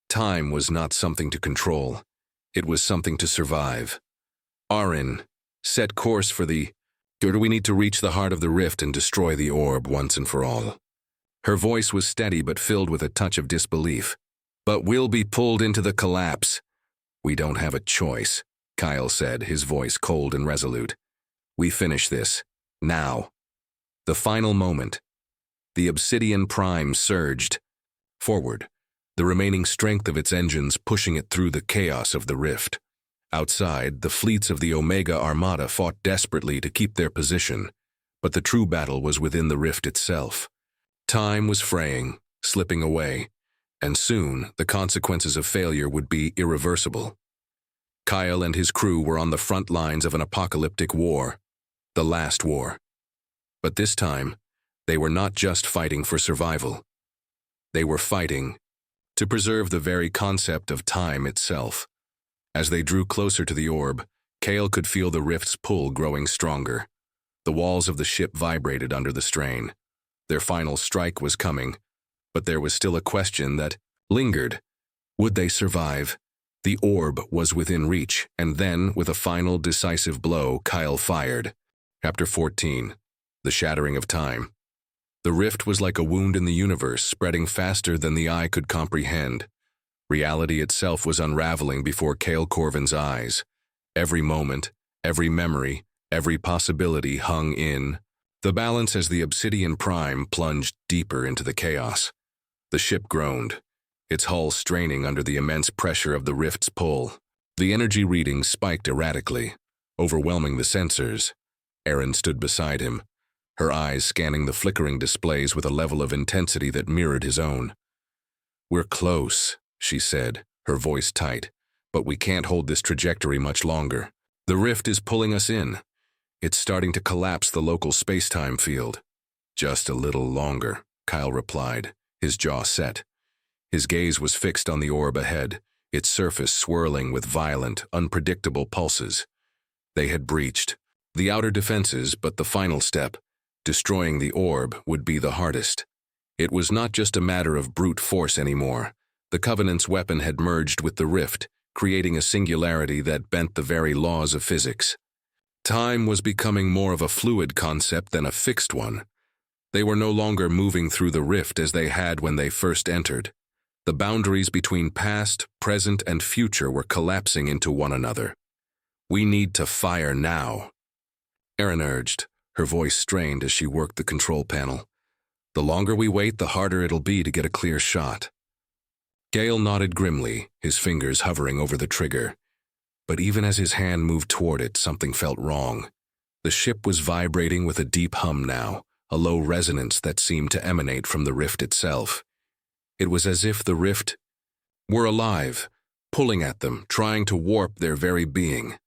Time was not something to control. It was something to survive. Arin, set course for the... Or do we need to reach the heart of the rift and destroy the orb once and for all? Her voice was steady but filled with a touch of disbelief. But we'll be pulled into the collapse. We don't have a choice, Kyle said, his voice cold and resolute. We finish this. Now. The final moment. The Obsidian Prime surged forward, the remaining strength of its engines pushing it through the chaos of the rift. Outside, the fleets of the Omega Armada fought desperately to keep their position, but the true battle was within the rift itself. Time was fraying, slipping away, and soon the consequences of failure would be irreversible. Kyle and his crew were on the front lines of an apocalyptic war, the last war. But this time, they were not just fighting for survival. They were fighting to preserve the very concept of time itself. As they drew closer to the orb, Kale could feel the rift's pull growing stronger. The walls of the ship vibrated under the strain. Their final strike was coming, but there was still a question that lingered. Would they survive? The orb was within reach, and then, with a final decisive blow, Kyle fired. Chapter 14. The Shattering of Time. The rift was like a wound in the universe, spreading faster than the eye could comprehend. Reality itself was unraveling before Kale Corvin's eyes. Every moment, every memory, every possibility hung in the balance as the Obsidian Prime plunged deeper into the chaos. The ship groaned, its hull straining under the immense pressure of the rift's pull. The energy readings spiked erratically, overwhelming the sensors. Erin stood beside him, her eyes scanning the flickering displays with a level of intensity that mirrored his own. "We're close," she said, her voice tight, "but we can't hold this trajectory much longer. The rift is pulling us in. It's starting to collapse the local space-time field." "Just a little longer," Kyle replied, his jaw set. His gaze was fixed on the orb ahead, its surface swirling with violent, unpredictable pulses. They had breached the outer defenses, but the final step, destroying the orb, would be the hardest. It was not just a matter of brute force anymore. The Covenant's weapon had merged with the rift, creating a singularity that bent the very laws of physics. Time was becoming more of a fluid concept than a fixed one. They were no longer moving through the rift as they had when they first entered. The boundaries between past, present, and future were collapsing into one another. "We need to fire now," Erin urged, her voice strained as she worked the control panel. "The longer we wait, the harder it'll be to get a clear shot." Gale nodded grimly, his fingers hovering over the trigger. But even as his hand moved toward it, something felt wrong. The ship was vibrating with a deep hum now, a low resonance that seemed to emanate from the rift itself. It was as if the rift were alive, pulling at them, trying to warp their very being.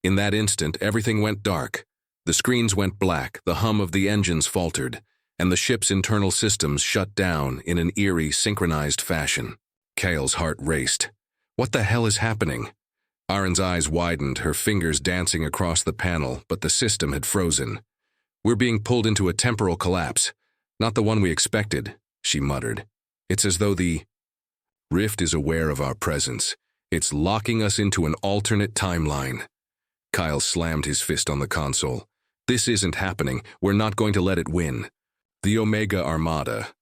In that instant, everything went dark. The screens went black, the hum of the engines faltered, and the ship's internal systems shut down in an eerie, synchronized fashion. Kale's heart raced. What the hell is happening? Erin's eyes widened, her fingers dancing across the panel, but the system had frozen. "We're being pulled into a temporal collapse. Not the one we expected," she muttered. "It's as though the rift is aware of our presence. It's locking us into an alternate timeline." Kyle slammed his fist on the console. "This isn't happening. We're not going to let it win." The Omega Armada.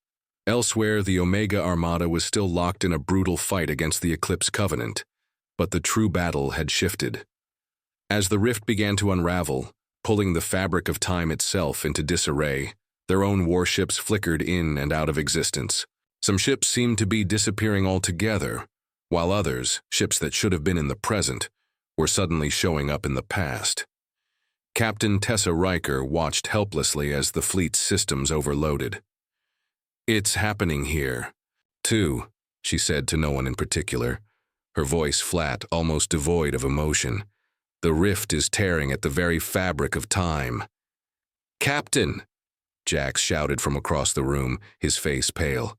Elsewhere, the Omega Armada was still locked in a brutal fight against the Eclipse Covenant, but the true battle had shifted. As the rift began to unravel, pulling the fabric of time itself into disarray, their own warships flickered in and out of existence. Some ships seemed to be disappearing altogether, while others, ships that should have been in the present, were suddenly showing up in the past. Captain Tessa Riker watched helplessly as the fleet's systems overloaded. "It's happening here, too," she said to no one in particular, her voice flat, almost devoid of emotion. "The rift is tearing at the very fabric of time." "Captain!" Jax shouted from across the room, his face pale.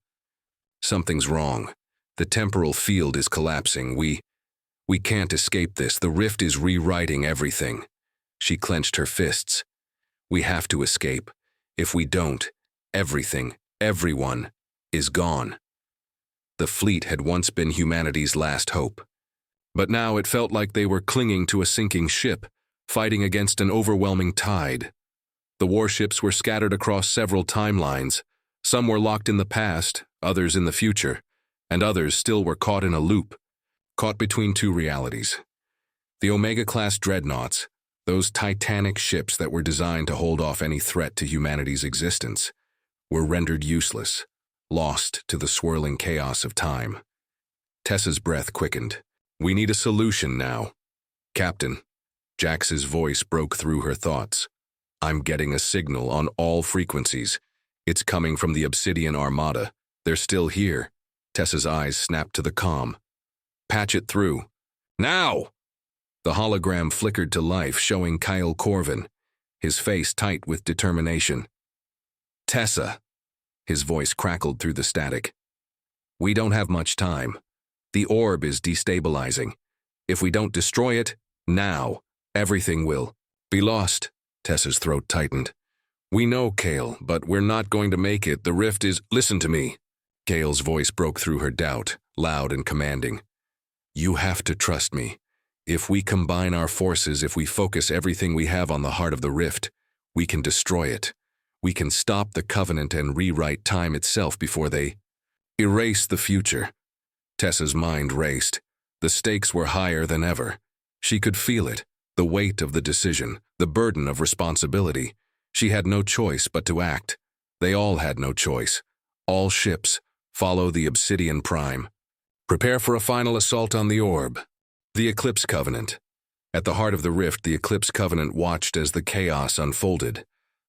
"Something's wrong. The temporal field is collapsing. We can't escape this. The rift is rewriting everything." She clenched her fists. "We have to escape. If we don't, everything, everyone, is gone." The fleet had once been humanity's last hope. But now it felt like they were clinging to a sinking ship, fighting against an overwhelming tide. The warships were scattered across several timelines. Some were locked in the past, others in the future, and others still were caught in a loop, caught between two realities. The Omega-class dreadnoughts, those titanic ships that were designed to hold off any threat to humanity's existence, were rendered useless, lost to the swirling chaos of time. Tessa's breath quickened. "We need a solution now." "Captain," Jax's voice broke through her thoughts. "I'm getting a signal on all frequencies. It's coming from the Obsidian Armada. They're still here. Tessa's eyes snapped to the comm. Patch it through. Now! The hologram flickered to life, showing Kyle Corvin, his face tight with determination. Tessa. His voice crackled through the static. We don't have much time. The orb is destabilizing. If we don't destroy it, now, everything will be lost. Tessa's throat tightened. We know, Kale, but we're not going to make it. The rift is— Listen to me. Kale's voice broke through her doubt, loud and commanding. You have to trust me. If we combine our forces, if we focus everything we have on the heart of the rift, we can destroy it. We can stop the Covenant and rewrite time itself before they erase the future. Tessa's mind raced. The stakes were higher than ever. She could feel it, the weight of the decision, the burden of responsibility. She had no choice but to act. They all had no choice. All ships, follow the Obsidian Prime. Prepare for a final assault on the orb. The Eclipse Covenant. At the heart of the rift, the Eclipse Covenant watched as the chaos unfolded.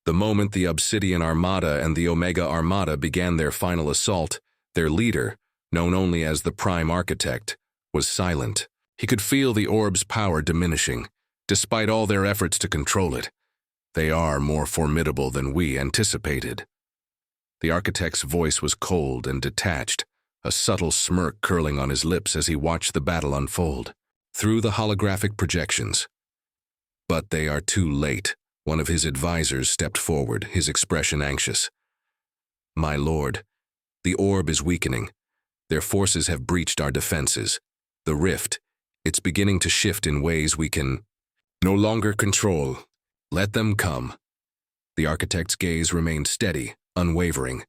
The moment the Obsidian Armada and the Omega Armada began their final assault, their leader, known only as the Prime Architect, was silent. He could feel the orb's power diminishing, despite all their efforts to control it. They are more formidable than we anticipated. The Architect's voice was cold and detached, a subtle smirk curling on his lips as he watched the battle unfold through the holographic projections. But they are too late. One of his advisors stepped forward, his expression anxious. My lord, the orb is weakening. Their forces have breached our defenses. The rift, it's beginning to shift in ways we can no longer control. Let them come. The Architect's gaze remained steady, unwavering.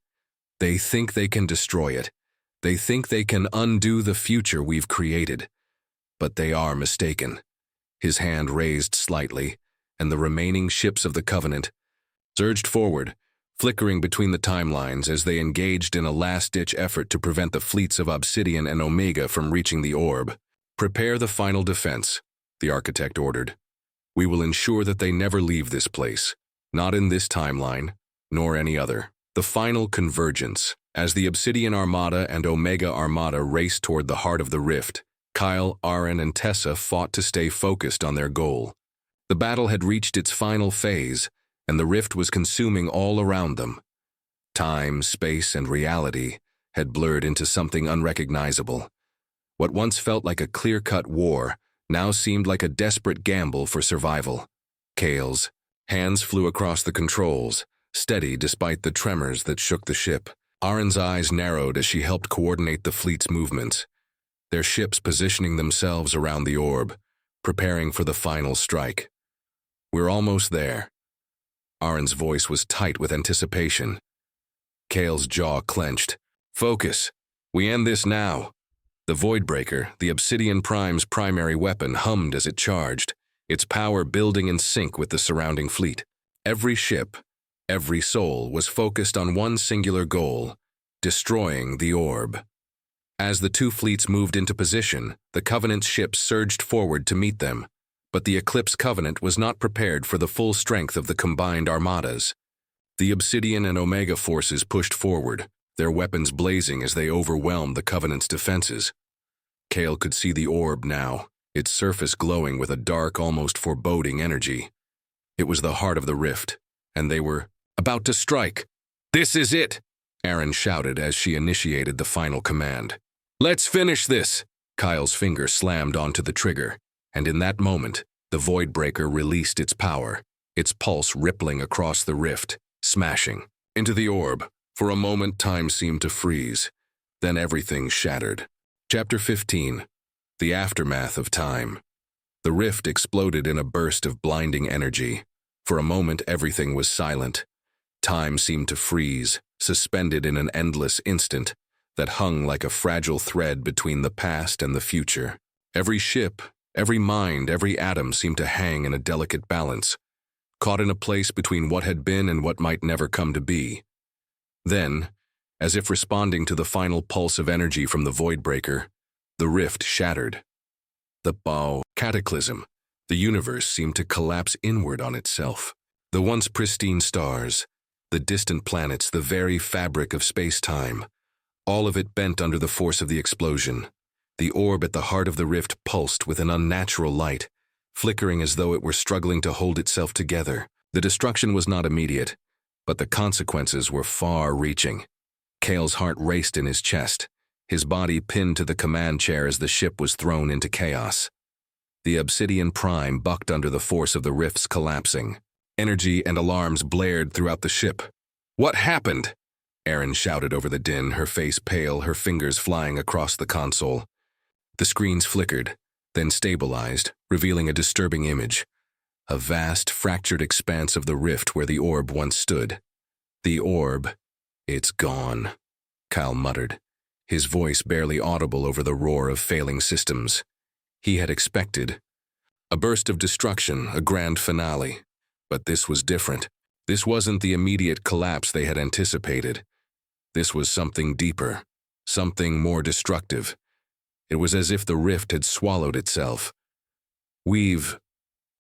They think they can destroy it. They think they can undo the future we've created. But they are mistaken. His hand raised slightly, and the remaining ships of the Covenant surged forward, flickering between the timelines as they engaged in a last-ditch effort to prevent the fleets of Obsidian and Omega from reaching the orb. Prepare the final defense, the Architect ordered. We will ensure that they never leave this place, not in this timeline, nor any other. The final convergence. As the Obsidian Armada and Omega Armada raced toward the heart of the rift, Kyle, Aaron, and Tessa fought to stay focused on their goal. The battle had reached its final phase, and the rift was consuming all around them. Time, space, and reality had blurred into something unrecognizable. What once felt like a clear-cut war now seemed like a desperate gamble for survival. Kale's hands flew across the controls, steady despite the tremors that shook the ship. Aaron's eyes narrowed as she helped coordinate the fleet's movements, their ships positioning themselves around the orb, preparing for the final strike. We're almost there. Aaron's voice was tight with anticipation. Kale's jaw clenched. Focus. We end this now. The Voidbreaker, the Obsidian Prime's primary weapon, hummed as it charged, its power building in sync with the surrounding fleet. Every ship, every soul was focused on one singular goal, destroying the orb. As the two fleets moved into position, the Covenant's ships surged forward to meet them, but the Eclipse Covenant was not prepared for the full strength of the combined armadas. The Obsidian and Omega forces pushed forward, their weapons blazing as they overwhelmed the Covenant's defenses. Kale could see the orb now, its surface glowing with a dark, almost foreboding energy. It was the heart of the rift, and they were about to strike. This is it, Aaron shouted as she initiated the final command. Let's finish this! Kyle's finger slammed onto the trigger, and in that moment, the Voidbreaker released its power, its pulse rippling across the rift, smashing into the orb. For a moment, time seemed to freeze. Then everything shattered. Chapter 15. The Aftermath of Time. The rift exploded in a burst of blinding energy. For a moment, everything was silent. Time seemed to freeze, suspended in an endless instant that hung like a fragile thread between the past and the future. Every ship, every mind, every atom seemed to hang in a delicate balance, caught in a place between what had been and what might never come to be. Then, as if responding to the final pulse of energy from the Voidbreaker, the rift shattered. The cataclysm, the universe seemed to collapse inward on itself. The once pristine stars, the distant planets, the very fabric of space-time, all of it bent under the force of the explosion. The orb at the heart of the rift pulsed with an unnatural light, flickering as though it were struggling to hold itself together. The destruction was not immediate, but the consequences were far-reaching. Kale's heart raced in his chest, his body pinned to the command chair as the ship was thrown into chaos. The Obsidian Prime bucked under the force of the rift's collapsing. Energy and alarms blared throughout the ship. "What happened?" Erin shouted over the din, her face pale, her fingers flying across the console. The screens flickered, then stabilized, revealing a disturbing image. A vast, fractured expanse of the rift where the orb once stood. The orb, it's gone, Kyle muttered, his voice barely audible over the roar of failing systems. He had expected a burst of destruction, a grand finale. But this was different. This wasn't the immediate collapse they had anticipated. This was something deeper, something more destructive. It was as if the rift had swallowed itself.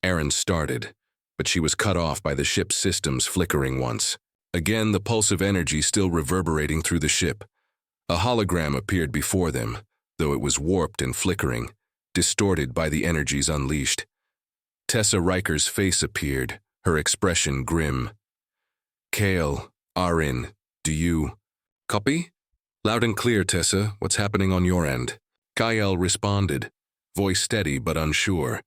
Erin started, but she was cut off by the ship's systems flickering once. Again, the pulse of energy still reverberating through the ship. A hologram appeared before them, though it was warped and flickering, distorted by the energies unleashed. Tessa Riker's face appeared, her expression grim. "Kale, Arin, do you copy?" "Loud and clear, Tessa. What's happening on your end?" Kyle responded, voice steady but unsure.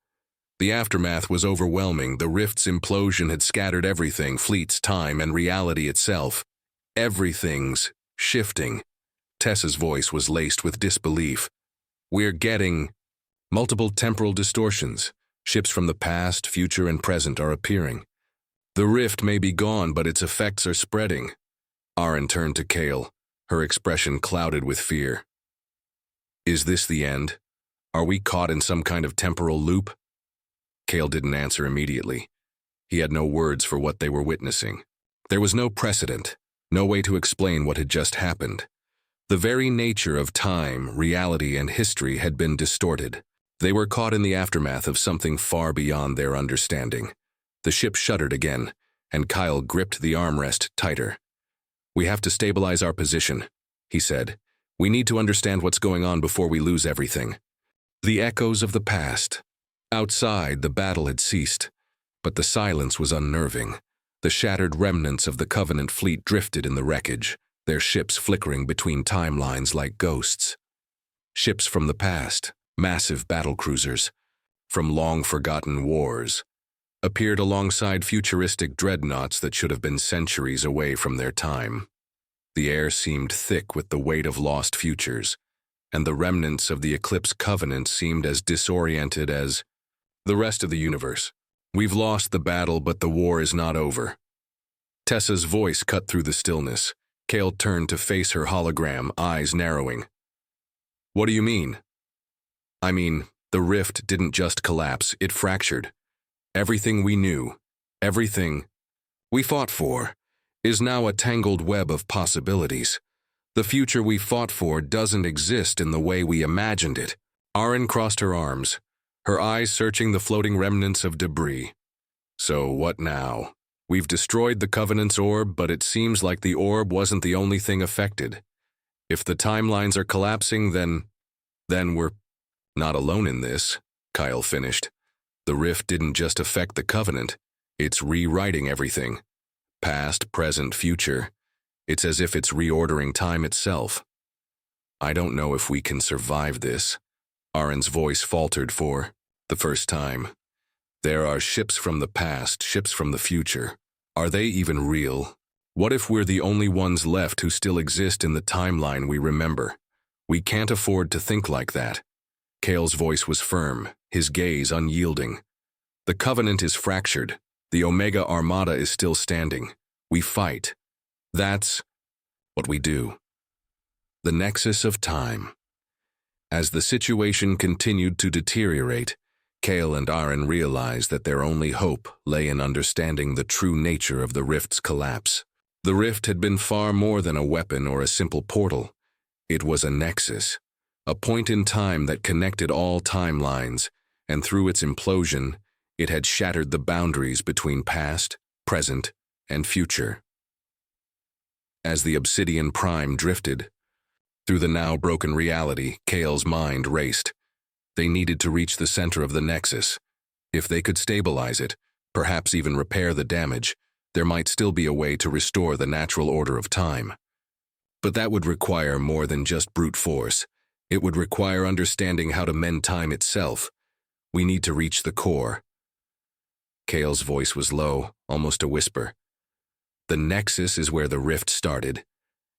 The aftermath was overwhelming. The rift's implosion had scattered everything, fleets, time, and reality itself. Everything's shifting. Tessa's voice was laced with disbelief. "We're getting multiple temporal distortions. Ships from the past, future, and present are appearing. The rift may be gone, but its effects are spreading." Arin turned to Kale, her expression clouded with fear. "Is this the end? Are we caught in some kind of temporal loop?" Kale didn't answer immediately. He had no words for what they were witnessing. There was no precedent, no way to explain what had just happened. The very nature of time, reality, and history had been distorted. They were caught in the aftermath of something far beyond their understanding. The ship shuddered again, and Kyle gripped the armrest tighter. "We have to stabilize our position," he said. "We need to understand what's going on before we lose everything." The echoes of the past. Outside, the battle had ceased, but the silence was unnerving. The shattered remnants of the Covenant fleet drifted in the wreckage, their ships flickering between timelines like ghosts. Ships from the past, massive battlecruisers, from long-forgotten wars, appeared alongside futuristic dreadnoughts that should have been centuries away from their time. The air seemed thick with the weight of lost futures, and the remnants of the Eclipse Covenant seemed as disoriented as the rest of the universe. "We've lost the battle, but the war is not over." Tessa's voice cut through the stillness. Kale turned to face her hologram, eyes narrowing. "What do you mean?" "I mean, the rift didn't just collapse, it fractured. Everything we knew, everything we fought for, is now a tangled web of possibilities. The future we fought for doesn't exist in the way we imagined it." Arin crossed her arms, her eyes searching the floating remnants of debris. "So what now? We've destroyed the Covenant's orb, but it seems like the orb wasn't the only thing affected. If the timelines are collapsing, then we're not alone in this," Kyle finished. "The rift didn't just affect the Covenant, it's rewriting everything. Past, present, future. It's as if it's reordering time itself. I don't know if we can survive this." Arin's voice faltered for the first time. "There are ships from the past, ships from the future. Are they even real? What if we're the only ones left who still exist in the timeline we remember? We can't afford to think like that." Kale's voice was firm, his gaze unyielding. "The Covenant is fractured. The Omega Armada is still standing. We fight. That's what we do." The Nexus of Time. As the situation continued to deteriorate, Kale and Arin realized that their only hope lay in understanding the true nature of the rift's collapse. The rift had been far more than a weapon or a simple portal. It was a nexus, a point in time that connected all timelines, and through its implosion, it had shattered the boundaries between past, present, and future. As the Obsidian Prime drifted, Through the now broken reality, Kale's mind raced. They needed to reach the center of the Nexus. If they could stabilize it, perhaps even repair the damage, there might still be a way to restore the natural order of time. But that would require more than just brute force. It would require understanding how to mend time itself. We need to reach the core. Kale's voice was low, almost a whisper. The Nexus is where the rift started,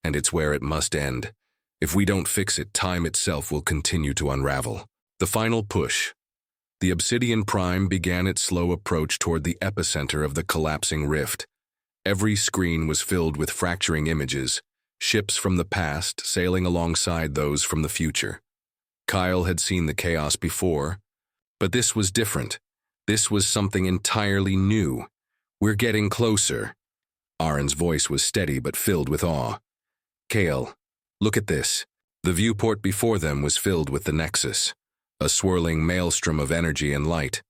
and it's where it must end. If we don't fix it, time itself will continue to unravel. The final push. The Obsidian Prime began its slow approach toward the epicenter of the collapsing rift. Every screen was filled with fracturing images, ships from the past sailing alongside those from the future. Kyle had seen the chaos before, but this was different. This was something entirely new. We're getting closer. Aaron's voice was steady but filled with awe. Kale, look at this. The viewport before them was filled with the Nexus, a swirling maelstrom of energy and light,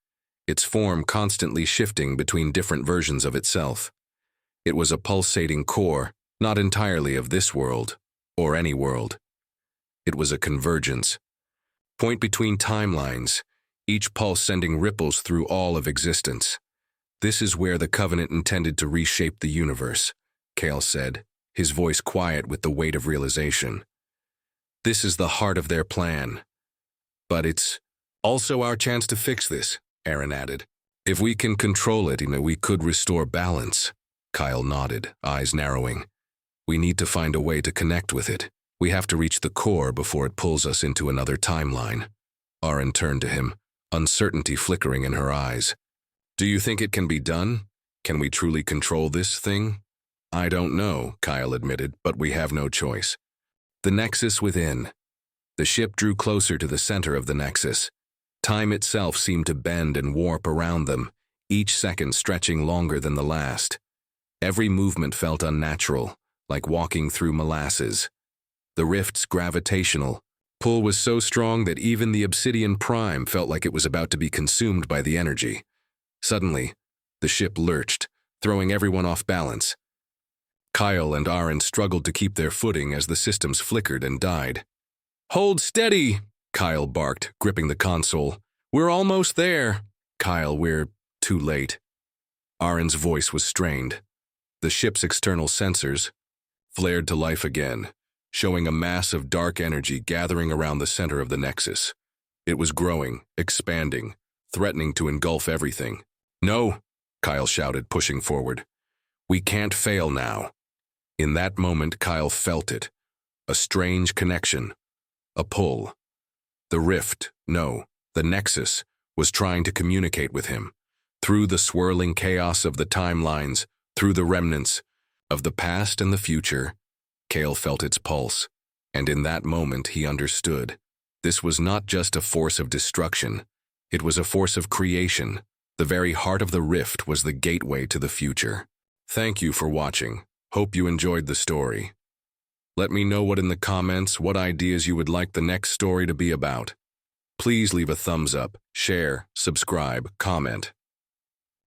its form constantly shifting between different versions of itself. It was a pulsating core, not entirely of this world, or any world. It was a convergence. Point between timelines, each pulse sending ripples through all of existence. This is where the Covenant intended to reshape the universe, Kale said, his voice quiet with the weight of realization. This is the heart of their plan. But it's also our chance to fix this, Aaron added. If we can control it, we could restore balance. Kyle nodded, eyes narrowing. We need to find a way to connect with it. We have to reach the core before it pulls us into another timeline. Aaron turned to him, uncertainty flickering in her eyes. Do you think it can be done? Can we truly control this thing? I don't know, Kyle admitted, but we have no choice. The Nexus within. The ship drew closer to the center of the Nexus. Time itself seemed to bend and warp around them, each second stretching longer than the last. Every movement felt unnatural, like walking through molasses. The rift's gravitational pull was so strong that even the Obsidian Prime felt like it was about to be consumed by the energy. Suddenly, the ship lurched, throwing everyone off balance. Kyle and Aaron struggled to keep their footing as the systems flickered and died. Hold steady, Kyle barked, gripping the console. We're almost there. Kyle, we're too late. Aaron's voice was strained. The ship's external sensors flared to life again, showing a mass of dark energy gathering around the center of the Nexus. It was growing, expanding, threatening to engulf everything. No, Kyle shouted, pushing forward. We can't fail now. In that moment, Kyle felt it. A strange connection. A pull. The rift, no, the Nexus, was trying to communicate with him. Through the swirling chaos of the timelines, through the remnants of the past and the future, Kale felt its pulse. And in that moment, he understood. This was not just a force of destruction. It was a force of creation. The very heart of the rift was the gateway to the future. Thank you for watching. Hope you enjoyed the story. Let me know in the comments what ideas you would like the next story to be about. Please leave a thumbs up, share, subscribe, comment.